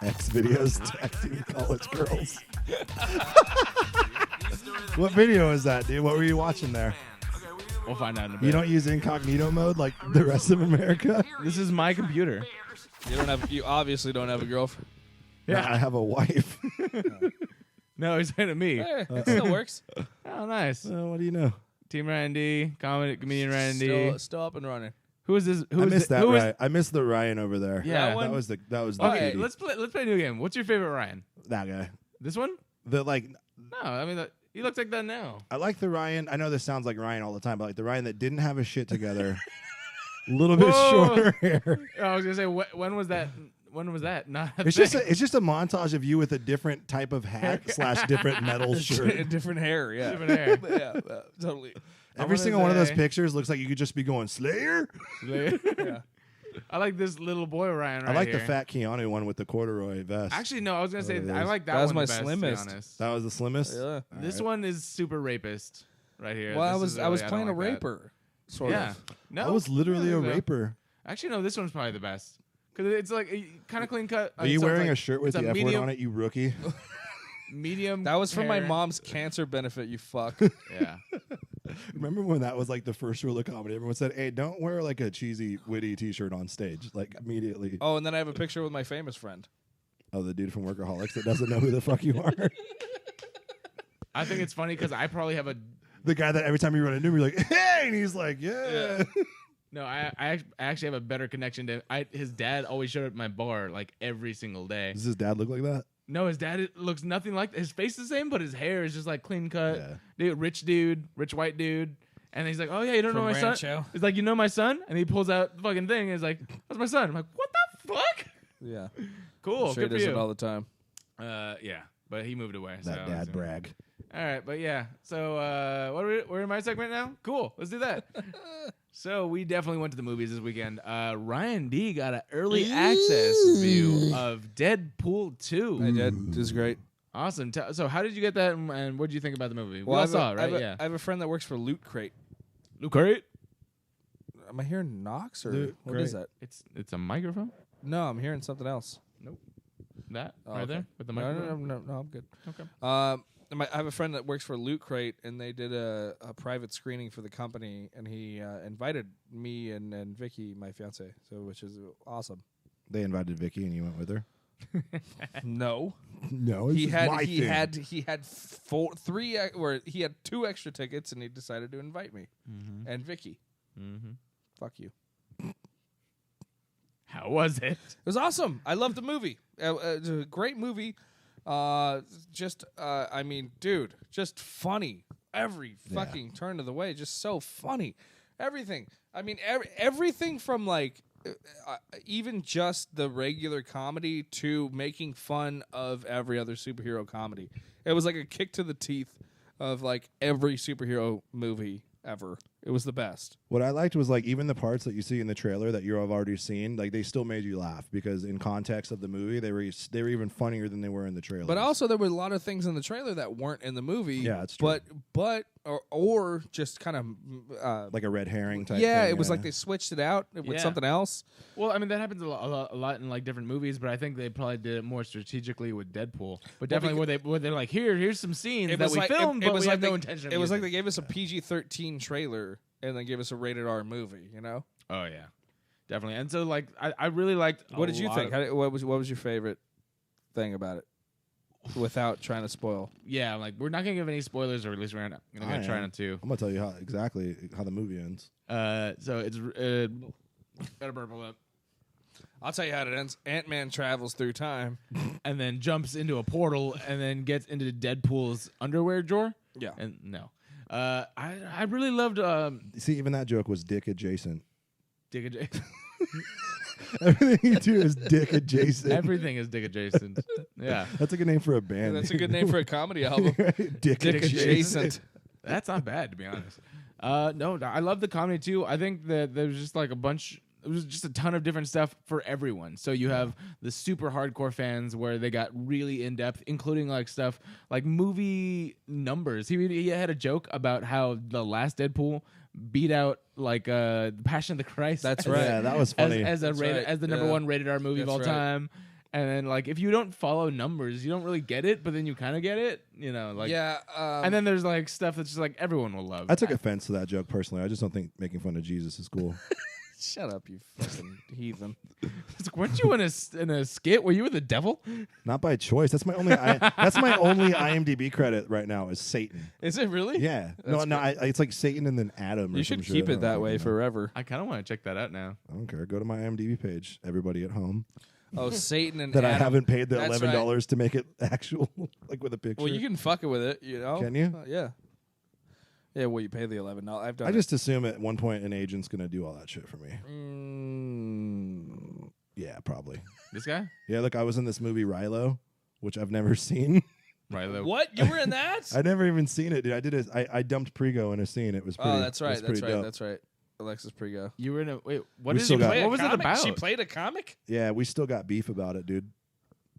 Speaker 4: X videos texting college girls. What video is that, dude? What were you watching there?
Speaker 2: We'll find out in a bit.
Speaker 4: You don't use incognito mode like the rest of America?
Speaker 2: This is my computer.
Speaker 3: You obviously don't have a girlfriend.
Speaker 2: Yeah.
Speaker 4: I have a wife.
Speaker 2: No, he's saying to me.
Speaker 3: It still works.
Speaker 2: Oh, nice.
Speaker 4: What do you know?
Speaker 2: Team Ryan D, comedian Ryan D.
Speaker 3: Still up and running.
Speaker 2: Who is this? Who
Speaker 4: I
Speaker 2: is
Speaker 4: missed
Speaker 2: thi-
Speaker 4: that
Speaker 2: who is-
Speaker 4: Ryan. I missed the Ryan over there.
Speaker 2: Yeah.
Speaker 4: that was the
Speaker 2: Okay,
Speaker 4: cutie.
Speaker 2: let's play a new game. What's your favorite Ryan?
Speaker 4: that guy.
Speaker 2: This one?
Speaker 4: The like
Speaker 2: No, I mean he looks like that now.
Speaker 4: I like the Ryan. I know this sounds like Ryan all the time, but like the Ryan that didn't have his shit together. A little bit
Speaker 2: Whoa.
Speaker 4: shorter hair.
Speaker 2: I was gonna say when was that? When was that? Not. A
Speaker 4: It's
Speaker 2: thing.
Speaker 4: just a montage of you with a different type of hat / different metal shirt.
Speaker 3: Different hair. Yeah.
Speaker 2: Different hair.
Speaker 3: yeah. Totally.
Speaker 4: Every
Speaker 2: gonna
Speaker 4: single one of those
Speaker 2: say-
Speaker 4: pictures looks like you could just be going Slayer.
Speaker 3: Yeah.
Speaker 2: I like this little boy Ryan. Right
Speaker 4: I like
Speaker 2: here.
Speaker 4: the fat Keanu one with the corduroy vest.
Speaker 2: Actually, no. I was gonna say
Speaker 4: Whatever it
Speaker 2: I
Speaker 4: is.
Speaker 2: like that
Speaker 3: That was
Speaker 2: one
Speaker 3: my
Speaker 2: the best,
Speaker 3: slimmest.
Speaker 2: To be honest.
Speaker 4: that was the slimmest.
Speaker 3: Yeah.
Speaker 2: This one is super rapist right here.
Speaker 3: Well,
Speaker 2: This is
Speaker 3: I was
Speaker 2: really-
Speaker 3: playing a
Speaker 2: don't like that.
Speaker 3: raper. Sort
Speaker 2: Yeah.
Speaker 3: of.
Speaker 2: No,
Speaker 4: I was literally
Speaker 2: no,
Speaker 4: a
Speaker 2: no.
Speaker 4: raper.
Speaker 2: Actually, no. This one's probably the best because it's like kind of clean cut.
Speaker 4: Are you wearing a shirt with the F word on it, you rookie?
Speaker 2: Medium.
Speaker 3: That was for my
Speaker 2: hair.
Speaker 3: mom's cancer benefit, you fuck.
Speaker 2: Yeah.
Speaker 4: Remember when that was like the first rule of comedy? Everyone said, "Hey, don't wear like a cheesy, witty T-shirt on stage." Like immediately.
Speaker 3: Oh, and then I have a picture with my famous friend.
Speaker 4: Oh, the dude from Workaholics that doesn't know who the fuck you are.
Speaker 2: I think it's funny because I probably have a
Speaker 4: The guy that every time you run into him, you're like, "Hey," and he's like, "Yeah."
Speaker 2: no. I actually have a better connection to. His dad always showed up at my bar like every single day.
Speaker 4: Does his dad look like that?
Speaker 2: No, his dad looks nothing like his face is the same, but his hair is just like clean cut.
Speaker 4: Yeah.
Speaker 2: Dude, rich white dude. And he's like, "Oh yeah, you don't know
Speaker 3: From
Speaker 2: my
Speaker 3: Rancho?
Speaker 2: son." He's like, "You know my son?" And he pulls out the fucking thing. And he's like, "That's my son." I'm like, "What the fuck?"
Speaker 3: Yeah.
Speaker 2: Cool,
Speaker 3: Sure
Speaker 2: good for
Speaker 3: does
Speaker 2: you.
Speaker 3: it all the time.
Speaker 2: Yeah, but he moved away.
Speaker 4: That
Speaker 2: so
Speaker 4: dad brag.
Speaker 2: All right, but yeah. So we're in my segment now. Cool, let's do that. So we definitely went to the movies this weekend. Ryan D got an early access view of Deadpool 2.
Speaker 3: I did. It was great.
Speaker 2: Awesome. So how did you get that, and what did you think about the movie? We all
Speaker 3: I have
Speaker 2: saw
Speaker 3: a-
Speaker 2: it,
Speaker 3: I have
Speaker 2: right?
Speaker 3: a-
Speaker 2: Yeah.
Speaker 3: I have a friend that works for Loot Crate.
Speaker 2: Look, great.
Speaker 3: Am I hearing knocks or
Speaker 4: Loot
Speaker 3: what is
Speaker 4: Crate.
Speaker 3: that?
Speaker 2: It's a microphone.
Speaker 3: No, I'm hearing something else.
Speaker 2: That
Speaker 3: Oh,
Speaker 2: right
Speaker 3: okay.
Speaker 2: there with the
Speaker 3: No,
Speaker 2: microphone.
Speaker 3: no, I'm good.
Speaker 2: Okay.
Speaker 3: I have a friend that works for Loot Crate, and they did a private screening for the company, and he invited me and Vicky, my fiance, which is awesome.
Speaker 4: They invited Vicky, and you went with her.
Speaker 3: No,
Speaker 4: No,
Speaker 3: he had 2 extra tickets, and he decided to invite me and Vicky. Fuck you.
Speaker 2: How was it?
Speaker 3: It was awesome. I loved the movie. It was a great movie. I mean, dude, just funny. Every fucking turn of the way, just so funny. Everything. I mean, everything from like even just the regular comedy to making fun of every other superhero comedy. It was like a kick to the teeth of like every superhero movie ever. It was the best.
Speaker 4: What I liked was like even the parts that you see in the trailer that you have already seen, like they still made you laugh because in context of the movie, they were even funnier than they were in the trailer.
Speaker 3: But also there were a lot of things in the trailer that weren't in the movie.
Speaker 4: Yeah, it's true.
Speaker 3: But just kind of
Speaker 4: like a red herring type.
Speaker 3: Yeah,
Speaker 4: thing,
Speaker 3: it was like they switched it out with something else.
Speaker 2: Well, I mean that happens a lot in like different movies, but I think they probably did it more strategically with Deadpool. But definitely where they're like, here's some scenes that we filmed, but we have no intention.
Speaker 3: It was like they gave us a PG-13 trailer and then gave us a rated R movie. You know?
Speaker 2: Oh yeah, definitely. And so like I really liked.
Speaker 3: What did you think? What was your favorite thing about it? Without trying to spoil.
Speaker 2: Yeah, like we're not gonna give any spoilers, or at least we're not gonna try not to.
Speaker 4: I'm gonna tell you exactly how the movie ends.
Speaker 2: So it's better purple up.
Speaker 3: I'll tell you how it ends. Ant-Man travels through time
Speaker 2: and then jumps into a portal and then gets into Deadpool's underwear drawer.
Speaker 3: Yeah.
Speaker 2: And no. I really loved
Speaker 4: See, even that joke was dick adjacent.
Speaker 2: Dick adjacent.
Speaker 4: Everything you do is dick adjacent.
Speaker 2: Everything is dick adjacent. Yeah.
Speaker 4: That's a good name for a band.
Speaker 3: That's a good name for a comedy album.
Speaker 4: Dick
Speaker 3: adjacent.
Speaker 2: That's not bad, to be honest. No, I love the comedy too. I think that there's just like it was just a ton of different stuff for everyone. So you have the super hardcore fans where they got really in depth, including like stuff like movie numbers. He had a joke about how the last Deadpool beat out like Passion of the Christ.
Speaker 3: That's right.
Speaker 4: Yeah, that was funny.
Speaker 2: As the number one rated R movie of all time. And then, like, if you don't follow numbers, you don't really get it, but then you kind of get it, you know? Like, yeah. And then there's, like, stuff that's just, like, everyone will love.
Speaker 4: I took offense to that joke, personally. I just don't think making fun of Jesus is cool.
Speaker 3: Shut up, you fucking heathen.
Speaker 2: It's like, weren't you in a skit? Were you with the devil?
Speaker 4: Not by choice. That's my only IMDb credit right now is Satan.
Speaker 3: Is it really?
Speaker 4: Yeah. It's like Satan and then Adam.
Speaker 3: You should keep it that way forever.
Speaker 2: I kind of want to check that out now.
Speaker 4: I don't care. Go to my IMDb page, everybody at home.
Speaker 3: Oh, Satan and
Speaker 4: that
Speaker 3: Adam.
Speaker 4: I haven't paid the
Speaker 3: That's
Speaker 4: $11 to make it actual, like with a picture.
Speaker 3: Well, you can fuck it with it, you know?
Speaker 4: Can you?
Speaker 3: Yeah. Yeah, well, you pay the $11. I've done
Speaker 4: I just assume at one point an agent's going to do all that shit for me. Yeah, probably.
Speaker 2: This guy?
Speaker 4: Yeah, look, I was in this movie Rilo, which I've never seen.
Speaker 2: Rilo.
Speaker 3: What? You were in that?
Speaker 4: I never even seen it, dude. I dumped Prego in a scene. It was pretty.
Speaker 3: Oh, that's right. That's right. Alexis Prego.
Speaker 2: You were in a wait.
Speaker 4: What was it
Speaker 2: about?
Speaker 3: She played a comic?
Speaker 4: Yeah, we still got beef about it, dude.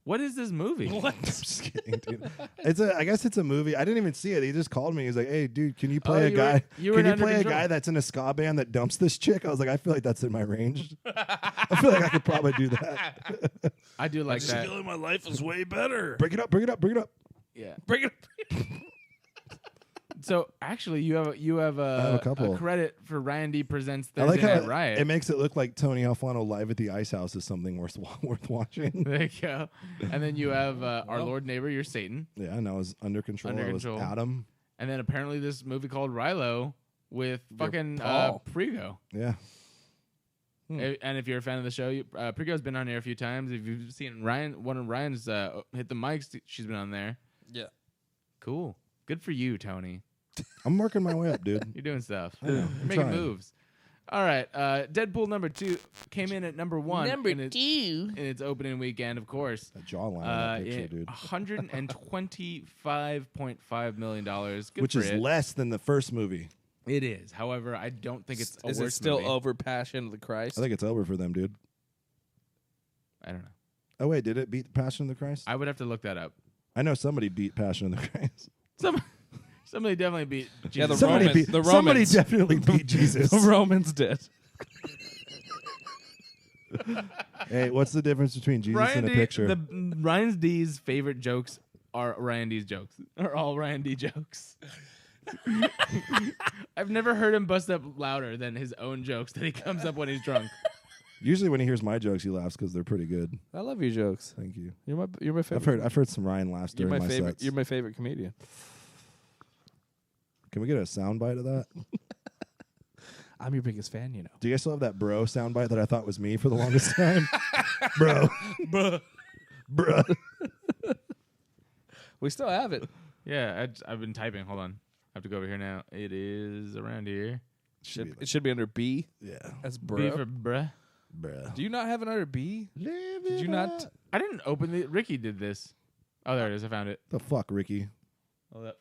Speaker 2: What is this movie?
Speaker 3: What?
Speaker 4: I'm just kidding, dude. I guess it's a movie. I didn't even see it. He just called me. He's like, "Hey, dude, can you play a guy? Can you play a guy that's in a ska band that dumps this chick?" I was like, "I feel like that's in my range. I feel like I could probably do that."
Speaker 2: I do like that.
Speaker 3: Skill in my life is way better.
Speaker 4: Bring it up.
Speaker 2: Yeah,
Speaker 3: bring it up.
Speaker 2: So actually, you have a credit for Ryan D presents Thursday Night Riot.
Speaker 4: It makes it look like Tony Alfano live at the Ice House is something worth watching.
Speaker 2: There you go. And then you have our Lord Neighbor, you're Satan.
Speaker 4: Yeah, and I was Under Control. I was Adam.
Speaker 2: And then apparently this movie called Rilo with fucking Prego.
Speaker 4: Yeah.
Speaker 2: And if you're a fan of the show, Prego's been on here a few times. If you've seen one of Ryan's hit the mics, she's been on there.
Speaker 3: Yeah.
Speaker 2: Cool. Good for you, Tony.
Speaker 4: I'm working my way up, dude.
Speaker 2: You're doing stuff.
Speaker 4: You're
Speaker 2: making moves. All right. Deadpool '2 came in at number 1.
Speaker 3: In
Speaker 2: its opening weekend, of course.
Speaker 4: That jawline in that picture, dude.
Speaker 2: $125.5 million. Good
Speaker 4: which is less than the first movie.
Speaker 2: It is. However, I don't think it's a
Speaker 3: Is
Speaker 2: worse
Speaker 3: it still
Speaker 2: movie.
Speaker 3: over Passion of the Christ?
Speaker 4: I think it's over for them, dude.
Speaker 2: I don't know.
Speaker 4: Oh, wait. Did it beat Passion of the Christ?
Speaker 2: I would have to look that up.
Speaker 4: I know somebody beat Passion of the Christ.
Speaker 2: Somebody definitely beat Jesus.
Speaker 3: Yeah,
Speaker 4: Somebody definitely beat Jesus.
Speaker 3: The Romans did.
Speaker 4: Hey, what's the difference between Jesus and a picture?
Speaker 2: Ryan D's favorite jokes are Randy's jokes. Are all Randy jokes. I've never heard him bust up louder than his own jokes that he comes up when he's drunk.
Speaker 4: Usually when he hears my jokes, he laughs because they're pretty good.
Speaker 3: I love your jokes.
Speaker 4: Thank you.
Speaker 3: You're my favorite.
Speaker 4: I've heard some Ryan laughs
Speaker 3: You're
Speaker 4: during
Speaker 3: my
Speaker 4: my
Speaker 3: favorite.
Speaker 4: sets.
Speaker 3: You're my favorite comedian.
Speaker 4: Can we get a soundbite of that?
Speaker 3: I'm your biggest fan, you know.
Speaker 4: Do you guys still have that bro soundbite that I thought was me for the longest time? Bro. Bro.
Speaker 3: We still have it.
Speaker 2: Yeah, I've been typing. Hold on. I have to go over here now. It is around here.
Speaker 3: It should be under B.
Speaker 4: Yeah.
Speaker 3: That's
Speaker 2: B
Speaker 3: bro.
Speaker 2: for bruh.
Speaker 4: Bruh.
Speaker 3: Do you not have it under B? Did you not?
Speaker 2: I didn't open the. Ricky did this. Oh, there it is. I found it.
Speaker 4: The fuck, Ricky?
Speaker 2: Hold up.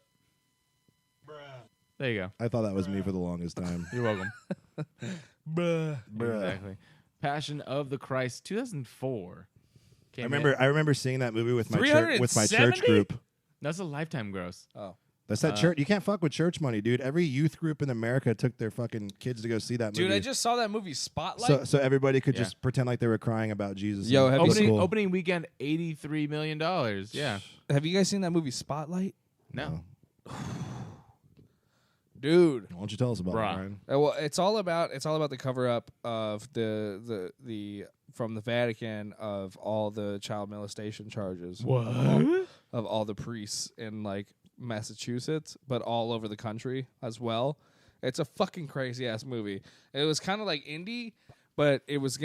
Speaker 2: There you go.
Speaker 4: I thought that was me for the longest time.
Speaker 2: You're welcome.
Speaker 3: Bruh.
Speaker 2: Exactly. Passion of the Christ, 2004.
Speaker 4: I remember seeing that movie with my church
Speaker 2: 370?
Speaker 4: group.
Speaker 2: That's a lifetime gross.
Speaker 3: Oh.
Speaker 4: That's that church. You can't fuck with church money, dude. Every youth group in America took their fucking kids to go see that movie.
Speaker 3: Dude, I just saw that movie Spotlight.
Speaker 4: so everybody could
Speaker 2: Yeah.
Speaker 4: just pretend like they were crying about Jesus.
Speaker 3: Yo,
Speaker 4: and
Speaker 3: have you
Speaker 4: be cool.
Speaker 2: Opening weekend, $83 million. Yeah.
Speaker 3: Have you guys seen that movie Spotlight?
Speaker 2: No.
Speaker 3: Dude.
Speaker 4: Why don't you tell us about it,
Speaker 2: Bruh.
Speaker 4: Ryan?
Speaker 3: Well, it's all about the cover up of the from the Vatican of all the child molestation charges.
Speaker 2: What?
Speaker 3: Of all the priests in like Massachusetts, but all over the country as well. It's a fucking crazy ass movie. It was kind of like indie, but it was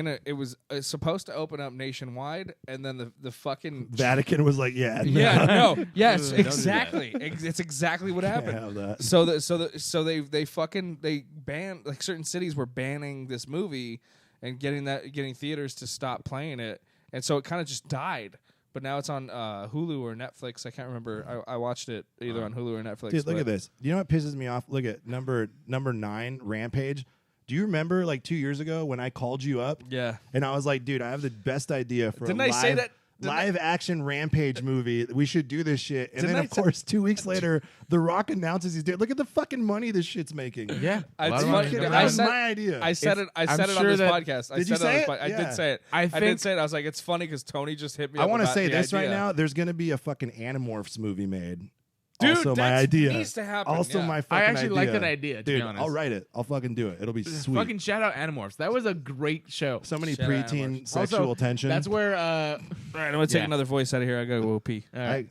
Speaker 3: supposed to open up nationwide, and then the fucking
Speaker 4: Vatican was like, yeah,
Speaker 3: yeah, no, yes,
Speaker 2: Don't do that.
Speaker 3: exactly. It's exactly what
Speaker 4: can't
Speaker 3: happened.
Speaker 4: have that.
Speaker 3: So they banned, like, certain cities were banning this movie and getting theaters to stop playing it, and so it kind of just died. But now it's on Hulu or Netflix. I can't remember. I watched it either on Hulu or Netflix.
Speaker 4: Dude, look at this. You know what pisses me off? Look at number 9, Rampage. Do you remember like 2 years ago when I called you up?
Speaker 3: Yeah.
Speaker 4: And I was like, dude, I have the best idea for
Speaker 3: Didn't
Speaker 4: a
Speaker 3: I say that?
Speaker 4: live action Rampage movie. We should do this shit. And
Speaker 3: Didn't
Speaker 4: then,
Speaker 3: I
Speaker 4: of
Speaker 3: say-
Speaker 4: course, 2 weeks later, The Rock announces he's dead. Look at the fucking money this shit's making.
Speaker 2: Yeah.
Speaker 3: I-
Speaker 2: A lot
Speaker 3: it's
Speaker 2: of
Speaker 3: funny.
Speaker 2: money.
Speaker 4: That
Speaker 3: I
Speaker 4: was
Speaker 3: said-
Speaker 4: my idea.
Speaker 3: I said it. I
Speaker 2: I'm
Speaker 3: said it on
Speaker 2: sure
Speaker 3: this
Speaker 2: that-
Speaker 3: podcast.
Speaker 4: Did you say it?
Speaker 3: I
Speaker 4: Yeah.
Speaker 3: did say it.
Speaker 2: I
Speaker 3: I
Speaker 2: think-
Speaker 3: did say it. I was like, it's funny because Tony just hit me.
Speaker 4: I
Speaker 3: up
Speaker 4: want to
Speaker 3: about
Speaker 4: say
Speaker 3: the
Speaker 4: this right
Speaker 3: idea.
Speaker 4: now. There's going to be a fucking Animorphs movie made.
Speaker 3: Dude,
Speaker 4: also my
Speaker 3: that
Speaker 4: idea.
Speaker 3: needs to happen,
Speaker 4: Also
Speaker 3: yeah.
Speaker 4: my
Speaker 2: I
Speaker 4: fucking
Speaker 2: actually
Speaker 4: idea.
Speaker 2: like that idea, to be
Speaker 4: Dude,
Speaker 2: honest.
Speaker 4: I'll write it. I'll fucking do it. It'll be sweet.
Speaker 2: Fucking shout out Animorphs. That was a great show.
Speaker 4: So many
Speaker 3: Shout out
Speaker 4: preteen
Speaker 3: Animorphs.
Speaker 4: sexual
Speaker 2: Also,
Speaker 4: tension.
Speaker 2: That's where.
Speaker 3: All right, I'm gonna take
Speaker 2: Yeah.
Speaker 3: another voice out of here. I gotta go pee.
Speaker 2: All right.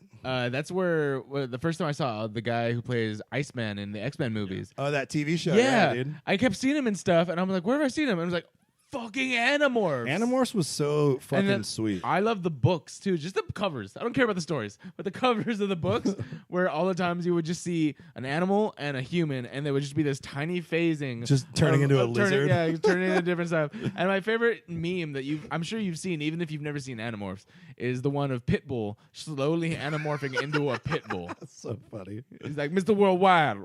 Speaker 2: That's where the first time I saw the guy who plays Iceman in the X-Men movies.
Speaker 4: Oh, that TV show.
Speaker 2: Yeah,
Speaker 4: dude.
Speaker 2: I kept seeing him and stuff, and I'm like, where have I seen him? And I was like, fucking Animorphs.
Speaker 4: Animorphs was so
Speaker 2: And
Speaker 4: fucking
Speaker 2: then
Speaker 4: sweet.
Speaker 2: I love the books too, just the covers. I don't care about the stories, but the covers of the books, where all the times you would just see an animal and a human, and there would just be this tiny phasing,
Speaker 4: Just turning into a lizard.
Speaker 2: Yeah, turning into different stuff. And my favorite meme that I'm sure you've seen, even if you've never seen Animorphs, is the one of Pitbull slowly anamorphing into a pitbull.
Speaker 4: That's so funny.
Speaker 2: He's like, Mr. Worldwide.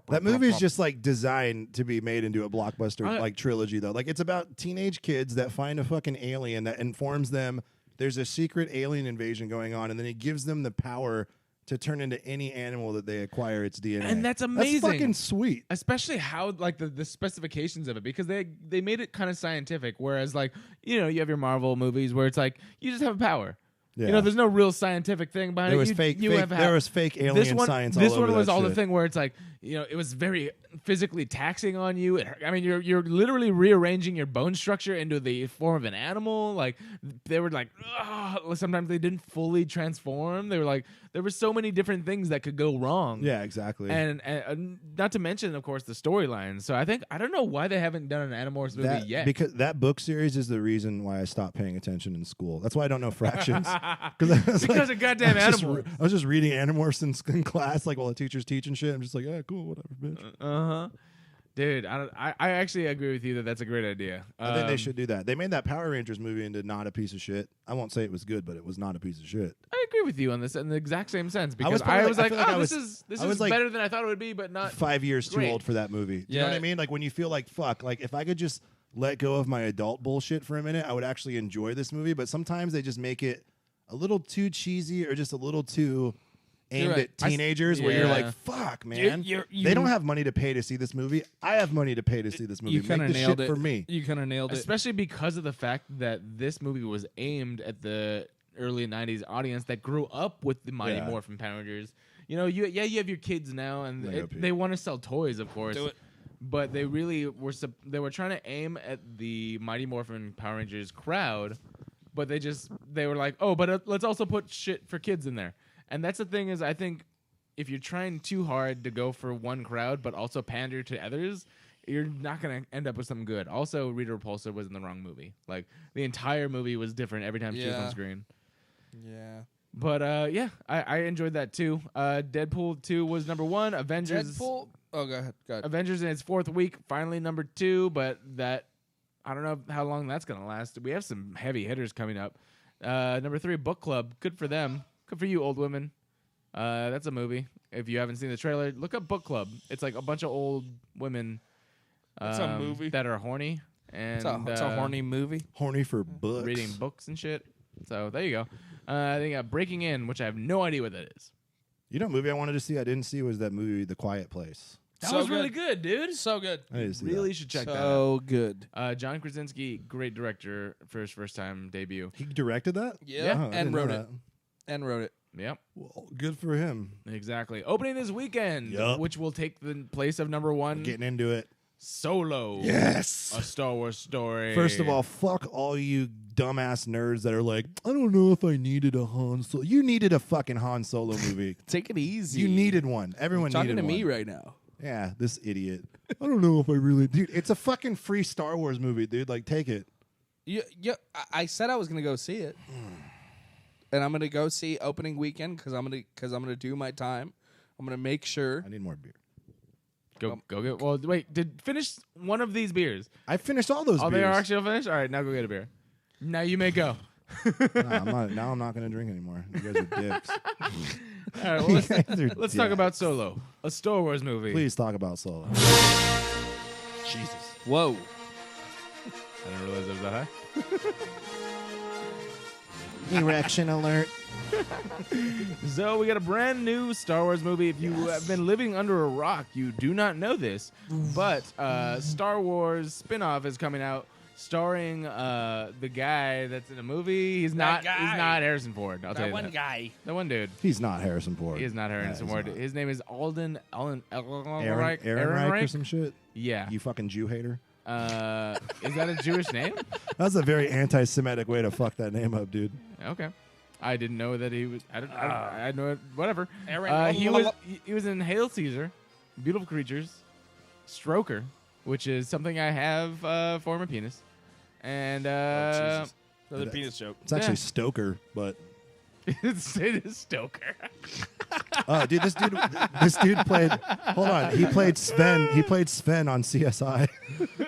Speaker 4: That movie is just like designed to be made into a blockbuster like trilogy though. Like it's about teenage kids that find a fucking alien that informs them there's a secret alien invasion going on, and then it gives them the power to turn into any animal that they acquire its DNA.
Speaker 2: And that's amazing.
Speaker 4: That's fucking sweet.
Speaker 2: Especially how like the specifications of it, because they made it kind of scientific, whereas like, you know, you have your Marvel movies where it's like you just have a power.
Speaker 4: Yeah.
Speaker 2: You know, there's no real scientific thing behind
Speaker 4: There
Speaker 2: it.
Speaker 4: was there was fake alien science all
Speaker 2: This
Speaker 4: over
Speaker 2: one was
Speaker 4: that
Speaker 2: all
Speaker 4: shit.
Speaker 2: the thing where it's like, you know, it was very physically taxing on you. I mean, you're literally rearranging your bone structure into the form of an animal. Like they were like, sometimes they didn't fully transform. They were like, there were so many different things that could go wrong.
Speaker 4: Yeah, exactly.
Speaker 2: And not to mention, of course, the storyline. So I don't know why they haven't done an Animorphs movie yet.
Speaker 4: Because that book series is the reason why I stopped paying attention in school. That's why I don't know fractions. Because
Speaker 2: of goddamn Animorphs.
Speaker 4: I was just reading Animorphs in class, like while the teacher's teaching shit. I'm just like, yeah, cool, whatever, bitch.
Speaker 2: Dude, I actually agree with you that that's a great idea.
Speaker 4: I think they should do that. They made that Power Rangers movie into not a piece of shit. I won't say it was good, but it was not a piece of shit.
Speaker 2: I agree with you on this in the exact same sense, because
Speaker 4: was probably
Speaker 2: I was
Speaker 4: like-
Speaker 2: like,
Speaker 4: I feel like
Speaker 2: oh,
Speaker 4: I
Speaker 2: this
Speaker 4: was-
Speaker 2: is
Speaker 4: I was like
Speaker 2: better than I thought it would be, but not
Speaker 4: 5 years too
Speaker 2: great.
Speaker 4: old for that movie. Do you know
Speaker 3: Yeah.
Speaker 4: what I mean? Like when you feel like, fuck, like if I could just let go of my adult bullshit for a minute, I would actually enjoy this movie. But sometimes they just make it a little too cheesy or just a little too aimed
Speaker 3: right.
Speaker 4: at teenagers where you're
Speaker 2: yeah.
Speaker 4: like, fuck, man.
Speaker 3: you-
Speaker 4: They don't have money to pay to see this movie. I have money to pay to see this movie.
Speaker 3: You kind
Speaker 4: Make
Speaker 3: of
Speaker 4: the
Speaker 3: nailed
Speaker 4: shit
Speaker 3: it
Speaker 4: for me.
Speaker 3: You kind of nailed it.
Speaker 2: Especially because of the fact that this movie was aimed at the early 90s audience that grew up with the Mighty Morphin Power Rangers. You have your kids now, and they want to sell toys, of course.
Speaker 3: Do it.
Speaker 2: But they really were trying to aim at the Mighty Morphin Power Rangers crowd, but they were like, oh, but let's also put shit for kids in there. And that's the thing is, I think if you're trying too hard to go for one crowd but also pander to others, you're not going to end up with something good. Also, Rita Repulsa was in the wrong movie. Like, the entire movie was different every time she was on screen.
Speaker 3: Yeah.
Speaker 2: But, I enjoyed that, too. Deadpool 2 was number 1. Avengers...
Speaker 3: Deadpool... Oh, go ahead.
Speaker 2: Avengers in its 4th week, finally number 2, but I don't know how long that's going to last. We have some heavy hitters coming up. Number 3, Book Club. Good for them. Good for you, old women. That's a movie. If you haven't seen the trailer, look up Book Club. It's like a bunch of old women...
Speaker 3: It's a movie
Speaker 2: that are horny, and
Speaker 3: it's a horny movie.
Speaker 4: Horny for books.
Speaker 2: reading books and shit. So there you go. They got Breaking In, which I have no idea what that is.
Speaker 4: You know, a movie I wanted to see I didn't see was that movie The Quiet Place.
Speaker 2: That was really good, dude.
Speaker 3: So good.
Speaker 4: I didn't see
Speaker 2: Really
Speaker 4: that.
Speaker 2: should check that out.
Speaker 3: So good.
Speaker 2: John Krasinski, great director for his first time debut.
Speaker 4: He directed that?
Speaker 3: Yeah,
Speaker 4: Oh, I
Speaker 3: and
Speaker 4: didn't know
Speaker 3: wrote
Speaker 4: that.
Speaker 3: it. And wrote it.
Speaker 2: Yep,
Speaker 4: Well, good for him.
Speaker 2: exactly. Opening this weekend,
Speaker 4: Yup.
Speaker 2: which will take the place of number 1,
Speaker 4: Getting into it.
Speaker 2: Solo.
Speaker 4: Yes.
Speaker 2: A Star Wars story.
Speaker 4: First of all, fuck all you dumbass nerds that are like, I don't know if I needed a Han Solo. You needed a fucking Han Solo movie.
Speaker 3: Take it easy.
Speaker 4: You needed one. Everyone
Speaker 3: talking
Speaker 4: needed
Speaker 3: to
Speaker 4: one.
Speaker 3: me right now.
Speaker 4: Yeah, this idiot. I don't know if I really... Dude, it's a fucking free Star Wars movie, dude. Like, take it.
Speaker 3: I said I was gonna go see it, and I'm gonna go see opening weekend because I'm gonna do my time. I'm gonna make sure.
Speaker 4: I need more beer.
Speaker 2: Go get. Well, wait. Finish one of these beers.
Speaker 4: I finished all those
Speaker 2: Oh,
Speaker 4: beers.
Speaker 2: they are actually all finished. All right, now go get a beer. Now you may go.
Speaker 4: I'm not going to drink anymore. You guys are dicks.
Speaker 2: All right, well,
Speaker 4: You guys are
Speaker 2: let's talk
Speaker 4: dicks.
Speaker 2: about Solo, a Star Wars movie.
Speaker 4: Please talk about Solo. Jesus.
Speaker 3: Whoa.
Speaker 2: I didn't realize it was that high.
Speaker 4: Erection alert.
Speaker 2: So we got a brand new Star Wars movie. If you have been living under a rock, you do not know this, but Star Wars spin-off is coming out, starring the guy that's in the movie. He's not Harrison Ford. I'll tell you that.
Speaker 3: Guy.
Speaker 2: The one dude.
Speaker 4: He's not Harrison Ford.
Speaker 2: He is not Harrison
Speaker 4: he's
Speaker 2: Ford.
Speaker 4: not.
Speaker 2: His name is Alden
Speaker 4: Aaron Reich or some shit?
Speaker 2: Yeah.
Speaker 4: You fucking Jew hater.
Speaker 2: Is that a Jewish name?
Speaker 4: That's a very anti-Semitic way to fuck that name up, dude.
Speaker 2: Okay. I didn't know that he was. I know it. Whatever.
Speaker 3: Aaron-
Speaker 2: He was in Hail Caesar, Beautiful Creatures, Stroker, which is something I have for my penis, and
Speaker 3: Jesus. Another
Speaker 4: That's-
Speaker 3: penis joke.
Speaker 4: It's actually
Speaker 2: Yeah.
Speaker 4: Stoker, but
Speaker 2: it is Stoker.
Speaker 4: dude, this dude played. Hold on, he played Sven. He played Sven on CSI.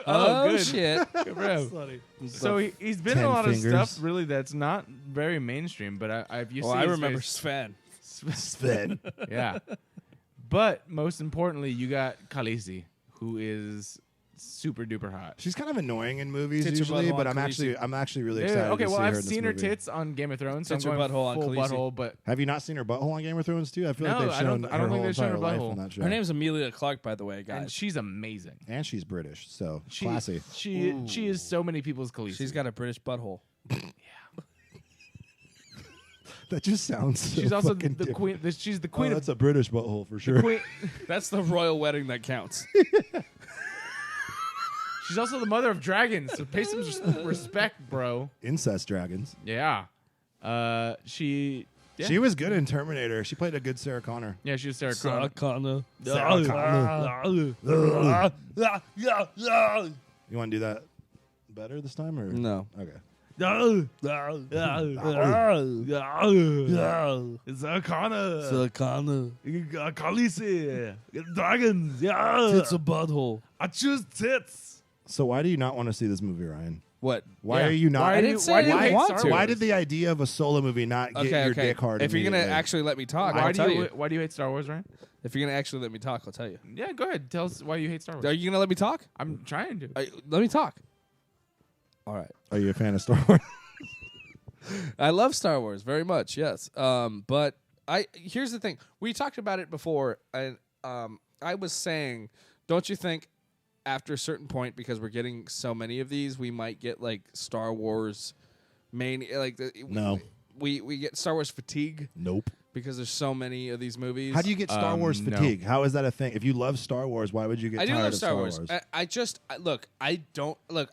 Speaker 2: Oh, good.
Speaker 3: Shit.
Speaker 2: Good for him. So he's been in
Speaker 4: 10
Speaker 2: a lot
Speaker 4: fingers.
Speaker 2: of stuff really that's not very mainstream, but if you see
Speaker 3: I
Speaker 2: his
Speaker 3: remember
Speaker 2: face-
Speaker 3: Sven.
Speaker 4: Sven.
Speaker 2: Yeah. But most importantly, you got Khaleesi, who is super duper hot.
Speaker 4: She's kind of annoying in movies
Speaker 3: Tits or
Speaker 4: usually,
Speaker 3: butthole
Speaker 4: but
Speaker 3: on
Speaker 4: I'm actually really
Speaker 2: Yeah,
Speaker 4: excited.
Speaker 2: okay,
Speaker 4: to
Speaker 2: well,
Speaker 4: see her
Speaker 2: I've
Speaker 4: in this
Speaker 2: seen her
Speaker 4: movie.
Speaker 2: tits on Game of Thrones, so
Speaker 3: Tits
Speaker 2: I'm
Speaker 3: or
Speaker 2: going
Speaker 3: butthole on
Speaker 2: full
Speaker 3: Khaleesi.
Speaker 2: butthole, but
Speaker 4: Have you not seen her butthole on Game of Thrones too? I feel like
Speaker 2: No,
Speaker 4: they've
Speaker 2: I don't-
Speaker 4: shown
Speaker 2: I don't
Speaker 4: her
Speaker 2: think
Speaker 4: whole
Speaker 2: they've shown her
Speaker 4: entire life
Speaker 2: butthole.
Speaker 4: on that show.
Speaker 3: Her name's Amelia Clark, by the way, guys.
Speaker 2: and she's amazing.
Speaker 4: And she's British, so
Speaker 2: She,
Speaker 4: classy.
Speaker 2: She is so many people's Khaleesi.
Speaker 3: She's got a British butthole.
Speaker 4: That just sounds. So
Speaker 2: She's also
Speaker 4: fucking
Speaker 2: the
Speaker 4: different.
Speaker 2: queen. She's the
Speaker 4: Oh,
Speaker 2: queen of
Speaker 4: that's a British butthole for sure.
Speaker 2: queen.
Speaker 3: That's the royal wedding that counts.
Speaker 2: She's also the mother of dragons. So pay some respect, bro.
Speaker 4: Incest dragons.
Speaker 2: Yeah. She. Yeah.
Speaker 4: She was good in Terminator. She played a good Sarah Connor.
Speaker 2: Yeah, she was Sarah Connor.
Speaker 3: Connor.
Speaker 4: Sarah Connor. You want to do that better this time, or
Speaker 3: No.
Speaker 4: Okay.
Speaker 2: Sarah Connor.
Speaker 3: Connor.
Speaker 2: Khaleesi. Dragons. Yeah.
Speaker 3: It's a butthole.
Speaker 2: I choose tits.
Speaker 4: So why do you not want to see this movie, Ryan?
Speaker 3: What?
Speaker 4: Why
Speaker 2: Yeah.
Speaker 4: are you not?
Speaker 2: Why
Speaker 3: I
Speaker 2: do
Speaker 3: didn't
Speaker 2: you-
Speaker 3: say
Speaker 2: why
Speaker 3: I
Speaker 2: do you
Speaker 3: didn't
Speaker 2: hate
Speaker 3: want
Speaker 2: Star
Speaker 3: to.
Speaker 2: Wars?
Speaker 4: Why did the idea of a solo movie not get
Speaker 3: Okay,
Speaker 4: your
Speaker 3: okay.
Speaker 4: dick hard?
Speaker 3: If you're gonna
Speaker 4: immediately?
Speaker 3: actually let me talk,
Speaker 2: Why
Speaker 3: I'll
Speaker 2: do
Speaker 3: tell
Speaker 2: you?
Speaker 3: you.
Speaker 2: Why do you hate Star Wars, Ryan?
Speaker 3: If you're gonna actually let me talk, I'll tell you.
Speaker 2: Yeah, go ahead. Tell us why you hate Star Wars.
Speaker 3: Are you gonna let me talk?
Speaker 2: I'm trying to.
Speaker 3: Let me talk. All right.
Speaker 4: Are you a fan of Star Wars?
Speaker 3: I love Star Wars very much. Yes. But here's the thing. We talked about it before, and I was saying, don't you think after a certain point, because we're getting so many of these, we might get like Star Wars main
Speaker 4: No.
Speaker 3: we get Star Wars fatigue
Speaker 4: Nope.
Speaker 3: because there's so many of these movies.
Speaker 4: How do you get Star Wars
Speaker 2: no.
Speaker 4: fatigue? How is that a thing? If you love Star Wars, why would you get
Speaker 3: I do
Speaker 4: tired
Speaker 3: love
Speaker 4: of
Speaker 3: Star Wars.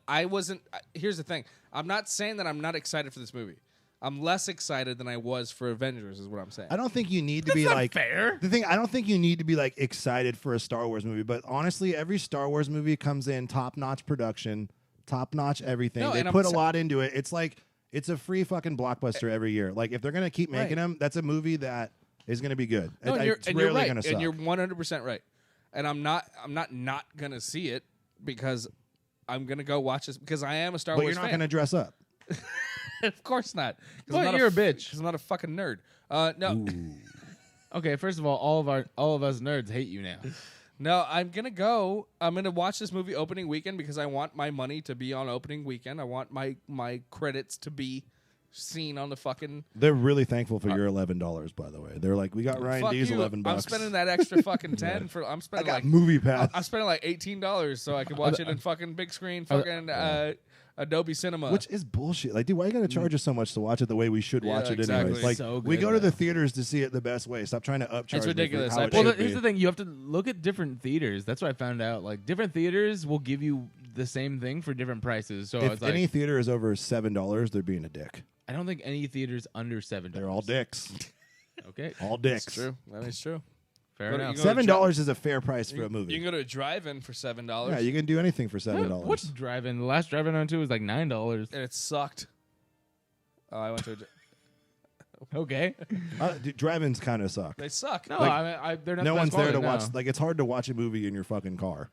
Speaker 3: I wasn't. Here's the thing. I'm not saying that I'm not excited for this movie. I'm less excited than I was for Avengers, is what I'm saying.
Speaker 4: I don't think you need to be
Speaker 2: not
Speaker 4: like
Speaker 2: fair.
Speaker 4: The thing, I don't think you need to be like excited for a Star Wars movie, but honestly, every Star Wars movie comes in top-notch production, top-notch everything.
Speaker 3: No,
Speaker 4: they
Speaker 3: and
Speaker 4: put a lot into it. It's like it's a free fucking blockbuster every year. Like if they're gonna keep making them, that's a movie that is gonna be good.
Speaker 3: No,
Speaker 4: It's
Speaker 3: you're
Speaker 4: rarely
Speaker 3: right,
Speaker 4: gonna suck.
Speaker 3: and you're 100% right. And I'm not gonna see it because I'm gonna go watch this because I am a Star
Speaker 4: but
Speaker 3: Wars
Speaker 4: you're not
Speaker 3: fan.
Speaker 4: gonna dress up.
Speaker 3: Of course not.
Speaker 2: Well, you're a bitch.
Speaker 3: Because I'm not a fucking nerd. No,
Speaker 2: Okay, first of all of us nerds hate you now.
Speaker 3: no. I'm gonna watch this movie opening weekend because I want my money to be on opening weekend. I want my credits to be seen on the fucking.
Speaker 4: They're really thankful for your $11, by the way. They're like, we got Ryan
Speaker 3: Fuck
Speaker 4: D's
Speaker 3: you.
Speaker 4: $11.
Speaker 3: I'm spending that extra fucking 10 for. I'm
Speaker 4: I
Speaker 3: spending
Speaker 4: got
Speaker 3: like
Speaker 4: Movie Pass.
Speaker 3: I'm spending like $18 so I can watch it in fucking big screen, fucking Adobe Cinema.
Speaker 4: Which is bullshit. Like, dude, why are you going to charge us so much to watch it the way we should watch it
Speaker 3: exactly.
Speaker 4: anyways? Like,
Speaker 2: So
Speaker 4: we
Speaker 2: good,
Speaker 4: go to the
Speaker 2: though.
Speaker 4: theaters to see it the best way. Stop trying to upcharge me for
Speaker 3: ridiculous.
Speaker 4: how it
Speaker 2: Well,
Speaker 4: should
Speaker 2: here's
Speaker 4: be.
Speaker 2: the thing: you have to look at different theaters. That's what I found out. Like different theaters will give you the same thing for different prices. So
Speaker 4: If
Speaker 2: it's like,
Speaker 4: any theater is over $7, they're being a dick.
Speaker 2: I don't think any theater's under $7.
Speaker 4: They're all dicks.
Speaker 2: Okay,
Speaker 4: All dicks.
Speaker 3: That's true. That is true.
Speaker 2: fair
Speaker 3: Go to-
Speaker 2: enough.
Speaker 3: you go to
Speaker 4: $7 is a fair price for a
Speaker 3: You
Speaker 4: movie.
Speaker 3: can go to a drive-in for $7.
Speaker 4: Yeah, you can do anything for $7.
Speaker 2: What's driving? The last driving I went to was like $9.
Speaker 3: And it sucked. Oh, I went to.
Speaker 2: Okay,
Speaker 4: Dude, drive-ins kind of suck.
Speaker 3: They suck.
Speaker 2: no,
Speaker 4: Like,
Speaker 2: I mean, they're not.
Speaker 4: No
Speaker 2: the
Speaker 4: one's
Speaker 2: best
Speaker 4: there to
Speaker 2: quality,
Speaker 4: watch.
Speaker 2: no.
Speaker 4: Like, it's hard to watch a movie in your fucking car,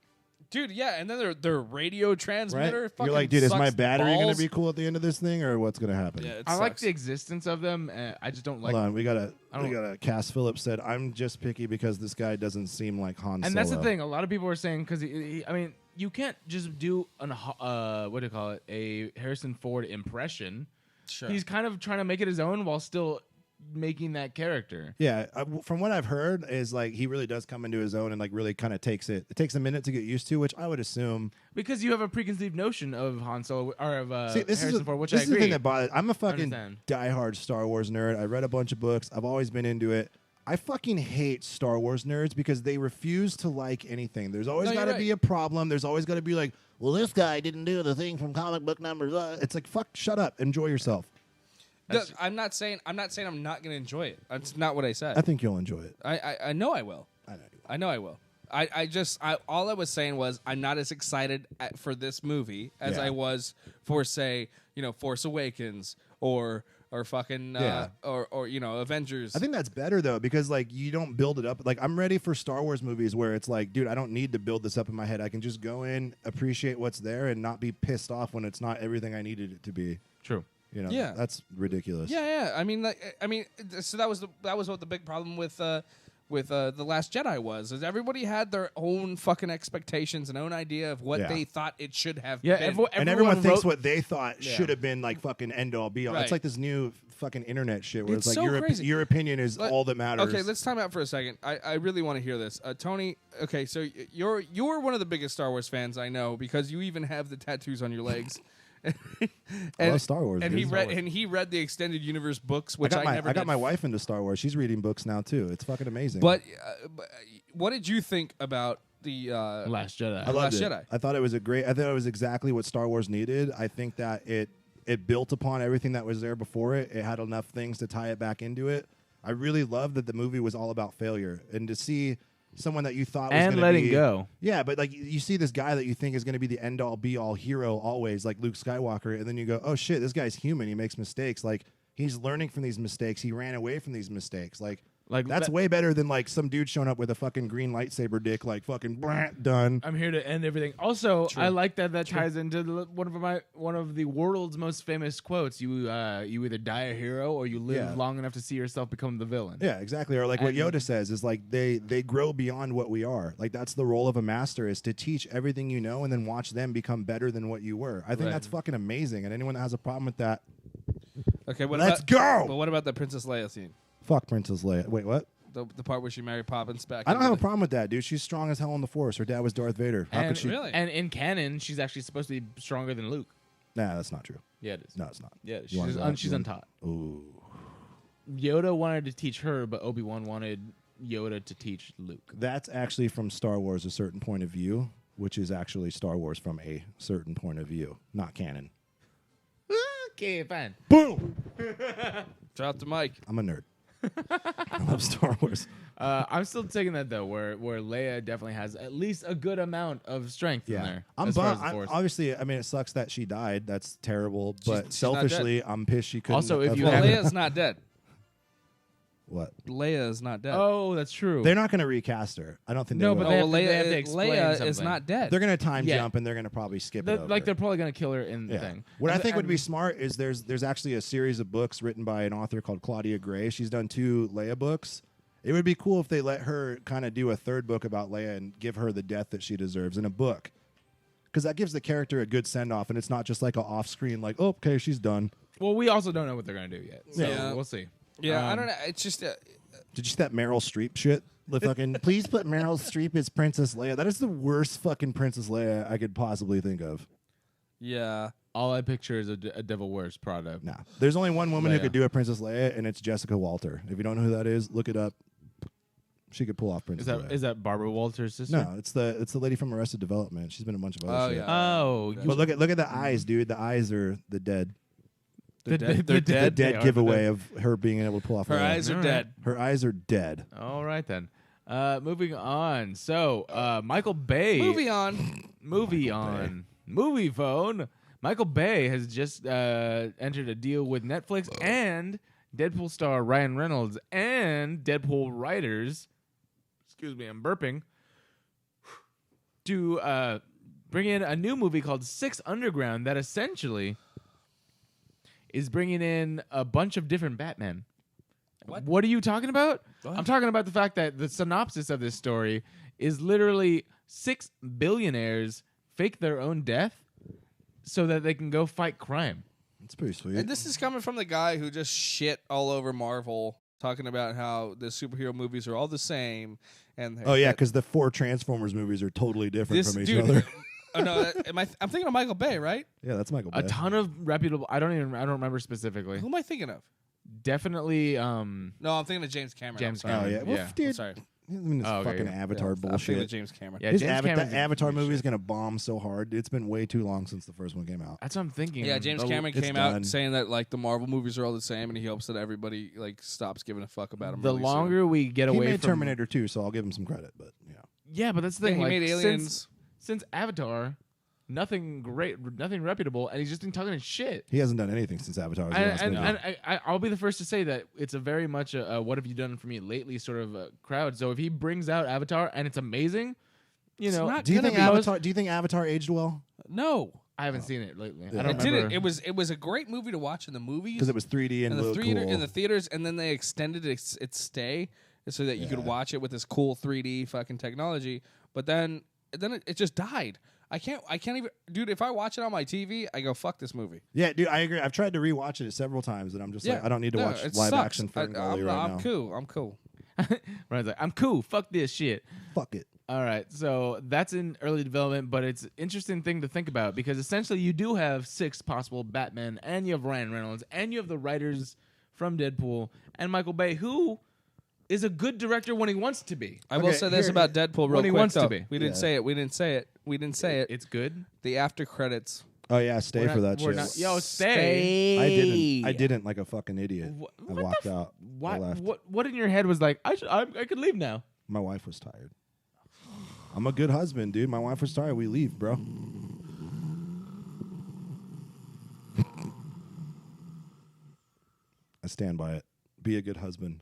Speaker 3: Dude, yeah, and then their radio transmitter.
Speaker 4: right?
Speaker 3: Fucking
Speaker 4: You're like, dude, is my
Speaker 3: sucks
Speaker 4: battery going to
Speaker 3: balls.
Speaker 4: be cool at the end of this thing, or what's going to happen?
Speaker 3: Yeah, it
Speaker 2: I like
Speaker 3: sucks.
Speaker 2: the existence of them. I just don't like.
Speaker 4: Hold on, we got
Speaker 2: I don't-
Speaker 4: a Cass Phillips said, I'm just picky because this guy doesn't seem like Han Solo.
Speaker 2: And that's the thing. A lot of people are saying because I mean, you can't just do what do you call it? A Harrison Ford impression.
Speaker 3: Sure.
Speaker 2: He's kind of trying to make it his own while still making that character.
Speaker 4: Yeah, from what I've heard is like he really does come into his own and like really kind of takes it. It takes a minute to get used to, which I would assume.
Speaker 2: Because you have a preconceived notion of Han Solo or of
Speaker 4: See, this
Speaker 2: Harrison
Speaker 4: is
Speaker 2: Ford, which
Speaker 4: this
Speaker 2: I
Speaker 4: is the
Speaker 2: agree.
Speaker 4: thing that bothers. I'm a fucking
Speaker 2: Understand.
Speaker 4: diehard Star Wars nerd. I read a bunch of books. I've always been into it. I fucking hate Star Wars nerds because they refuse to like anything. There's always
Speaker 3: No,
Speaker 4: got
Speaker 3: you're
Speaker 4: to be a problem. There's always got to be like, well, this guy didn't do the thing from comic book numbers. It's like, fuck, shut up, enjoy yourself.
Speaker 3: No, I'm not saying I'm not going to enjoy it. That's not what I said.
Speaker 4: I think you'll enjoy it.
Speaker 3: I know I will.
Speaker 4: I know you will.
Speaker 3: I just all I was saying was I'm not as excited for this movie as
Speaker 4: Yeah.
Speaker 3: I was for, say, Force Awakens or fucking
Speaker 4: Yeah.
Speaker 3: or Avengers.
Speaker 4: I think that's better though because like you don't build it up. Like I'm ready for Star Wars movies where it's like, dude, I don't need to build this up in my head. I can just go in, appreciate what's there, and not be pissed off when it's not everything I needed it to be.
Speaker 2: True.
Speaker 3: Yeah.
Speaker 4: That's ridiculous.
Speaker 3: Yeah. I mean, so that was what the big problem with the Last Jedi was. Is everybody had their own fucking expectations and own idea of what
Speaker 4: Yeah.
Speaker 3: they thought it should have
Speaker 2: Yeah,
Speaker 3: been.
Speaker 4: And everyone thinks
Speaker 2: wrote-
Speaker 4: what they thought should have been like fucking end all be all.
Speaker 3: Right.
Speaker 4: It's like this new fucking internet shit where
Speaker 3: It's
Speaker 4: it's like
Speaker 3: so crazy.
Speaker 4: your opinion is all that matters.
Speaker 3: Okay, let's time out for a second. I really want to hear this, Tony. Okay, so you're one of the biggest Star Wars fans I know because you even have the tattoos on your legs.
Speaker 4: I love Star Wars.
Speaker 3: And
Speaker 4: dude.
Speaker 3: he read the extended universe books, which I never
Speaker 4: I got
Speaker 3: did.
Speaker 4: my wife into Star Wars. She's reading books now too. It's fucking amazing.
Speaker 3: But what did you think about the
Speaker 2: Last Jedi.
Speaker 4: I loved
Speaker 3: Last
Speaker 4: it.
Speaker 3: Jedi?
Speaker 4: I thought it was I thought it was exactly what Star Wars needed. I think that it built upon everything that was there before it. It had enough things to tie it back into it. I really loved that the movie was all about failure and to see someone that you thought was
Speaker 2: And
Speaker 4: gonna
Speaker 2: letting
Speaker 4: be,
Speaker 2: go.
Speaker 4: Yeah, but like you see this guy that you think is going to be the end all be all hero always, like Luke Skywalker, and then you go, oh shit, this guy's human. He makes mistakes. Like he's learning from these mistakes. He ran away from these mistakes. Like that's way better than like some dude showing up with a fucking green lightsaber dick, like fucking done.
Speaker 2: I'm here to end everything. Also, I like that ties into one of the world's most famous quotes. You either die a hero or you live long enough to see yourself become the villain.
Speaker 4: Yeah, exactly. Or like what
Speaker 2: And-
Speaker 4: Yoda says is like they grow beyond what we are. Like that's the role of a master is to teach everything you know and then watch them become better than what you were. I think
Speaker 3: Right.
Speaker 4: that's fucking amazing. And anyone that has a problem with that,
Speaker 3: Okay,
Speaker 4: let's go.
Speaker 3: But what about the Princess Leia scene?
Speaker 4: Fuck Princess Leia. Wait, what?
Speaker 3: The part where she married Poppins back.
Speaker 4: I don't
Speaker 3: into
Speaker 4: have a
Speaker 3: the-
Speaker 4: problem with that, dude. She's strong as hell in the Force. Her dad was Darth Vader. How
Speaker 2: And,
Speaker 4: could she?
Speaker 3: Really?
Speaker 2: and in canon, she's actually supposed to be stronger than Luke.
Speaker 4: Nah, that's not true.
Speaker 2: Yeah, it is.
Speaker 4: No, it's not.
Speaker 2: Yeah,
Speaker 4: You want that?
Speaker 2: she's untaught.
Speaker 4: Ooh.
Speaker 2: Yoda wanted to teach her, but Obi-Wan wanted Yoda to teach Luke.
Speaker 4: That's actually from Star Wars, a certain point of view, which is actually Star Wars from a certain point of view, not canon.
Speaker 2: Okay, fine.
Speaker 4: Boom!
Speaker 3: Drop the mic.
Speaker 4: I'm a nerd. I love Star Wars.
Speaker 2: I'm still taking that though, where Leia definitely has at least a good amount of strength in there.
Speaker 4: I'm
Speaker 2: as far as
Speaker 4: bummed.
Speaker 2: the Force.
Speaker 4: Obviously, I mean, it sucks that she died. That's terrible. But
Speaker 3: she's not
Speaker 4: selfishly, I'm pissed she couldn't.
Speaker 2: Also, if
Speaker 4: have
Speaker 2: you
Speaker 3: Well,
Speaker 2: have-
Speaker 4: had-
Speaker 3: Leia's not dead.
Speaker 4: what?
Speaker 3: Leia is not dead.
Speaker 2: Oh, that's true.
Speaker 4: They're not going to recast her. I don't think
Speaker 2: No,
Speaker 4: they
Speaker 2: but
Speaker 4: will.
Speaker 2: they have to explain
Speaker 3: Leia is
Speaker 2: something.
Speaker 3: not dead.
Speaker 4: They're going to time
Speaker 2: Yeah.
Speaker 4: jump and they're going to probably skip it over.
Speaker 2: Like they're probably gonna kill her in the
Speaker 4: Yeah.
Speaker 2: thing.
Speaker 4: What I
Speaker 2: And-
Speaker 4: think would be
Speaker 2: and-
Speaker 4: smart is there's actually a series of books written by an author called Claudia Gray. She's done 2 Leia books. It would be cool if they let her kind of do a 3rd book about Leia and give her the death that she deserves in a book. Because that gives the character a good send-off, and it's not just like an off-screen, like, oh, okay, she's done.
Speaker 2: Well, we also don't know what they're gonna do yet. So
Speaker 3: Yeah.
Speaker 2: we'll see.
Speaker 3: Yeah, I don't know. It's just
Speaker 4: Did you see that Meryl Streep shit? The fucking, please put Meryl Streep as Princess Leia. That is the worst fucking Princess Leia I could possibly think of.
Speaker 3: yeah.
Speaker 2: All I picture is a Devil Wears Prada.
Speaker 4: Nah. There's only one woman who
Speaker 2: Leia.
Speaker 4: could do a Princess Leia, and it's Jessica Walter. If you don't know who that is, look it up. She could pull off Princess Leia.
Speaker 2: Is that Barbara Walters' sister?
Speaker 4: No, it's the lady from Arrested Development. She's been in a bunch of other
Speaker 3: Oh,
Speaker 4: shit.
Speaker 3: yeah.
Speaker 2: Oh,
Speaker 4: But look at the eyes, dude. The eyes are the dead.
Speaker 3: They're
Speaker 2: The-
Speaker 3: dead.
Speaker 2: the-
Speaker 3: They're
Speaker 2: the-
Speaker 4: The
Speaker 3: dead.
Speaker 2: They
Speaker 4: dead
Speaker 2: are
Speaker 4: giveaway
Speaker 2: the
Speaker 4: of her being able to pull off
Speaker 3: Her
Speaker 4: Leia.
Speaker 3: eyes are
Speaker 2: All
Speaker 3: dead.
Speaker 4: Her eyes are dead.
Speaker 2: All right then. Moving on. So Michael Bay.
Speaker 3: Movie on.
Speaker 2: Movie phone. Michael Bay has just entered a deal with Netflix and Deadpool star Ryan Reynolds and Deadpool writers. Excuse me, I'm burping. To bring in a new movie called Six Underground that essentially is bringing in a bunch of different Batmen. What are you talking about? I'm talking about the fact that the synopsis of this story is literally 6 billionaires fake their own death so that they can go fight crime.
Speaker 4: It's pretty sweet.
Speaker 3: And this is coming from the guy who just shit all over Marvel, talking about how the superhero movies are all the same. And
Speaker 4: Oh yeah, because the 4 Transformers movies are totally different
Speaker 3: this
Speaker 4: from each
Speaker 3: dude.
Speaker 4: other.
Speaker 3: Oh no, I'm thinking of Michael Bay, right?
Speaker 4: Yeah, that's Michael Bay.
Speaker 2: A ton of reputable. I don't remember specifically.
Speaker 3: Who am I thinking of?
Speaker 2: Definitely.
Speaker 3: No, I'm thinking of James Cameron.
Speaker 2: James
Speaker 3: I'm sorry.
Speaker 4: Oh yeah, well,
Speaker 2: Yeah.
Speaker 3: I'm
Speaker 4: dude,
Speaker 3: sorry.
Speaker 4: I mean, this
Speaker 2: Oh, okay,
Speaker 4: fucking
Speaker 2: yeah.
Speaker 4: Avatar
Speaker 3: I'm thinking of
Speaker 4: bullshit.
Speaker 3: James Cameron.
Speaker 2: Yeah,
Speaker 4: His
Speaker 2: James Cameron's
Speaker 4: that
Speaker 2: a
Speaker 4: Avatar
Speaker 2: piece of
Speaker 4: movie is
Speaker 2: shit.
Speaker 4: gonna bomb so hard. It's been way too long since the first one came out.
Speaker 2: That's what I'm thinking.
Speaker 3: Yeah, James Cameron
Speaker 4: it's
Speaker 3: came
Speaker 4: done.
Speaker 3: out saying that like the Marvel movies are all the same, and he hopes that everybody like stops giving a fuck about them.
Speaker 2: The
Speaker 3: really soon.
Speaker 2: longer we get
Speaker 4: He
Speaker 2: away
Speaker 4: made
Speaker 2: from
Speaker 4: Terminator 2, so I'll give him some credit. But yeah,
Speaker 2: Yeah, but that's the
Speaker 3: Yeah,
Speaker 2: thing.
Speaker 3: he
Speaker 2: like,
Speaker 3: made Aliens.
Speaker 2: Since Avatar, nothing great, nothing reputable, and he's just been talking shit.
Speaker 4: he hasn't done anything since Avatar. Was the last
Speaker 2: And
Speaker 4: movie.
Speaker 2: I'll be the first to say that it's a very much a what have you done for me lately sort of crowd. So if he brings out Avatar and it's amazing, you know,
Speaker 3: not
Speaker 4: do you think
Speaker 3: gonna be-
Speaker 4: Avatar? Do you think Avatar aged well?
Speaker 3: No,
Speaker 2: I haven't seen it lately.
Speaker 4: Yeah.
Speaker 2: I don't
Speaker 3: it
Speaker 2: remember.
Speaker 3: didn't. It was a great movie to watch in the movies
Speaker 4: Because it was 3D and
Speaker 3: in the
Speaker 4: looked
Speaker 3: theater
Speaker 4: cool.
Speaker 3: in the theaters, and then they extended its stay so that you could watch it with this cool 3D fucking technology. But then it just died. I can't even, dude. If I watch it on my TV, I go fuck this movie.
Speaker 4: Yeah, dude, I agree. I've tried to rewatch it several times, and I'm just like, I don't need to
Speaker 3: no,
Speaker 4: watch
Speaker 3: it
Speaker 4: live
Speaker 3: sucks.
Speaker 4: action Ferngully
Speaker 3: I'm
Speaker 4: right now.
Speaker 3: cool. I'm cool.
Speaker 2: Ryan's like, I'm cool. Fuck this shit.
Speaker 4: Fuck it.
Speaker 2: All right, so that's in early development, but it's an interesting thing to think about because essentially you do have 6 possible Batmen, and you have Ryan Reynolds, and you have the writers from Deadpool, and Michael Bay, who is a good director when he wants to be.
Speaker 3: I will
Speaker 4: Okay,
Speaker 3: say this
Speaker 4: here-
Speaker 3: about Deadpool real
Speaker 2: when he
Speaker 3: quick.
Speaker 2: wants to
Speaker 3: though.
Speaker 2: be.
Speaker 3: We didn't
Speaker 4: Yeah.
Speaker 3: say it. We didn't say it. We didn't say it.
Speaker 2: It's good.
Speaker 3: The after credits.
Speaker 4: Oh yeah, stay
Speaker 2: We're
Speaker 4: for
Speaker 2: not-
Speaker 4: that
Speaker 2: we're
Speaker 4: shit.
Speaker 2: not- yo, stay.
Speaker 4: I didn't like a fucking idiot. I
Speaker 2: what
Speaker 4: walked
Speaker 2: the
Speaker 4: out. I
Speaker 2: What,
Speaker 4: left.
Speaker 2: what in your head was like, I could leave now?
Speaker 4: My wife was tired. I'm a good husband, dude. My wife was tired. We leave, bro. I stand by it. Be a good husband.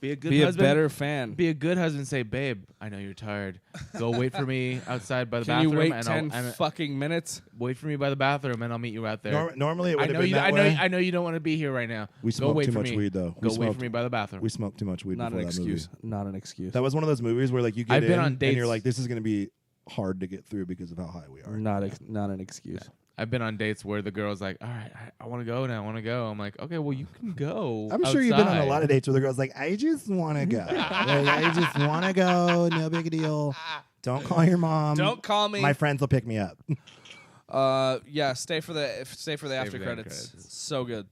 Speaker 2: Be a good
Speaker 3: Be
Speaker 2: husband.
Speaker 3: a better fan.
Speaker 2: Be a good husband. Say, babe, I know you're tired. Go wait for me outside by the
Speaker 3: Can you
Speaker 2: bathroom,
Speaker 3: wait
Speaker 2: and
Speaker 3: 10
Speaker 2: I'll
Speaker 3: fucking minutes?
Speaker 2: wait for me by the bathroom, and I'll meet you out there.
Speaker 4: Normally, it
Speaker 2: I
Speaker 4: would have
Speaker 2: know
Speaker 4: been
Speaker 2: you.
Speaker 4: that
Speaker 2: I know.
Speaker 4: way.
Speaker 2: I know you don't want to be here right now.
Speaker 4: We
Speaker 2: Go
Speaker 4: smoked
Speaker 2: wait
Speaker 4: too
Speaker 2: for
Speaker 4: much
Speaker 2: me.
Speaker 4: weed, though.
Speaker 2: Go wait for me by the bathroom.
Speaker 4: We smoked too much weed
Speaker 3: Not an
Speaker 4: before that movie.
Speaker 3: excuse. Not an excuse.
Speaker 4: That was one of those movies where like you get
Speaker 2: I've been
Speaker 4: in
Speaker 2: on
Speaker 4: and you're
Speaker 2: dates.
Speaker 4: like, this is going to be hard to get through because of how high we are.
Speaker 3: Not an excuse.
Speaker 2: I've been on dates where the girl's like, "All right, I want to go now. I want to go." I'm like, "Okay, well, you can go."
Speaker 4: I'm sure you've been on a
Speaker 2: outside."
Speaker 4: lot of dates where the girl's like, I just want to go. Like, I just want to go. No big deal. Don't call your mom.
Speaker 3: Don't call me.
Speaker 4: My friends will pick me up.
Speaker 3: Yeah, stay for the after
Speaker 2: the
Speaker 3: credits.
Speaker 2: credits.
Speaker 3: So good.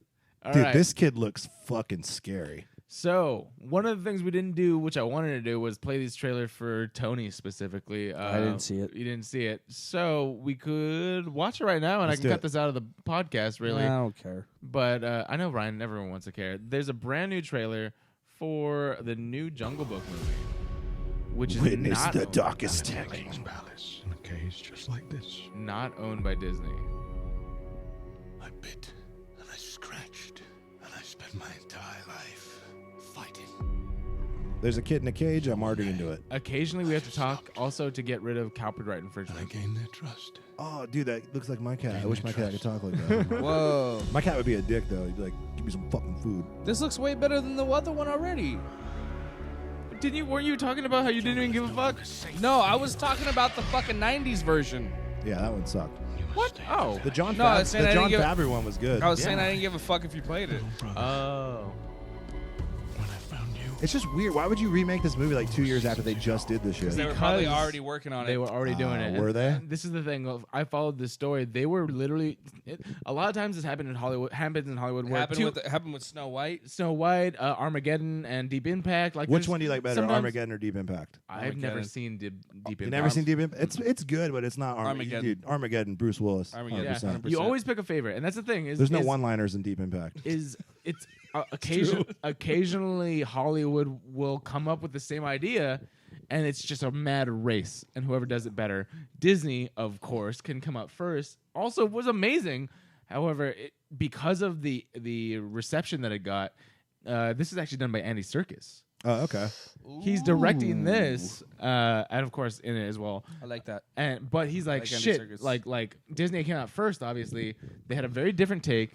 Speaker 4: Dude,
Speaker 2: right.
Speaker 4: this kid looks fucking scary.
Speaker 2: So one of the things we didn't do, which I wanted to do, was play these trailers for Tony specifically.
Speaker 3: I didn't see it.
Speaker 2: You didn't see it, so we could watch it right now, and
Speaker 4: Let's
Speaker 2: I can
Speaker 4: do
Speaker 2: cut
Speaker 4: it.
Speaker 2: this out of the podcast, really.
Speaker 3: I don't care.
Speaker 2: But I know Ryan. Everyone wants to care. There's a brand new trailer for the new Jungle Book movie, which is
Speaker 4: Witness
Speaker 2: not
Speaker 4: the
Speaker 2: owned,
Speaker 4: darkest
Speaker 1: King's palace in a cage just like this.
Speaker 2: not owned by Disney.
Speaker 1: I bit and I scratched and I spent my entire life fighting.
Speaker 4: There's a kid in a cage. I'm already into it.
Speaker 2: Occasionally, we have to talk also to get rid of copyright
Speaker 1: And I
Speaker 2: infringement.
Speaker 1: gained their trust.
Speaker 4: Oh, dude, that looks like my cat. I
Speaker 1: Gain
Speaker 4: wish
Speaker 1: their
Speaker 4: my cat could
Speaker 1: trust.
Speaker 4: talk like that.
Speaker 3: Whoa.
Speaker 4: My cat would be a dick, though. He'd be like, give me some fucking food.
Speaker 3: This looks way better than the other one already.
Speaker 2: Weren't you talking about how you didn't even give a fuck?
Speaker 3: No, I was talking about the fucking 90s version.
Speaker 4: Yeah, that one sucked.
Speaker 2: What? Oh.
Speaker 4: The John,
Speaker 3: No, I was saying I didn't give-
Speaker 4: Favreau one was good.
Speaker 3: I was saying I didn't give a fuck if you played it.
Speaker 2: Oh.
Speaker 1: When I found you,
Speaker 4: It's just weird. Why would you remake this movie like 2 years after they just did this shit?
Speaker 3: They were probably
Speaker 2: Because
Speaker 3: already working on
Speaker 2: They
Speaker 3: it.
Speaker 2: were already doing it.
Speaker 4: were
Speaker 2: And
Speaker 4: they?
Speaker 2: This is the thing. I followed this story. They were literally. A lot of times this happened in Hollywood. Happens in Hollywood. Where
Speaker 3: Happened with Snow White.
Speaker 2: Snow White, Armageddon, and Deep Impact. Like
Speaker 4: Which
Speaker 2: there's
Speaker 4: one do you like better,
Speaker 2: sometimes-
Speaker 4: Armageddon or Deep Impact?
Speaker 2: I've never
Speaker 3: Armageddon.
Speaker 2: seen Deep Impact.
Speaker 4: You never seen Deep Impact? It's good, but it's not
Speaker 3: Armageddon.
Speaker 4: Dude, Armageddon, Bruce Willis.
Speaker 3: Armageddon.
Speaker 4: 100%.
Speaker 2: Yeah.
Speaker 3: 100%.
Speaker 2: You always pick a favorite, and that's the thing. Is
Speaker 4: There's no
Speaker 2: is-
Speaker 4: one-liners in Deep Impact.
Speaker 2: It's occasionally Hollywood will come up with the same idea, and it's just a mad race, and whoever does it better. Disney, of course, can come up first. Also, was amazing. However, because of the reception that it got, this is actually done by Andy Serkis.
Speaker 4: Oh, okay.
Speaker 2: He's directing this, and of course in it as well.
Speaker 3: I like that.
Speaker 2: But he's like,
Speaker 3: Like Andy
Speaker 2: shit.
Speaker 3: Serkis.
Speaker 2: Like Disney came out first. Obviously, they had a very different take,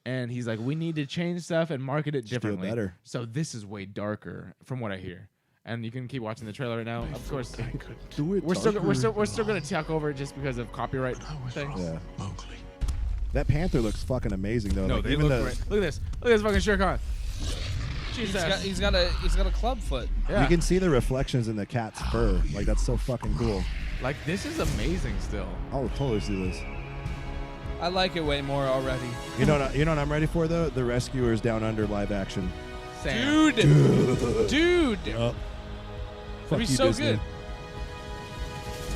Speaker 2: and he's like, we need to change stuff and market it
Speaker 4: do it
Speaker 2: differently.
Speaker 4: better.
Speaker 2: So this is way darker, from what I hear. And you can keep watching the trailer right now. Of course,
Speaker 4: Do it.
Speaker 2: we're still gonna talk over it just because of copyright things.
Speaker 4: Yeah.
Speaker 1: Mowgli.
Speaker 4: That panther looks fucking amazing, though.
Speaker 2: No,
Speaker 4: Like,
Speaker 2: they
Speaker 4: even
Speaker 2: look
Speaker 4: the,
Speaker 2: great. Look at this. Look at this fucking Shere Khan. Jesus.
Speaker 3: He's got a club foot.
Speaker 2: Yeah.
Speaker 4: You can see the reflections in the cat's fur. Like, that's so fucking cool.
Speaker 2: Like this is amazing still.
Speaker 4: I'll totally see this.
Speaker 3: I like it way more already.
Speaker 4: You know what I'm ready for, though? The Rescuers Down Under live action.
Speaker 2: Sam.
Speaker 3: Dude.
Speaker 4: Yup.
Speaker 3: That'd be
Speaker 4: Fuck you,
Speaker 3: so
Speaker 4: Disney.
Speaker 3: good.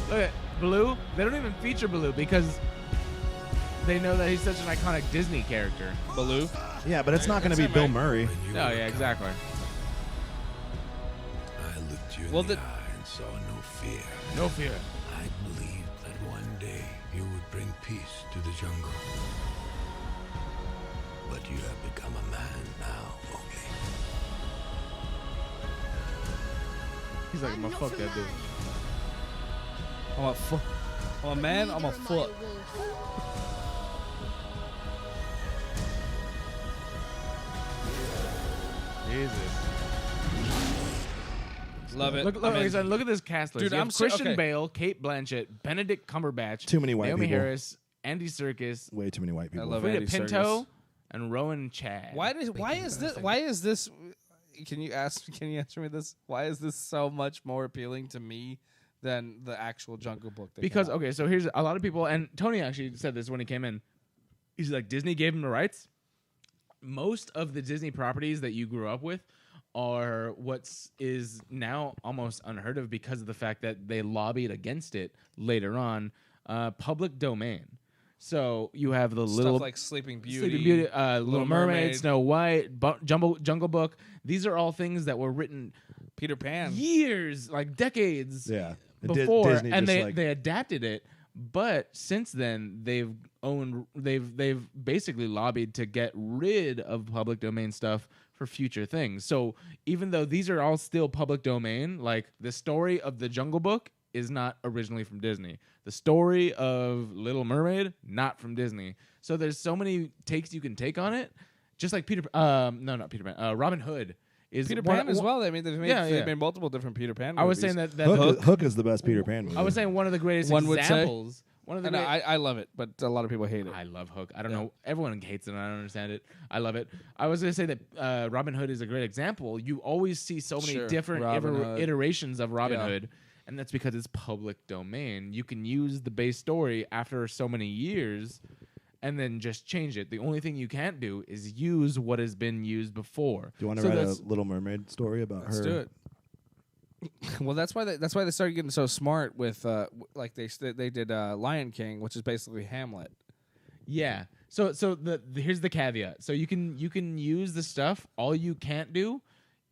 Speaker 2: Look at Baloo. They don't even feature Baloo because they know that he's such an iconic Disney character.
Speaker 3: Baloo.
Speaker 4: Yeah, but it's not going to be
Speaker 3: That's
Speaker 4: Bill
Speaker 3: right.
Speaker 4: Murray.
Speaker 2: Oh yeah, exactly.
Speaker 1: I looked you
Speaker 3: Well,
Speaker 1: in the
Speaker 3: the-
Speaker 1: eye and saw no fear.
Speaker 2: No fear.
Speaker 1: I believed that one day you would bring peace to the jungle. But you have become a man now, Mowgli.
Speaker 2: He's like, I'm gonna fuck that dude.
Speaker 3: I'm a foot. I'm a man. I'm a foot.
Speaker 2: Jesus.
Speaker 3: Love it.
Speaker 2: Look,
Speaker 3: I'm in.
Speaker 2: look at this cast list.
Speaker 3: Dude,
Speaker 2: You have
Speaker 3: I'm so-
Speaker 2: Christian
Speaker 3: okay.
Speaker 2: Bale, Kate Blanchett, Benedict Cumberbatch,
Speaker 4: Too many white
Speaker 2: Naomi
Speaker 4: people.
Speaker 2: Harris, Andy Serkis,
Speaker 4: Way too many white people.
Speaker 3: love
Speaker 2: Frida
Speaker 3: Andy
Speaker 2: Pinto,
Speaker 3: Serkis.
Speaker 2: and Rowan Chad.
Speaker 3: Why is this? Can you answer me this? Why is this so much more appealing to me than the actual Jungle Book? that came
Speaker 2: Because
Speaker 3: out?
Speaker 2: okay, so here's a lot of people, and Tony actually said this when he came in. He's like, Disney gave him the rights. Most of the Disney properties that you grew up with are what's is now almost unheard of because of the fact that they lobbied against it later on. Public domain. So you have the
Speaker 3: stuff
Speaker 2: little
Speaker 3: like Sleeping Beauty,
Speaker 2: Sleeping Beauty, Little Mermaid, Snow White, Jungle Book. These are all things that were written
Speaker 3: Peter Pan.
Speaker 2: years, like decades
Speaker 4: Yeah.
Speaker 2: before,
Speaker 4: Disney
Speaker 2: and
Speaker 4: just,
Speaker 2: they adapted it. But since then, they've basically lobbied to get rid of public domain stuff for future things. So even though these are all still public domain, like the story of the Jungle Book is not originally from Disney. The story of Little Mermaid, not from Disney. So there's so many takes you can take on it. Just like not Peter Pan. Robin Hood is
Speaker 3: Peter
Speaker 2: one-
Speaker 3: Pan as well. I mean, they've made multiple different Peter Pan movies.
Speaker 2: I was saying that
Speaker 4: Hook is the best Peter Pan movie.
Speaker 2: I was saying one of the greatest
Speaker 3: One would say.
Speaker 2: examples. One of the
Speaker 3: And
Speaker 2: great-
Speaker 3: I love it, but a lot of people hate it.
Speaker 2: I love Hook. I don't know. Everyone hates it, and I don't understand it. I love it. I was going to say that Robin Hood is a great example. You always see so many
Speaker 3: Sure.
Speaker 2: different
Speaker 3: Robin Hood.
Speaker 2: iterations of Robin
Speaker 3: Yeah.
Speaker 2: Hood, and that's because it's public domain. You can use the base story after so many years and then just change it. The only thing you can't do is use what has been used before.
Speaker 4: Do you want to write a Little Mermaid story about
Speaker 3: Let's
Speaker 4: her?
Speaker 3: do it. Well, that's why they started getting so smart with like they did Lion King, which is basically Hamlet.
Speaker 2: Yeah. So here's the caveat. So you can use the stuff. All you can't do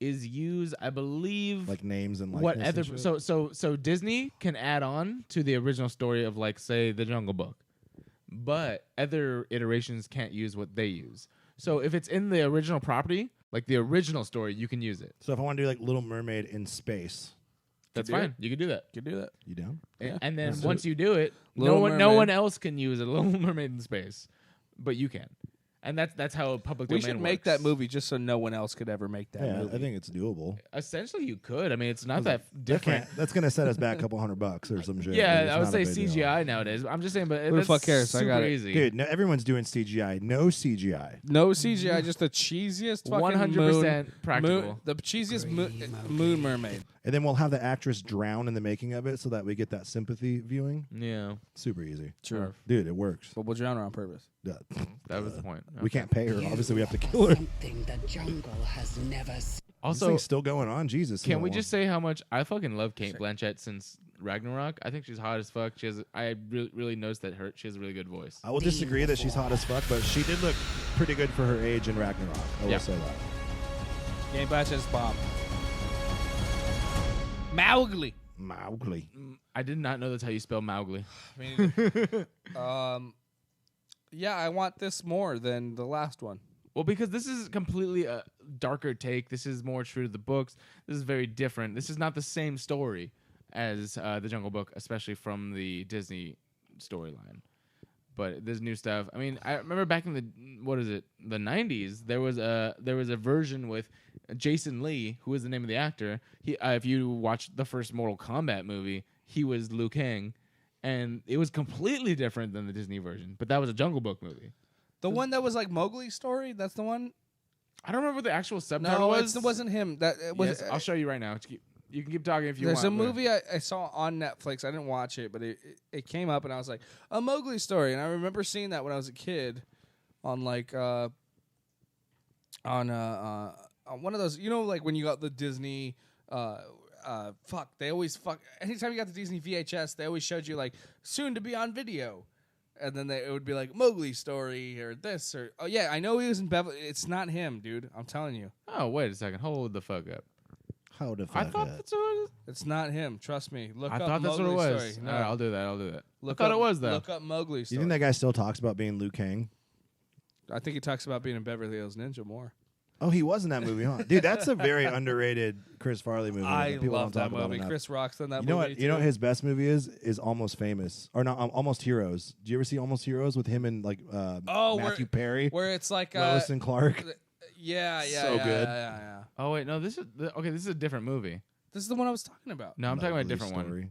Speaker 2: is use, I believe,
Speaker 4: Like names and
Speaker 2: what
Speaker 4: likeness
Speaker 2: other.
Speaker 4: and shit?
Speaker 2: So Disney can add on to the original story of, like, say, The Jungle Book, but other iterations can't use what they use. So if it's in the original property, like the original story, you can use it.
Speaker 4: So if I want to do like Little Mermaid in space,
Speaker 2: That's
Speaker 3: do
Speaker 2: fine.
Speaker 3: it.
Speaker 2: You can do that.
Speaker 3: You do that.
Speaker 4: you down?
Speaker 2: And then
Speaker 3: Let's
Speaker 2: once
Speaker 3: do
Speaker 2: you do it,
Speaker 3: Little
Speaker 2: no
Speaker 3: Mermaid.
Speaker 2: one else can use a Little Mermaid in space, but you can. And that's how public
Speaker 3: We
Speaker 2: domain
Speaker 3: should make
Speaker 2: works.
Speaker 3: that movie just so no one else could ever make that
Speaker 4: Yeah,
Speaker 3: movie.
Speaker 4: I think it's doable.
Speaker 2: Essentially, you could. I mean, it's not that different.
Speaker 4: That's gonna set us back a couple $100 or some shit.
Speaker 2: Yeah,
Speaker 4: Like, it's
Speaker 2: I would
Speaker 4: not
Speaker 2: say
Speaker 4: a big deal.
Speaker 2: CGI nowadays. I'm just saying, but
Speaker 3: Who the
Speaker 2: that's
Speaker 3: fuck cares? I
Speaker 2: super
Speaker 3: got it.
Speaker 2: easy.
Speaker 4: Dude, no, everyone's doing CGI. No CGI.
Speaker 3: No CGI, just the cheesiest fucking
Speaker 2: 100%
Speaker 3: moon,
Speaker 2: practical.
Speaker 3: the cheesiest moon mermaid.
Speaker 4: And then we'll have the actress drown in the making of it so that we get that sympathy viewing.
Speaker 2: Yeah,
Speaker 4: Super easy.
Speaker 3: Sure.
Speaker 4: Dude, it works.
Speaker 3: But we'll drown her on purpose.
Speaker 4: Yeah.
Speaker 2: that was the point.
Speaker 4: We can't pay her. Obviously, we have to kill her.
Speaker 8: Something the jungle has never seen.
Speaker 4: This
Speaker 2: Also,
Speaker 4: thing's still going on. Jesus.
Speaker 2: can we just say how much I fucking love Kate Blanchett since Ragnarok? I think she's hot as fuck. I really noticed that she has a really good voice.
Speaker 4: I will disagree that she's hot as fuck, but she did look pretty good for her age in Ragnarok. I will
Speaker 2: Yeah.
Speaker 4: say that.
Speaker 3: Game Batch's bomb. Mowgli.
Speaker 4: Mowgli.
Speaker 2: I did not know that's how you spell Mowgli.
Speaker 3: Yeah, I want this more than the last one.
Speaker 2: Well, because this is completely a darker take. This is more true to the books. This is very different. This is not the same story as The Jungle Book, especially from the Disney storyline. But there's new stuff. I mean, I remember back in the the 90s, there was a version with Jason Lee, who is the name of the actor. He, if you watched the first Mortal Kombat movie, he was Liu Kang, and it was completely different than the Disney version. But that was a Jungle Book movie.
Speaker 3: The one that was like Mowgli's story. That's the one.
Speaker 2: I don't remember what the actual subtitle
Speaker 3: No,
Speaker 2: was.
Speaker 3: it wasn't him. That it was.
Speaker 2: Yes, I'll show you right now. You can keep talking if you
Speaker 3: There's
Speaker 2: want.
Speaker 3: a movie I saw on Netflix. I didn't watch it, but it came up, and I was like, a Mowgli story. And I remember seeing that when I was a kid on like on one of those, you know, like when you got the Disney anytime you got the Disney VHS, they always showed you like soon to be on video. And then it would be like Mowgli story or this or oh yeah, I know he was in Beverly. It's not him, dude. I'm telling you,
Speaker 2: Oh, wait a second. Hold the fuck up.
Speaker 4: How the fuck
Speaker 2: I thought
Speaker 4: that?
Speaker 2: that's what it was.
Speaker 3: it's not him. Trust me. Look
Speaker 2: I
Speaker 3: up
Speaker 2: thought that's what it
Speaker 3: Mowgli
Speaker 2: was.
Speaker 3: story. No,
Speaker 2: All right, I'll do that.
Speaker 3: look
Speaker 2: I thought
Speaker 3: up,
Speaker 2: it was, though.
Speaker 3: Look up Mowgli
Speaker 4: You
Speaker 3: story.
Speaker 4: think that guy still talks about being Liu Kang?
Speaker 3: I think he talks about being in Beverly Hills Ninja more.
Speaker 4: Oh, he was in that movie, huh? Dude, that's a very underrated Chris Farley movie.
Speaker 3: I
Speaker 4: that people
Speaker 3: love
Speaker 4: don't
Speaker 3: that
Speaker 4: talk about
Speaker 3: movie.
Speaker 4: enough.
Speaker 3: Chris Rock's in that
Speaker 4: You know
Speaker 3: movie.
Speaker 4: what? You know
Speaker 3: too.
Speaker 4: what his best movie is Almost Famous, or not? Almost Heroes. Do you ever see Almost Heroes with him and like Matthew Perry,
Speaker 3: where it's like
Speaker 4: Lois and Clark?
Speaker 3: yeah,
Speaker 4: So good.
Speaker 3: Yeah.
Speaker 2: Oh wait, no. This is this is a different movie.
Speaker 3: This is the one I was talking about.
Speaker 2: No, I'm talking about a
Speaker 4: Mowgli
Speaker 2: different one.
Speaker 4: story.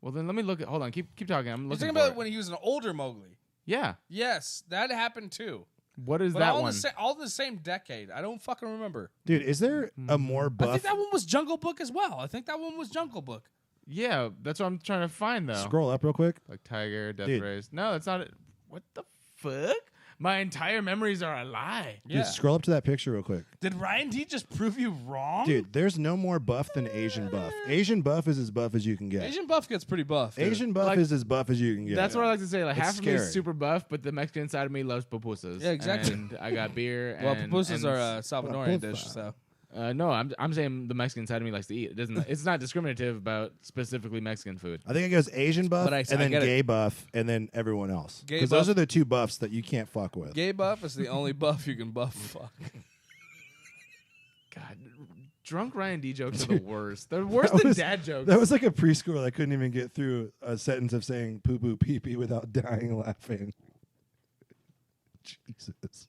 Speaker 2: Well, then let me look at. Hold on. Keep talking. I'm
Speaker 3: You're
Speaker 2: looking
Speaker 3: talking
Speaker 2: for
Speaker 3: about
Speaker 2: it.
Speaker 3: when he was an older Mowgli.
Speaker 2: Yeah.
Speaker 3: Yes, that happened too.
Speaker 2: What is
Speaker 3: But
Speaker 2: that
Speaker 3: all
Speaker 2: one?
Speaker 3: all in the same decade. I don't fucking remember.
Speaker 4: Dude, is there a more
Speaker 3: I
Speaker 4: buff?
Speaker 3: think that one was Jungle Book as well. I think that one was Jungle Book.
Speaker 2: Yeah, that's what I'm trying to find though.
Speaker 4: Scroll up real quick.
Speaker 2: Like Tiger, Death
Speaker 4: Dude.
Speaker 2: Race. No, that's not it. What the fuck? My entire memories are a lie.
Speaker 3: Yeah.
Speaker 4: Dude, scroll up to that picture real quick.
Speaker 3: Did Ryan D just prove you wrong?
Speaker 4: Dude, there's no more buff than Asian buff. Asian buff is as buff as you can get.
Speaker 3: Asian buff gets pretty buff. Dude.
Speaker 4: Asian buff
Speaker 2: Like-
Speaker 4: is as buff as you can get.
Speaker 2: That's what I like to say. Like
Speaker 4: It's
Speaker 2: half of me
Speaker 4: scary.
Speaker 2: is super buff, but the Mexican side of me loves pupusas.
Speaker 3: Yeah, exactly.
Speaker 2: And I got beer.
Speaker 3: Well,
Speaker 2: and,
Speaker 3: pupusas
Speaker 2: and
Speaker 3: are a Salvadorian
Speaker 4: Pupusa.
Speaker 3: dish, so.
Speaker 2: No, I'm saying the Mexican side of me likes to eat. It doesn't. It's not discriminative about specifically Mexican food.
Speaker 4: I think it goes Asian buff
Speaker 3: But I
Speaker 4: and then
Speaker 3: get it.
Speaker 4: gay buff and then everyone else.
Speaker 3: Gay
Speaker 4: Because those
Speaker 3: buff-
Speaker 4: are the two buffs that you can't fuck with.
Speaker 3: Gay buff is the only buff you can buff. Fuck.
Speaker 2: God, drunk Ryan D jokes are the worst. They're worse than
Speaker 4: was-
Speaker 2: dad jokes.
Speaker 4: That was like a preschooler that couldn't even get through a sentence of saying poo poo pee pee without dying laughing. Jesus.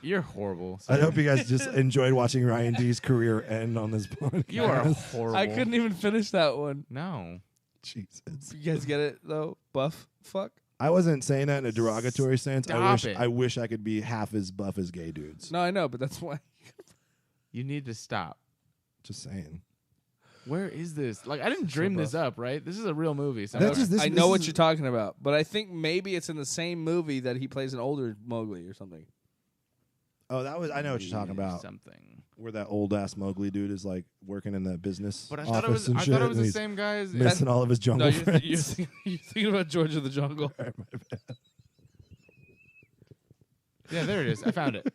Speaker 2: You're horrible.
Speaker 4: I hope you guys just enjoyed watching Ryan D's career end on this podcast.
Speaker 2: You are horrible.
Speaker 3: I couldn't even finish that one.
Speaker 2: No.
Speaker 4: Jesus.
Speaker 3: You guys get it, though? Buff? Fuck.
Speaker 4: I wasn't saying that in a derogatory sense.
Speaker 2: Stop it.
Speaker 4: I wish I could be half as buff as gay dudes.
Speaker 3: No, I know, but that's why.
Speaker 2: You need to stop.
Speaker 4: Just saying.
Speaker 2: Where is this? Like, I didn't dream this up, right? This is a real movie. So
Speaker 3: I know what you're talking about, but I think maybe it's in the same movie that he plays an older Mowgli or something.
Speaker 4: Oh, I know what you're talking about.
Speaker 2: Something.
Speaker 4: Where that old ass Mowgli dude is like working in the business.
Speaker 2: But I
Speaker 4: office
Speaker 2: thought it was
Speaker 4: and
Speaker 2: the same guy as
Speaker 4: missing all of his jungle friends.
Speaker 3: You're thinking about George of the Jungle.
Speaker 2: Yeah, there it is. I found it.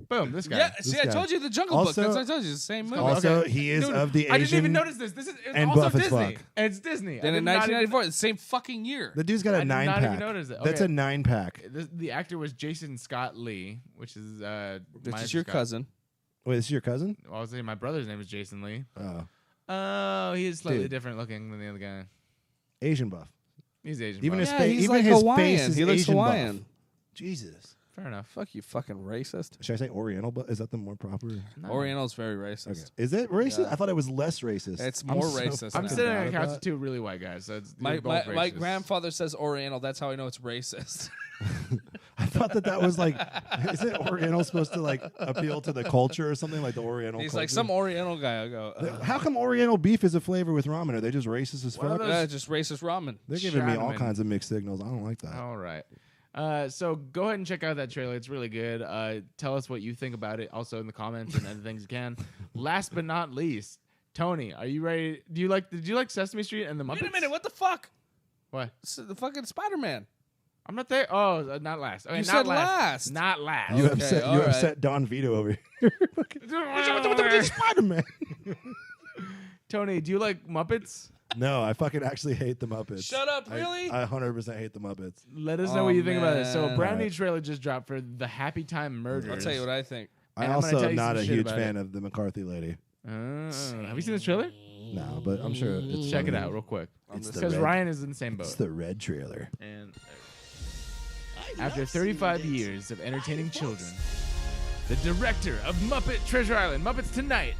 Speaker 2: Boom, this guy.
Speaker 3: Yeah, see, I told you the Jungle Book. That's what I told you. It's the same movie.
Speaker 4: Also,
Speaker 2: Okay.
Speaker 4: he is
Speaker 2: Dude,
Speaker 4: of the Asian.
Speaker 2: I didn't even notice this. This is
Speaker 4: and
Speaker 2: also
Speaker 4: buff as
Speaker 2: Disney.
Speaker 4: fuck.
Speaker 2: And it's Disney.
Speaker 3: Then in 1994, the same fucking year.
Speaker 4: The dude's got a
Speaker 2: I did
Speaker 4: 9-pack.
Speaker 2: not even notice it.
Speaker 4: That's
Speaker 2: Okay.
Speaker 4: a 9-pack.
Speaker 2: The actor was Jason Scott Lee, which is
Speaker 3: Which is your cousin.
Speaker 4: Wait, this is your cousin?
Speaker 2: Well, I was saying my brother's name is Jason Lee.
Speaker 4: Oh.
Speaker 2: Oh, he is slightly
Speaker 4: Dude.
Speaker 2: different looking than the other guy.
Speaker 4: Asian buff.
Speaker 2: He's Asian.
Speaker 4: Even
Speaker 2: buff.
Speaker 4: his face,
Speaker 3: he's
Speaker 4: even
Speaker 3: like
Speaker 4: his
Speaker 3: Hawaiian.
Speaker 4: face is
Speaker 3: He looks
Speaker 4: Asian
Speaker 3: Hawaiian.
Speaker 4: buff. Jesus.
Speaker 2: Fair enough.
Speaker 3: Fuck you, fucking racist.
Speaker 4: Should I say Oriental buff? Is that the more proper?
Speaker 3: Oriental's very racist.
Speaker 4: Is it racist?
Speaker 3: Yeah.
Speaker 4: I thought it was less racist.
Speaker 3: It's
Speaker 4: I'm
Speaker 3: more
Speaker 4: so
Speaker 3: racist.
Speaker 2: I'm
Speaker 3: now.
Speaker 2: sitting on
Speaker 4: bad
Speaker 2: a
Speaker 4: at
Speaker 2: couch
Speaker 4: that.
Speaker 2: with two really white guys, so it's
Speaker 3: My
Speaker 2: they're both
Speaker 3: my
Speaker 2: racist.
Speaker 3: grandfather says Oriental. That's how I know it's racist.
Speaker 4: I thought that was like, isn't Oriental supposed to like appeal to the culture or something like the Oriental?
Speaker 3: He's
Speaker 4: culture?
Speaker 3: like some Oriental guy. I go,
Speaker 4: How come Oriental beef is a flavor with ramen? Are they just racist as fuck?
Speaker 3: just racist ramen.
Speaker 4: They're giving me all
Speaker 2: Chapman.
Speaker 4: kinds of mixed signals. I don't like that.
Speaker 2: All right. So go ahead and check out that trailer. It's really good. Tell us what you think about it also in the comments and other things you can. Last but not least, Tony, are you ready? Did you like Sesame Street and the Muppets?
Speaker 3: Wait a minute, what the fuck?
Speaker 2: What?
Speaker 3: The fucking Spider-Man.
Speaker 2: I'm not there. Oh, not last. Okay,
Speaker 3: You
Speaker 2: not
Speaker 3: said
Speaker 2: last.
Speaker 3: last.
Speaker 2: Not last.
Speaker 4: You
Speaker 3: Okay,
Speaker 4: upset.
Speaker 3: all
Speaker 4: You
Speaker 3: right.
Speaker 4: upset Don Vito over here. Spider-Man.
Speaker 2: Tony, do you like Muppets?
Speaker 4: No, I fucking actually hate the Muppets.
Speaker 3: Shut up, really?
Speaker 4: I 100% hate the Muppets.
Speaker 2: Let us know
Speaker 3: Oh,
Speaker 2: what you think about it. So a
Speaker 3: man.
Speaker 2: brand new trailer just dropped for the Happy Time Murders.
Speaker 3: I'll tell you what I think.
Speaker 4: I
Speaker 2: And I'm gonna
Speaker 4: also
Speaker 2: tell
Speaker 4: am
Speaker 2: you
Speaker 4: not
Speaker 2: some
Speaker 4: a
Speaker 2: shit
Speaker 4: huge
Speaker 2: about
Speaker 4: fan of the McCarthy lady.
Speaker 2: Have you seen this trailer?
Speaker 4: No, but I'm sure it's
Speaker 2: Check it
Speaker 4: funny.
Speaker 2: out real quick.
Speaker 4: It's the
Speaker 2: Because
Speaker 4: red-
Speaker 2: Ryan is in the same boat.
Speaker 4: It's the red trailer.
Speaker 2: And after 35 years of entertaining children, the director of Muppet Treasure Island, Muppets Tonight,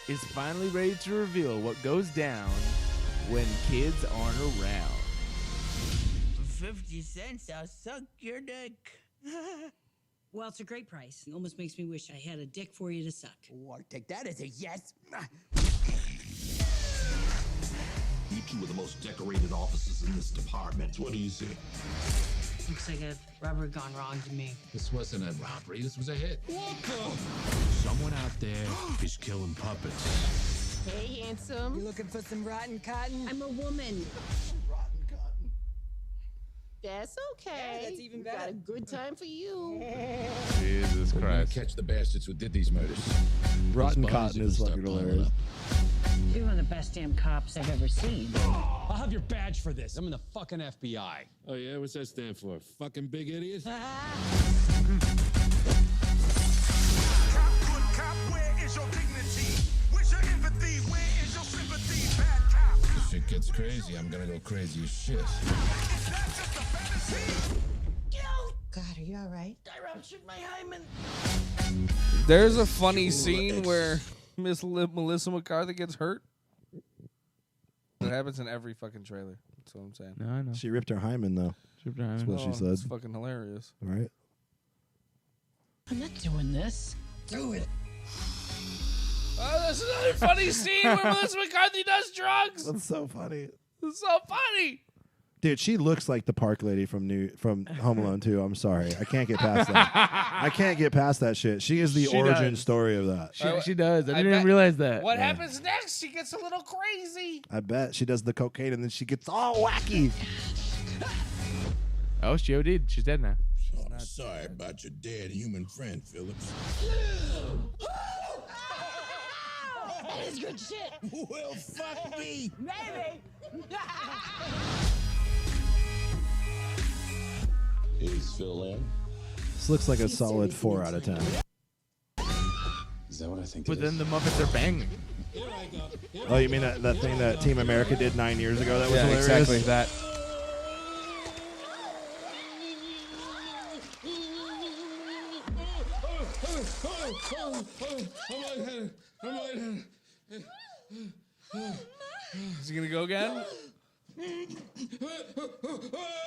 Speaker 2: is finally ready to reveal what goes down when kids aren't around.
Speaker 9: For 50 cents, I'll suck your dick.
Speaker 8: Well, it's a great price. It almost makes me wish I had a dick for you to suck.
Speaker 9: Oh, I'll take that as a yes.
Speaker 10: You two are the most decorated officers in this department. What do you see?
Speaker 8: Looks like a rubber gone wrong to me.
Speaker 11: This wasn't a robbery, this was a hit.
Speaker 10: What the?
Speaker 11: Someone out there is killing puppets.
Speaker 9: Hey, handsome.
Speaker 8: You looking for some rotten cotton? I'm a woman.
Speaker 9: That's okay.
Speaker 8: Yeah, that's even
Speaker 9: Got
Speaker 8: better.
Speaker 9: a good time for you.
Speaker 2: Jesus
Speaker 11: We're gonna
Speaker 2: Christ.
Speaker 11: catch the bastards who did these murders.
Speaker 4: Rotten
Speaker 11: Those bodies
Speaker 4: Cotton
Speaker 11: are
Speaker 4: is
Speaker 11: gonna
Speaker 4: fucking
Speaker 11: start piling
Speaker 4: hilarious.
Speaker 11: up.
Speaker 8: You're one of the best damn cops I've ever seen.
Speaker 12: I'll have your badge for this. I'm in the fucking FBI.
Speaker 11: Oh yeah, what's that stand for? Fucking big idiot?
Speaker 10: Cop, where is your dignity? Where's your empathy? Where is your sympathy? Bad cop.
Speaker 11: If shit gets crazy, I'm gonna go crazy as shit.
Speaker 10: It's not just a fantasy.
Speaker 8: God, are you all right?
Speaker 9: I ruptured my hymen.
Speaker 3: There's a funny scene where Melissa McCarthy gets hurt. It happens in every fucking trailer. That's what I'm saying.
Speaker 2: No, I know.
Speaker 4: She ripped her hymen though. That's what she said.
Speaker 3: It's fucking hilarious.
Speaker 4: Right?
Speaker 8: I'm not doing this. Do it.
Speaker 3: Oh, there's another funny scene where Melissa McCarthy does drugs.
Speaker 4: That's so funny.
Speaker 3: It's so funny.
Speaker 4: Dude, she looks like the park lady from Home Alone 2. I'm sorry. I can't get past that. I can't get past that shit. She is the
Speaker 2: She
Speaker 4: origin
Speaker 2: does.
Speaker 4: story of that.
Speaker 2: She does. I didn't
Speaker 3: bet-
Speaker 2: even realize that.
Speaker 3: What happens next? She gets a little crazy.
Speaker 4: I bet she does the cocaine and then she gets all wacky.
Speaker 2: Oh, she OD'd. She's dead now.
Speaker 10: Oh, sorry about your dead human friend, Phillips.
Speaker 9: That is good shit.
Speaker 10: Well, fuck me.
Speaker 9: Maybe.
Speaker 10: Is Phil in?
Speaker 4: This looks like a solid 4 out of 10.
Speaker 11: Is that what I think?
Speaker 2: But then the Muppets are banging.
Speaker 4: Oh, you mean that thing that Team America did 9 years ago? That was hilarious.
Speaker 3: exactly that. Is he gonna go again?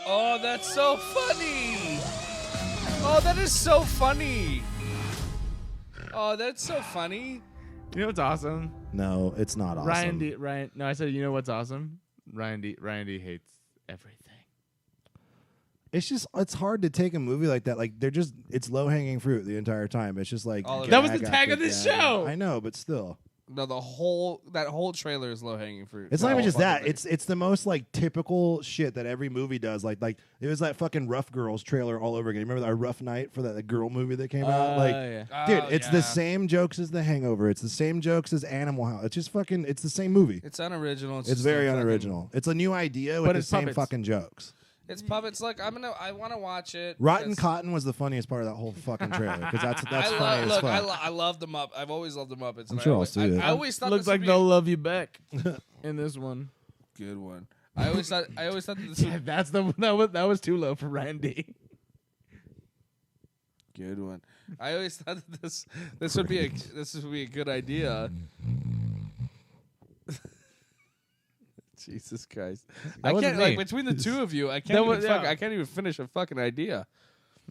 Speaker 3: Oh, that's so funny! Oh, that is so funny! Oh, that's so funny!
Speaker 2: You know what's awesome?
Speaker 4: No, it's not awesome.
Speaker 2: Ryan. No, I said you know what's awesome? Ryan D hates everything.
Speaker 4: It's hard to take a movie like that. Like it's low hanging fruit the entire time. It's just like
Speaker 2: that was the tag of this show.
Speaker 4: I know, but still.
Speaker 3: No, that whole trailer is low hanging fruit.
Speaker 4: It's not even just that. It's the most like typical shit that every movie does. Like it was that fucking Rough Girls trailer all over again. Remember that Rough Night for that girl movie that came out? Like, dude, it's the same jokes as The Hangover. It's the same jokes as Animal House. It's just fucking. It's the same movie.
Speaker 3: It's unoriginal.
Speaker 4: It's very unoriginal. It's a new idea with the same
Speaker 2: puppets.
Speaker 4: fucking jokes.
Speaker 3: It's puppets. Like I want to watch it.
Speaker 4: Rotten Cotton was the funniest part of that whole fucking trailer because that's funny as fuck.
Speaker 3: I love the Muppets. I've always loved the Muppets.
Speaker 4: I'm sure I'll see it.
Speaker 3: I always thought
Speaker 2: looks like they'll love you back in this one.
Speaker 3: Good one. I always thought that this
Speaker 2: that was too low for Randy.
Speaker 3: Good one. I always thought that this would be a good idea. Jesus Christ! I can't like between the two of you. I can't even finish a fucking idea.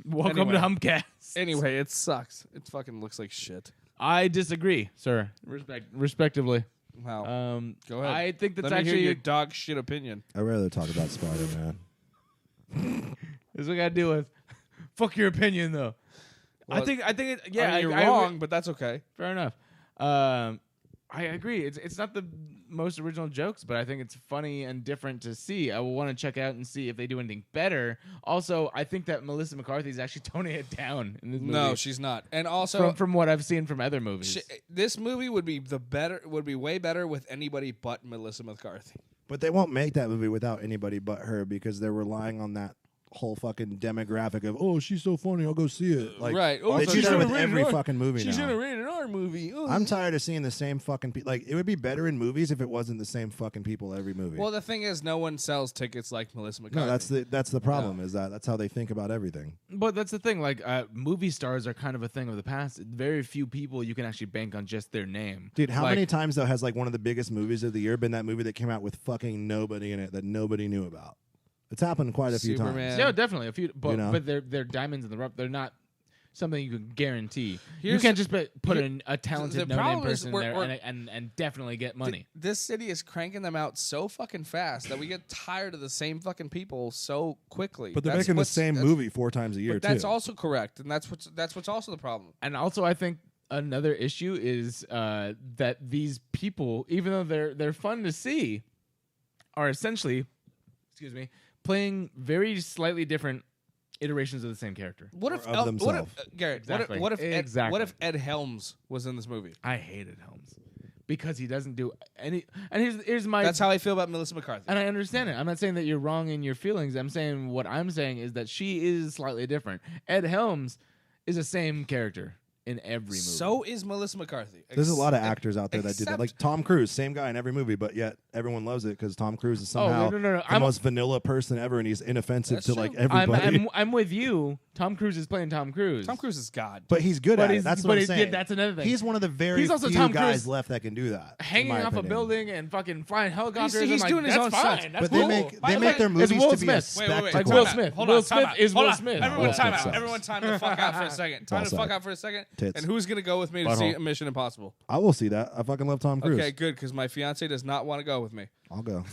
Speaker 2: Welcome to Humpcast.
Speaker 3: Anyway, it sucks. It fucking looks like shit.
Speaker 2: I disagree, sir. Respectively.
Speaker 3: Wow. Go ahead.
Speaker 2: I think that's
Speaker 3: Let me
Speaker 2: actually
Speaker 3: hear your dog shit opinion.
Speaker 4: I'd rather talk about Spider-Man.
Speaker 2: This is what I gotta deal with. Fuck your opinion, though.
Speaker 3: Well,
Speaker 2: I think it. Yeah,
Speaker 3: I mean, you're wrong, but that's okay.
Speaker 2: Fair enough. I agree. It's not the most original jokes, but I think it's funny and different to see. I will want to check out and see if they do anything better. Also, I think that Melissa McCarthy is actually toning it down in this movie.
Speaker 3: No, she's not. And also,
Speaker 2: from what I've seen from other movies,
Speaker 3: this movie would be way better with anybody but Melissa McCarthy.
Speaker 4: But they won't make that movie without anybody but her because they're relying on that whole fucking demographic of she's so funny, I'll go see it. Like,
Speaker 3: right.
Speaker 4: They do that with every fucking movie
Speaker 3: she's
Speaker 4: now.
Speaker 3: She's in a rated R movie. Oh.
Speaker 4: I'm tired of seeing the same fucking people. Like, it would be better in movies if it wasn't the same fucking people every movie.
Speaker 3: Well, the thing is, no one sells tickets like Melissa McCarthy.
Speaker 4: No, that's the problem. Is that's how they think about everything.
Speaker 2: But that's the thing. Like, movie stars are kind of a thing of the past. Very few people you can actually bank on just their name.
Speaker 4: Dude, how many times though has like one of the biggest movies of the year been that movie that came out with fucking nobody in it that nobody knew about? It's happened quite a few times.
Speaker 2: Yeah, definitely a few. But they're diamonds in the rough. They're not something you can guarantee. You can't just put a talented no-name person there and definitely get money.
Speaker 3: This city is cranking them out so fucking fast that we get tired of the same fucking people so quickly.
Speaker 4: But they're making the same movie 4 times a year,
Speaker 3: too. That's also correct, and that's what's also the problem.
Speaker 2: And also, I think another issue is that these people, even though they're fun to see, are essentially, playing very slightly different iterations of the same character.
Speaker 3: What if Garrett?
Speaker 2: Exactly.
Speaker 3: What if Ed Helms was in this movie?
Speaker 2: I hated Helms because he doesn't do any. And here's my.
Speaker 3: That's how I feel about Melissa McCarthy.
Speaker 2: And I understand it. I'm not saying that you're wrong in your feelings. I'm saying what I'm saying is that she is slightly different. Ed Helms is the same character in every movie.
Speaker 3: So is Melissa McCarthy.
Speaker 4: There's a lot of actors out there that do that. Like Tom Cruise, same guy in every movie, but yet everyone loves it because Tom Cruise is somehow the most vanilla person ever, and he's inoffensive to like everybody.
Speaker 2: I'm with you. Tom Cruise is playing Tom Cruise.
Speaker 3: Tom Cruise is God.
Speaker 4: But he's good at it. That's what I'm saying.
Speaker 2: That's another thing.
Speaker 4: He's one of the very few guys left that can do that.
Speaker 2: Hanging off a building and fucking flying helicopters.
Speaker 3: He's doing his own
Speaker 2: fine.
Speaker 4: But they make their movies to be a spectacle.
Speaker 2: Like Will Smith. Will Smith is Will Smith.
Speaker 3: Everyone time out. Everyone time the fuck out for a second. Time to fuck out for a second. And who's going to go with me to see Mission Impossible?
Speaker 4: I will see that. I fucking love Tom Cruise.
Speaker 3: Okay, good, because my fiance does not want to go with me.
Speaker 4: I'll go.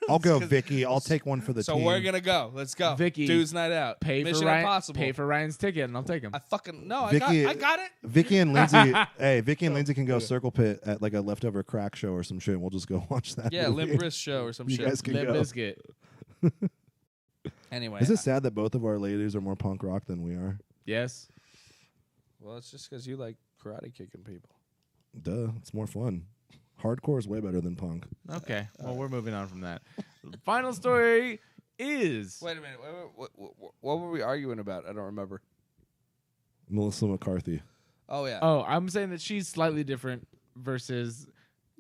Speaker 4: I'll go, Vicky. I'll take one for the team.
Speaker 3: So we're gonna go. Let's go,
Speaker 2: Vicky.
Speaker 3: Dude's night out. Mission Impossible.
Speaker 2: Pay for Ryan's ticket, and I'll take him.
Speaker 3: I fucking no.
Speaker 4: Vicky,
Speaker 3: I got it.
Speaker 4: Vicky and Lindsay. Vicky and Lindsay can go circle pit at like a leftover crack show or some shit. And we'll just go watch that.
Speaker 3: Yeah,
Speaker 4: movie.
Speaker 3: Limp Bizkit show or some
Speaker 4: you
Speaker 3: shit.
Speaker 4: Guys can
Speaker 2: Limp
Speaker 4: go.
Speaker 2: Bizkit.
Speaker 3: Anyway,
Speaker 4: is it sad that both of our ladies are more punk rock than we are?
Speaker 2: Yes.
Speaker 3: Well, it's just because you like karate kicking people.
Speaker 4: Duh, it's more fun. Hardcore is way better than punk.
Speaker 2: Okay, well, we're moving on from that. Final story is...
Speaker 3: Wait a minute. What were we arguing about? I don't remember.
Speaker 4: Melissa McCarthy.
Speaker 3: Oh, yeah.
Speaker 2: Oh, I'm saying that she's slightly different versus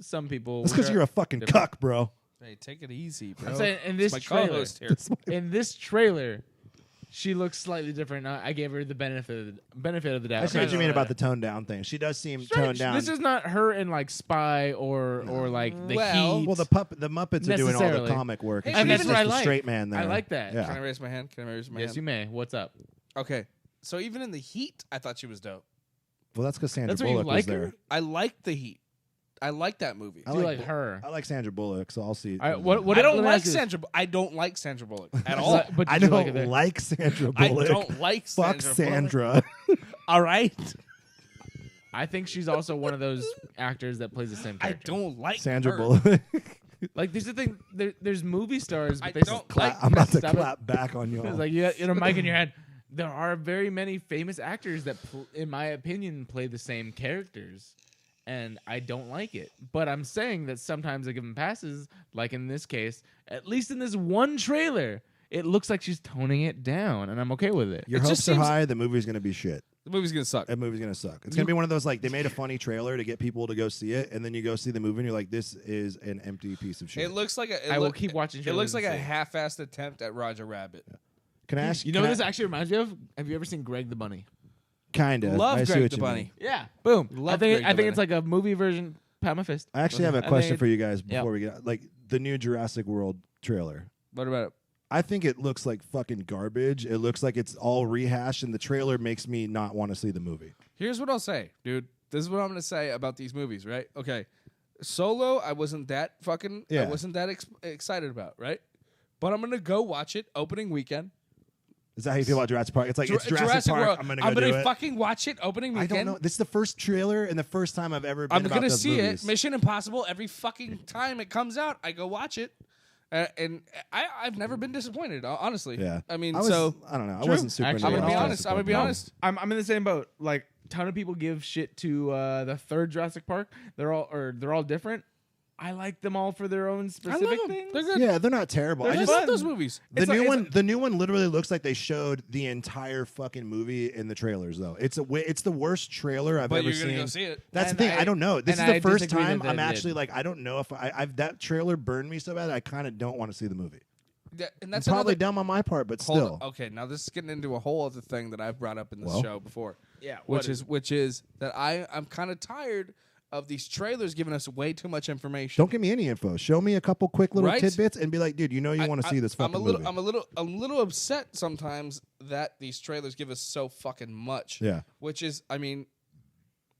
Speaker 2: some people.
Speaker 4: That's because you're a fucking cuck, bro.
Speaker 3: Hey, take it easy, bro.
Speaker 2: I'm saying in this trailer, she looks slightly different. I gave her the benefit of the doubt.
Speaker 4: I see what you mean about the toned down thing. She does seem toned down.
Speaker 2: This is not her in like Spy or like the Heat.
Speaker 4: Well, the Muppets are doing all the comic work,
Speaker 2: and that's what I like.
Speaker 4: Straight man there.
Speaker 2: I like that.
Speaker 4: Yeah.
Speaker 3: Can I raise my hand?
Speaker 2: Yes, you may. What's up?
Speaker 3: Okay, so even in the Heat, I thought she was dope.
Speaker 4: Well, that's because Sandra
Speaker 2: Bullock
Speaker 4: was there.
Speaker 3: I liked the Heat. I like that movie.
Speaker 2: Do you like her?
Speaker 4: I like Sandra Bullock, so I'll see.
Speaker 2: All right, what
Speaker 3: I don't
Speaker 2: let me
Speaker 3: like
Speaker 2: ask you this.
Speaker 3: Sandra. I don't like Sandra Bullock at all.
Speaker 2: But
Speaker 4: I
Speaker 2: did you
Speaker 4: don't
Speaker 2: like
Speaker 4: like,
Speaker 2: it?
Speaker 4: Sandra
Speaker 3: I
Speaker 4: Bullock.
Speaker 3: don't like
Speaker 4: Fuck
Speaker 3: Sandra.
Speaker 4: Sandra.
Speaker 3: All right.
Speaker 2: I think she's also one of those actors that plays the same
Speaker 3: I
Speaker 2: character.
Speaker 3: don't like
Speaker 4: Sandra
Speaker 3: her.
Speaker 4: Bullock.
Speaker 2: Like, there's the thing. There's movie stars, but
Speaker 3: I
Speaker 2: they
Speaker 3: don't
Speaker 2: clap.
Speaker 3: like-
Speaker 4: I'm about to
Speaker 2: Stop it.
Speaker 4: clap back on y'all.
Speaker 2: It's like you got a mic in your head. There are very many famous actors that, in my opinion, play the same characters, and I don't like it. But I'm saying that sometimes I give them passes, like in this case. At least in this one trailer, it looks like she's toning it down, and I'm okay with it.
Speaker 4: Your
Speaker 3: It
Speaker 4: hopes
Speaker 3: just
Speaker 4: are
Speaker 3: seems-
Speaker 4: high. The movie's gonna be shit.
Speaker 3: The movie's gonna suck.
Speaker 4: That movie's gonna suck. It's gonna be one of those like they made a funny trailer to get people to go see it, and then you go see the movie and you're like, this is an empty piece of shit.
Speaker 3: It looks like
Speaker 2: I will keep watching
Speaker 3: It looks
Speaker 2: trailers
Speaker 3: like
Speaker 2: and
Speaker 3: a
Speaker 2: see.
Speaker 3: half-assed attempt at Roger Rabbit.
Speaker 4: Can I ask
Speaker 2: You know
Speaker 4: can
Speaker 2: what this
Speaker 4: I-
Speaker 2: actually reminds me of? Have you ever seen Greg the Bunny?
Speaker 4: Kinda.
Speaker 3: Love
Speaker 4: I see
Speaker 3: Greg
Speaker 4: what
Speaker 3: the
Speaker 4: you
Speaker 3: Bunny.
Speaker 4: mean.
Speaker 2: Yeah. Boom.
Speaker 3: Love
Speaker 2: I think
Speaker 3: Greg the
Speaker 2: it's like a movie version. Pat my fist.
Speaker 4: I actually have a
Speaker 2: I think
Speaker 4: question
Speaker 2: it-
Speaker 4: for you guys
Speaker 2: yeah.
Speaker 4: before we get like the new Jurassic World trailer.
Speaker 3: What about it?
Speaker 4: I think it looks like fucking garbage. It looks like it's all rehashed, and the trailer makes me not want to see the movie.
Speaker 3: Here's what I'll say, dude. This is what I'm gonna say about these movies, right? Okay, Solo, I wasn't that fucking, I
Speaker 4: Yeah.
Speaker 3: wasn't that excited about, right? But I'm gonna go watch it opening weekend.
Speaker 4: Is that how you feel about Jurassic Park? It's like it's Jurassic Park.
Speaker 3: World.
Speaker 4: I'm gonna go do it.
Speaker 3: fucking watch it opening
Speaker 4: I
Speaker 3: weekend.
Speaker 4: don't know. This is the first trailer and the first time I've ever been
Speaker 3: I'm
Speaker 4: about
Speaker 3: gonna
Speaker 4: those
Speaker 3: see
Speaker 4: movies.
Speaker 3: it. Mission Impossible. Every fucking time it comes out, I go watch it, and I've never been disappointed. Honestly.
Speaker 4: Yeah.
Speaker 3: I mean,
Speaker 4: I was,
Speaker 3: so
Speaker 4: I don't know. I
Speaker 2: True.
Speaker 4: wasn't super.
Speaker 2: Actually,
Speaker 3: I'm
Speaker 4: into
Speaker 3: gonna be
Speaker 4: Jurassic
Speaker 3: honest. I'm
Speaker 4: Park,
Speaker 3: gonna be
Speaker 4: no.
Speaker 3: honest.
Speaker 2: I'm in the same boat. Like, ton of people give shit to the third Jurassic Park. They're all different. I like them all for their own specific
Speaker 3: them.
Speaker 2: things.
Speaker 3: They're good.
Speaker 4: Yeah, they're not terrible.
Speaker 2: They're
Speaker 4: I
Speaker 3: I
Speaker 4: just
Speaker 3: love
Speaker 2: fun.
Speaker 3: those movies.
Speaker 4: the
Speaker 2: It's
Speaker 4: new
Speaker 2: like-
Speaker 4: one. The new one literally looks like they showed the entire fucking movie in the trailers. Though it's the worst trailer I've
Speaker 3: But
Speaker 4: ever
Speaker 3: you're gonna
Speaker 4: seen.
Speaker 3: go see it.
Speaker 4: That's
Speaker 2: And
Speaker 4: the thing.
Speaker 2: I-
Speaker 4: I don't know. This is
Speaker 2: and
Speaker 4: the
Speaker 2: I
Speaker 4: first
Speaker 2: disagree
Speaker 4: time
Speaker 2: that
Speaker 4: I'm
Speaker 2: they
Speaker 4: actually
Speaker 2: did.
Speaker 4: like I don't know if I've that trailer burned me so bad I kind of don't want to see the movie.
Speaker 3: And that's
Speaker 4: Probably
Speaker 3: another,
Speaker 4: dumb on my part, but
Speaker 3: Hold
Speaker 4: still.
Speaker 3: on. Okay, now this is getting into a whole other thing that I've brought up in this
Speaker 4: Well.
Speaker 3: show before.
Speaker 2: Yeah,
Speaker 3: which is that I'm kind of tired of these trailers giving us way too much information.
Speaker 4: Don't give me any info. Show me a couple quick little
Speaker 3: Right?
Speaker 4: tidbits and be like, dude, you know you want to see this fucking movie.
Speaker 3: I'm a little upset sometimes that these trailers give us so fucking much.
Speaker 4: Yeah.
Speaker 3: Which is, I mean,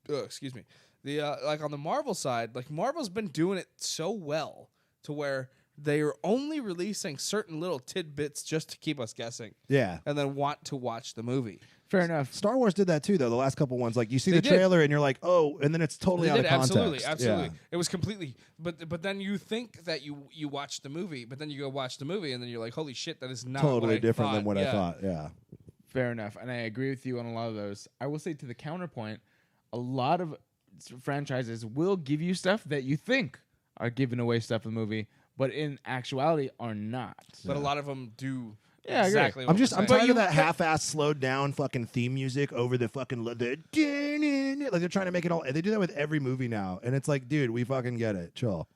Speaker 3: excuse me. The like on the Marvel side, like Marvel's been doing it so well to where they are only releasing certain little tidbits just to keep us guessing.
Speaker 4: Yeah.
Speaker 3: And then want to watch the movie.
Speaker 2: Fair enough.
Speaker 4: Star Wars did that too, though. The last couple ones, like you see
Speaker 3: They
Speaker 4: the
Speaker 3: did.
Speaker 4: trailer and you're like, oh, and then it's totally
Speaker 3: They
Speaker 4: out
Speaker 3: did,
Speaker 4: of context.
Speaker 3: absolutely.
Speaker 4: Yeah.
Speaker 3: It was completely, but then you think that you watch the movie, but then you go watch the movie, and then you're like, holy shit, that is not
Speaker 4: Totally
Speaker 3: what I
Speaker 4: different
Speaker 3: thought.
Speaker 4: than what I
Speaker 3: Yeah.
Speaker 4: thought. Yeah.
Speaker 2: Fair enough, and I agree with you on a lot of those. I will say to the counterpoint, a lot of franchises will give you stuff that you think are giving away stuff in the movie, but in actuality are not.
Speaker 3: But a lot of them do.
Speaker 2: Yeah, I agree.
Speaker 3: exactly.
Speaker 4: I'm
Speaker 3: what we're
Speaker 4: tired
Speaker 3: saying.
Speaker 4: of that half-ass slowed down fucking theme music over the fucking like they're trying to make it all. They do that with every movie now, and it's like, dude, we fucking get it. Chill.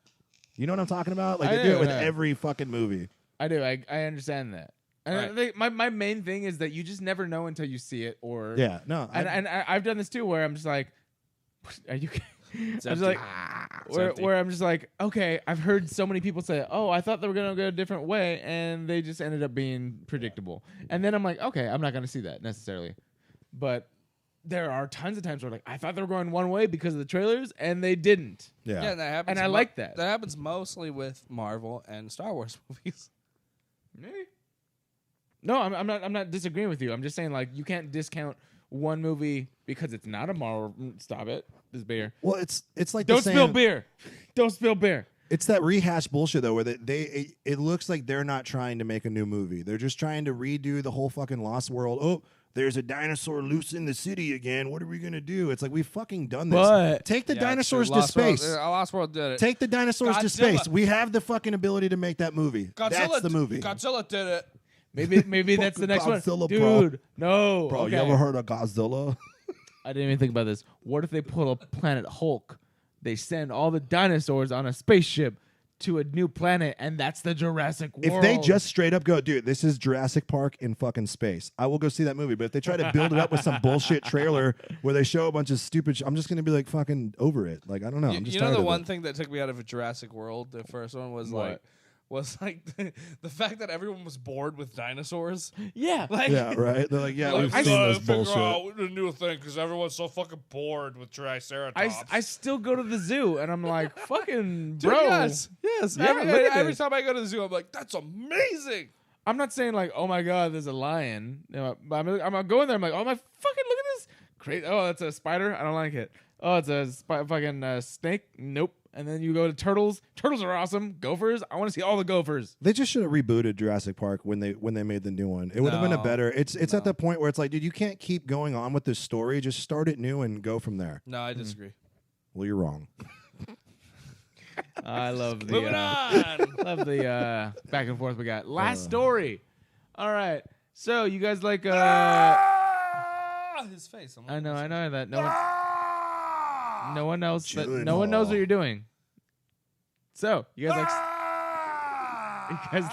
Speaker 4: You know what I'm talking about? Like
Speaker 2: I
Speaker 4: they do
Speaker 2: do,
Speaker 4: it with
Speaker 2: yeah.
Speaker 4: every fucking movie.
Speaker 2: I do. I understand that. And
Speaker 3: Right.
Speaker 2: I think my main thing is that you just never know until you see it. Or
Speaker 4: Yeah. No.
Speaker 2: and I've done this too, where I'm just like, are you? I'm just
Speaker 3: empty.
Speaker 2: like,
Speaker 3: It's empty.
Speaker 2: where I'm just like, okay, I've heard so many people say, oh, I thought they were gonna go a different way, and they just ended up being predictable. And then I'm like, okay, I'm not gonna see that necessarily, but there are tons of times where like I thought they were going one way because of the trailers, and they didn't.
Speaker 4: Yeah.
Speaker 3: Yeah, and that happens.
Speaker 2: And I like that.
Speaker 3: That happens mostly with Marvel and Star Wars movies.
Speaker 2: Maybe. No, I'm not disagreeing with you. I'm just saying like you can't discount one movie because it's not a Marvel. Stop it. This beer.
Speaker 4: Well, it's like
Speaker 2: Don't
Speaker 4: the
Speaker 2: spill
Speaker 4: same,
Speaker 2: beer. Don't spill beer.
Speaker 4: It's that rehashed bullshit though, where it looks like they're not trying to make a new movie. They're just trying to redo the whole fucking Lost World. Oh, there's a dinosaur loose in the city again. What are we gonna do? It's like we've fucking done this.
Speaker 2: But-
Speaker 4: Take the
Speaker 3: Yeah,
Speaker 4: dinosaurs
Speaker 3: true.
Speaker 4: to
Speaker 3: Lost World-
Speaker 4: space.
Speaker 3: Lost World did it.
Speaker 4: Take the dinosaurs to
Speaker 3: Godzilla.
Speaker 4: space. We have the fucking ability to make that movie. That's the movie.
Speaker 3: Godzilla did it.
Speaker 2: Maybe that's the next
Speaker 4: Godzilla,
Speaker 2: one,
Speaker 4: bro.
Speaker 2: dude. No,
Speaker 4: Bro,
Speaker 2: okay.
Speaker 4: you ever heard of Godzilla?
Speaker 2: I didn't even think about this. What if they pull a Planet Hulk? They send all the dinosaurs on a spaceship to a new planet, and that's the Jurassic World.
Speaker 4: If they just straight up go, dude, this is Jurassic Park in fucking space, I will go see that movie. But if they try to build it up with some bullshit trailer where they show a bunch of stupid, I'm just gonna be like fucking over it. Like I don't know. I'm just
Speaker 3: You know
Speaker 4: tired
Speaker 3: the
Speaker 4: of
Speaker 3: one
Speaker 4: it.
Speaker 3: thing that took me out of a Jurassic World, the first one was
Speaker 2: What?
Speaker 3: was like the fact that everyone was bored with dinosaurs.
Speaker 2: Yeah.
Speaker 3: Like,
Speaker 4: Yeah, right. They're like, yeah,
Speaker 3: like,
Speaker 4: we've
Speaker 3: we
Speaker 4: seen
Speaker 3: gotta
Speaker 4: this
Speaker 3: figure
Speaker 4: bullshit.
Speaker 3: out a new thing because everyone's so fucking bored with Triceratops.
Speaker 2: I still go to the zoo and I'm like, fucking
Speaker 3: Dude,
Speaker 2: bro.
Speaker 3: yes.
Speaker 2: Yeah,
Speaker 3: every
Speaker 2: look at
Speaker 3: every
Speaker 2: this.
Speaker 3: time I go to the zoo, I'm like, that's amazing.
Speaker 2: I'm not saying like, oh my god, there's a lion. You know, but I'm going there. I'm like, oh my fucking look at this. Crazy. Oh, that's a spider. I don't like it. Oh, it's a fucking snake. Nope. And then you go to turtles. Turtles are awesome. Gophers. I want to see all the gophers.
Speaker 4: They just should have rebooted Jurassic Park when they made the new one. It would have been a better. It's at the point where it's like, dude, you can't keep going on with this story. Just start it new and go from there.
Speaker 3: No, I disagree.
Speaker 4: Well, you're wrong.
Speaker 2: I love the
Speaker 3: Moving on.
Speaker 2: love the back and forth we got. Last story. All right. So you guys like
Speaker 3: His face.
Speaker 2: I know that no one else what you're doing. So you guys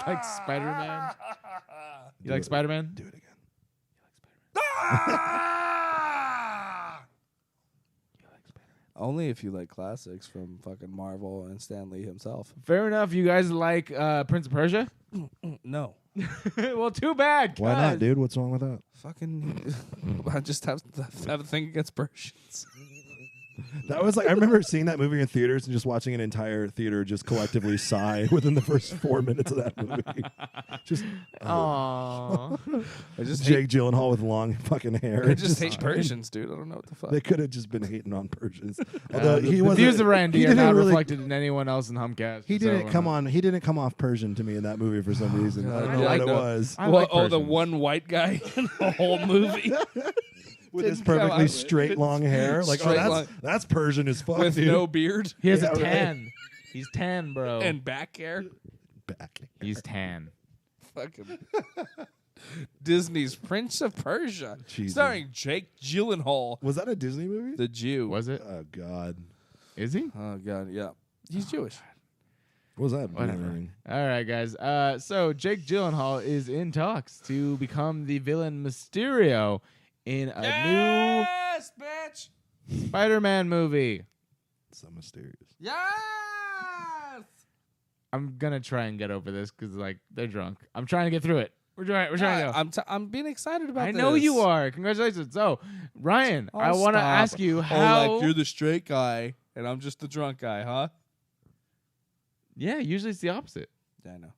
Speaker 2: like Spider-Man? You like Spider-Man?
Speaker 4: Do it again.
Speaker 3: Only if you like classics from fucking Marvel and Stan Lee himself.
Speaker 2: Fair enough. You guys like Prince of Persia?
Speaker 3: No.
Speaker 2: Well, too bad.
Speaker 4: Why not, dude? What's wrong with that?
Speaker 3: Fucking, I just have a thing against Persians.
Speaker 4: That was like, I remember seeing that movie in theaters and just watching an entire theater just collectively sigh within the first 4 minutes of that movie. Just,
Speaker 2: Aww.
Speaker 3: I just
Speaker 4: Jake Gyllenhaal with long fucking hair.
Speaker 3: I just hate Persians, dude. I don't know what the fuck.
Speaker 4: They could have just been hating on Persians. Although
Speaker 2: The
Speaker 4: he wasn't-
Speaker 2: views of Randy
Speaker 4: he
Speaker 2: are
Speaker 4: didn't
Speaker 2: not
Speaker 4: really-
Speaker 2: reflected in anyone else in Humpcast.
Speaker 4: He didn't come on. He didn't come off Persian to me in that movie for some reason. I don't know what it was.
Speaker 2: I like
Speaker 3: the
Speaker 2: Persians.
Speaker 3: one white guy in the whole movie
Speaker 4: With his
Speaker 3: Didn't come
Speaker 4: perfectly
Speaker 3: out.
Speaker 4: straight long hair, like
Speaker 3: Straight
Speaker 4: oh,
Speaker 3: long-
Speaker 4: that's Persian as fuck,
Speaker 3: with
Speaker 4: dude.
Speaker 3: no beard
Speaker 2: He has
Speaker 4: Yeah,
Speaker 2: a
Speaker 4: right.
Speaker 2: tan. He's tan, bro.
Speaker 3: and back hair.
Speaker 4: Back.
Speaker 2: He's tan.
Speaker 3: Fucking Disney's Prince of Persia,
Speaker 4: Jesus.
Speaker 3: starring Jake Gyllenhaal,
Speaker 4: Was that a Disney movie?
Speaker 3: the Jew.
Speaker 2: Was it?
Speaker 4: Oh God,
Speaker 2: Is he?
Speaker 3: Oh god, yeah, he's Jewish.
Speaker 4: what was that?
Speaker 2: Whatever.
Speaker 4: movie?
Speaker 2: All right, guys. So Jake Gyllenhaal is in talks to become the villain Mysterio in a
Speaker 3: Yes, bitch.
Speaker 2: new Spider-Man movie.
Speaker 4: So mysterious.
Speaker 3: Yes.
Speaker 2: I'm gonna try and get over this because like they're drunk. I'm trying to get through it. We're trying to go.
Speaker 3: I'm being excited about
Speaker 2: I
Speaker 3: this.
Speaker 2: know you are. Congratulations. So, Ryan,
Speaker 3: Oh,
Speaker 2: I want to
Speaker 3: stop.
Speaker 2: ask you
Speaker 3: Oh,
Speaker 2: how.
Speaker 3: like you're the straight guy and I'm just the drunk guy, huh?
Speaker 2: Yeah, usually it's the opposite.
Speaker 3: Yeah, I know.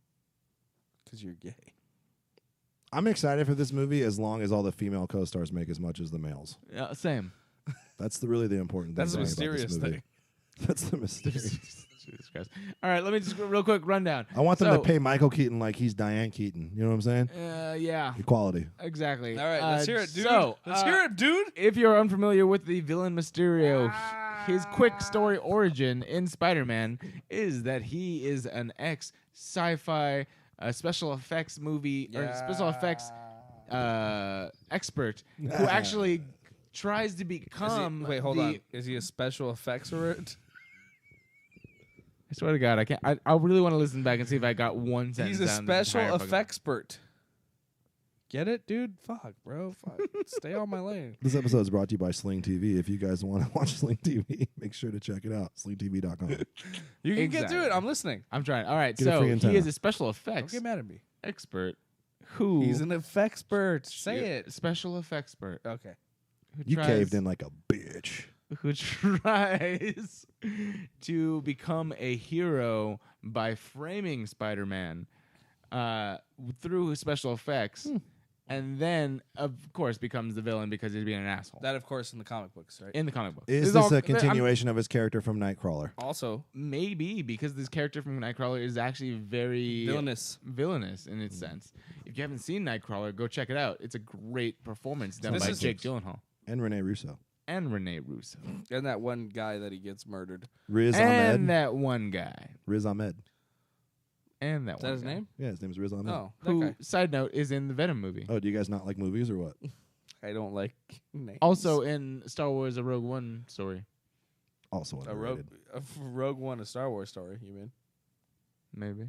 Speaker 3: Because you're gay.
Speaker 4: I'm excited for this movie as long as all the female co-stars make as much as the males.
Speaker 2: Yeah, same.
Speaker 4: That's really the important thing.
Speaker 3: That's the
Speaker 4: to me about this
Speaker 3: mysterious
Speaker 4: movie.
Speaker 3: thing.
Speaker 4: That's the mysterious.
Speaker 2: Jesus Christ. All right, let me just real quick rundown.
Speaker 4: I want them
Speaker 2: So-
Speaker 4: to pay Michael Keaton like he's Diane Keaton. You know what I'm saying?
Speaker 2: Yeah,
Speaker 4: Equality.
Speaker 2: exactly.
Speaker 3: All right, let's hear it, dude.
Speaker 2: So,
Speaker 3: Let's hear it, dude.
Speaker 2: If you're unfamiliar with the villain Mysterio, his quick story origin in Spider-Man is that he is an ex-sci-fi special effects movie or special effects expert who actually tries to become.
Speaker 3: Wait, hold on. Is he a special effects or it?
Speaker 2: I swear to God, I can't. I really want to listen back and see if I got one sentence.
Speaker 3: He's a
Speaker 2: down this
Speaker 3: special
Speaker 2: entire fucking-
Speaker 3: effects-pert. Get it, dude? Fuck, bro. Fuck. Stay on my lane.
Speaker 4: This episode is brought to you by Sling TV. If you guys want to watch Sling TV, make sure to check it out. SlingTV.com.
Speaker 3: You can get
Speaker 2: Exactly.
Speaker 3: to it. I'm listening.
Speaker 2: I'm trying. All right,
Speaker 4: Get a
Speaker 2: so
Speaker 4: free
Speaker 2: he
Speaker 4: antenna.
Speaker 2: is a special
Speaker 3: Don't
Speaker 2: effects
Speaker 3: get mad at me.
Speaker 2: expert who
Speaker 3: He's an effects-pert. Say it.
Speaker 2: special effects expert.
Speaker 3: Okay.
Speaker 2: Who
Speaker 4: You
Speaker 2: tries-
Speaker 4: caved in like a bitch.
Speaker 2: Who tries to become a hero by framing Spider-Man through his special effects, and then, of course, becomes the villain because he's being an asshole.
Speaker 3: That, of course, in the comic books, right?
Speaker 2: In the comic book.
Speaker 4: Is this a continuation of his character from Nightcrawler?
Speaker 3: Also,
Speaker 2: Maybe, because this character from Nightcrawler is actually very
Speaker 3: villainous
Speaker 2: in its sense. If you haven't seen Nightcrawler, go check it out. It's a great performance done
Speaker 3: This
Speaker 2: by
Speaker 3: is-
Speaker 2: Jake Gyllenhaal
Speaker 4: And Rene Russo.
Speaker 2: and Rene Russo.
Speaker 3: And that one guy that he gets murdered.
Speaker 4: Riz
Speaker 2: And
Speaker 4: Ahmed.
Speaker 2: that one guy.
Speaker 4: Riz Ahmed.
Speaker 2: And that
Speaker 3: Is
Speaker 2: one
Speaker 3: that his
Speaker 2: guy.
Speaker 3: name?
Speaker 4: Yeah, his name is Riz Ahmed.
Speaker 3: Oh, that
Speaker 2: Who,
Speaker 3: guy.
Speaker 2: side note, is in the Venom movie.
Speaker 4: Oh, do you guys not like movies or what?
Speaker 3: I don't like names.
Speaker 2: Also in Star Wars: A Rogue One story.
Speaker 4: Also
Speaker 3: a Rogue One, a Star Wars story, you mean?
Speaker 2: Maybe.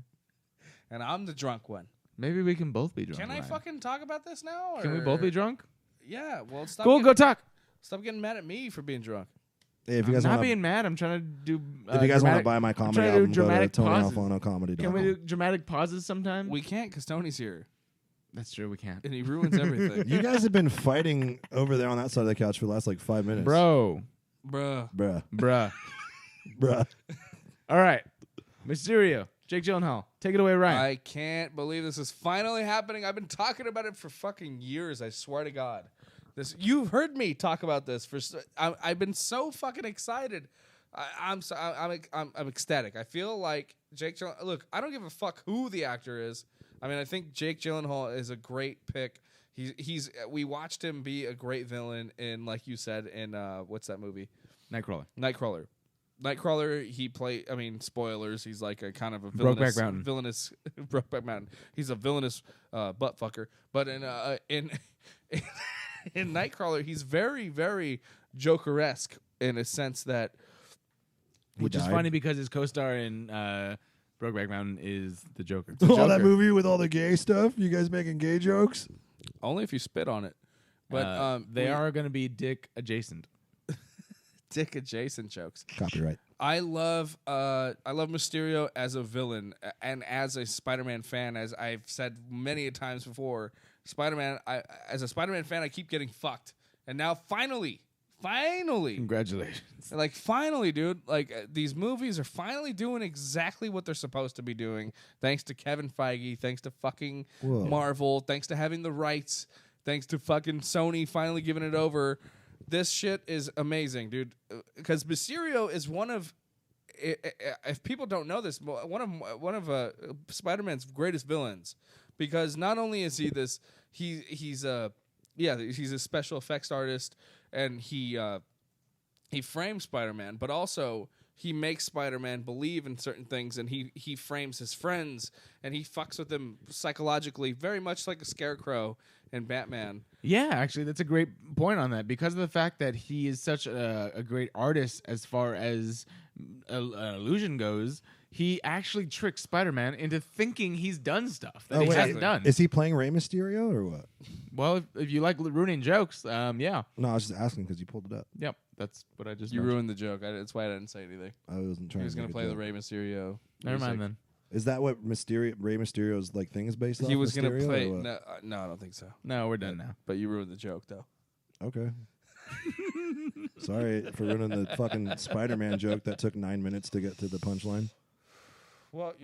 Speaker 3: And I'm the drunk one.
Speaker 2: Maybe we can both be drunk.
Speaker 3: Can I
Speaker 2: Ryan.
Speaker 3: fucking talk about this now?
Speaker 2: Can we both be drunk?
Speaker 3: Yeah, well, stop.
Speaker 2: Cool,
Speaker 3: getting-
Speaker 2: go talk.
Speaker 3: Stop getting mad at me for being drunk.
Speaker 4: Hey, if you
Speaker 2: I'm
Speaker 4: guys
Speaker 2: not
Speaker 4: want
Speaker 2: being mad. I'm trying to do.
Speaker 4: if you guys want to buy my
Speaker 2: I'm
Speaker 4: comedy
Speaker 2: trying to do
Speaker 4: album, go to
Speaker 2: dramatic pauses.
Speaker 4: TonyAlfanoComedy.com.
Speaker 2: Can we do dramatic pauses sometime?
Speaker 3: We can't because Tony's here.
Speaker 2: That's true. We can't.
Speaker 3: And he ruins everything.
Speaker 4: You guys have been fighting over there on that side of the couch for the last like 5 minutes.
Speaker 2: Bro.
Speaker 3: Bruh.
Speaker 2: Bruh. All right. Mysterio. Jake Gyllenhaal. Take it away, Ryan.
Speaker 3: I can't believe this is finally happening. I've been talking about it for fucking years. I swear to God. You've heard me talk about this I've been so fucking excited. I'm ecstatic. I feel like Jake Gyllenhaal. Look, I don't give a fuck who the actor is. I mean, I think Jake Gyllenhaal is a great pick. We watched him be a great villain in, like you said, in what's that movie? Nightcrawler. He played. I mean, spoilers. He's like a kind of a villainous. Brokeback Mountain. He's a villainous butt fucker. But in Nightcrawler, he's very, very Joker-esque in a sense that.
Speaker 2: Which is funny because his co-star in Brokeback Mountain is the Joker.
Speaker 4: Oh, that movie with all the gay stuff? You guys making gay jokes?
Speaker 3: Only if you spit on it. But
Speaker 2: they are going to be dick adjacent.
Speaker 3: Dick adjacent jokes.
Speaker 4: Copyright.
Speaker 3: I love Mysterio as a villain and as a Spider-Man fan. As I've said many a times before, as a Spider-Man fan, I keep getting fucked, and now finally,
Speaker 2: congratulations!
Speaker 3: Like finally, dude. Like these movies are finally doing exactly what they're supposed to be doing. Thanks to Kevin Feige. Thanks to fucking Marvel. Thanks to having the rights. Thanks to fucking Sony finally giving it over. This shit is amazing, dude. Because Mysterio is one of, if people don't know this, one of Spider-Man's greatest villains. Because not only is he this, he's a special effects artist, and he frames Spider-Man, but also he makes Spider-Man believe in certain things, and he frames his friends, and he fucks with them psychologically, very much like a Scarecrow in Batman.
Speaker 2: Yeah, actually, that's a great point on that. Because of the fact that he is such a great artist as far as illusion goes, he actually tricks Spider-Man into thinking he's done stuff that he hasn't done.
Speaker 4: Is he playing Rey Mysterio or what?
Speaker 2: Well, if you like ruining jokes, yeah.
Speaker 4: No, I was just asking because you pulled it up.
Speaker 2: Yep, that's what I just
Speaker 3: You
Speaker 2: mentioned.
Speaker 3: ruined the joke. That's why I didn't say anything.
Speaker 4: I wasn't trying
Speaker 3: He was
Speaker 4: to
Speaker 3: going to play the Rey Mysterio.
Speaker 2: Never mind then.
Speaker 4: Is that what Rey Mysterio's like thing is based on?
Speaker 3: He was going to play. No, I don't think so.
Speaker 2: No, we're done now.
Speaker 3: But you ruined the joke, though.
Speaker 4: Okay. Sorry for ruining the fucking Spider-Man joke that took 9 minutes to get to the punchline.
Speaker 3: Well,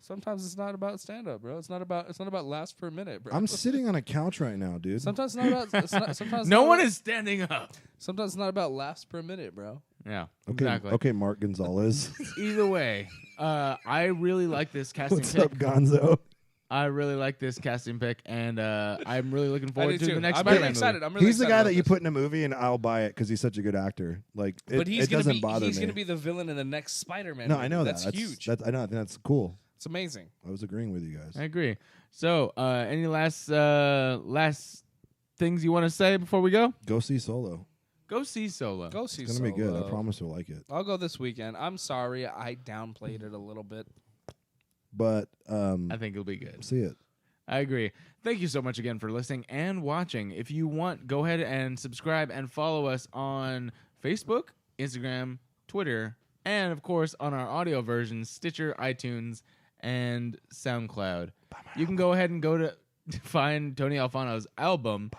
Speaker 3: sometimes it's not about stand-up, bro. It's not about laughs per minute, bro.
Speaker 4: I'm sitting on a couch right now, dude.
Speaker 3: Sometimes it's not about. Sometimes
Speaker 2: no one is standing up.
Speaker 3: Sometimes it's not about laughs per minute, bro.
Speaker 2: Yeah.
Speaker 4: Okay.
Speaker 2: Exactly.
Speaker 4: Okay, Mark Gonzalez.
Speaker 2: Either way, I really like this casting
Speaker 4: What's
Speaker 2: pick.
Speaker 4: up, Gonzo?
Speaker 2: I really like this casting pick, and I'm really looking forward to the next
Speaker 3: I'm
Speaker 2: Spider-Man
Speaker 3: really excited.
Speaker 2: movie.
Speaker 3: I'm really
Speaker 4: He's the
Speaker 3: excited
Speaker 4: guy that you
Speaker 3: about
Speaker 4: put in a movie, and I'll buy it because he's such a good actor. Like,
Speaker 3: But
Speaker 4: it doesn't bother me.
Speaker 3: He's going to be the villain in the next Spider-Man.
Speaker 4: No,
Speaker 3: movie.
Speaker 4: I know
Speaker 3: that's
Speaker 4: that.
Speaker 3: huge.
Speaker 4: I know. I think that's cool.
Speaker 3: It's amazing.
Speaker 4: I was agreeing with you guys.
Speaker 2: I agree. So, any last things you want to say before we go?
Speaker 4: Go see Solo.
Speaker 2: Go see Solo.
Speaker 3: Go see
Speaker 4: It's
Speaker 3: Solo.
Speaker 4: gonna be good. I promise you'll like it.
Speaker 3: I'll go this weekend. I'm sorry I downplayed it a little bit.
Speaker 4: But
Speaker 2: I think it'll be good.
Speaker 4: See it.
Speaker 2: I agree. Thank you so much again for listening and watching. If you want, go ahead and subscribe and follow us on Facebook, Instagram, Twitter, and of course on our audio versions, Stitcher, iTunes, and SoundCloud. You can go ahead and go to find Tony Alfano's album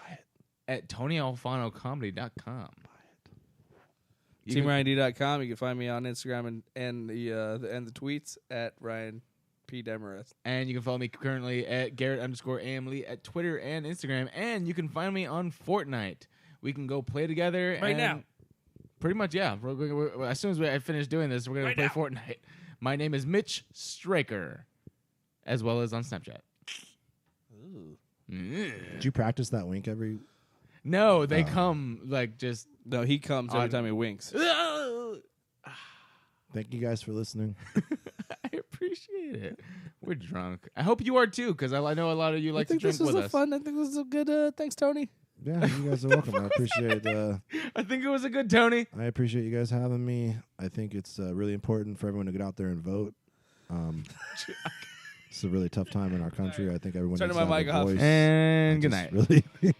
Speaker 2: at TonyAlfanoComedy.com.
Speaker 3: TeamRyanD.com. You can find me on Instagram and the tweets at Ryan P. Demarest.
Speaker 2: And you can follow me currently at Garrett_AMLee at Twitter and Instagram. And you can find me on Fortnite. We can go play together
Speaker 3: Right now.
Speaker 2: Pretty much, yeah. As soon as I finish doing this, we're going to play Fortnite. My name is Mitch Straker, as well as on Snapchat.
Speaker 3: Ooh.
Speaker 4: Did you practice that wink every?
Speaker 2: No, they come like just.
Speaker 3: No, he comes every time he winks.
Speaker 4: Thank you guys for listening.
Speaker 2: I appreciate it. We're drunk. I hope you are too, because I know a lot of you like to drink with us.
Speaker 3: I think this was a good. Thanks, Tony.
Speaker 4: Yeah, you guys are welcome. I appreciate.
Speaker 2: I think it was a good Tony.
Speaker 4: I appreciate you guys having me. I think it's really important for everyone to get out there and vote. It's a really tough time in our country. I think everyone
Speaker 3: Turn
Speaker 4: needs
Speaker 3: my
Speaker 4: to have
Speaker 3: mic
Speaker 4: a
Speaker 3: off.
Speaker 4: voice.
Speaker 2: And good
Speaker 4: I just
Speaker 2: night.
Speaker 4: Really.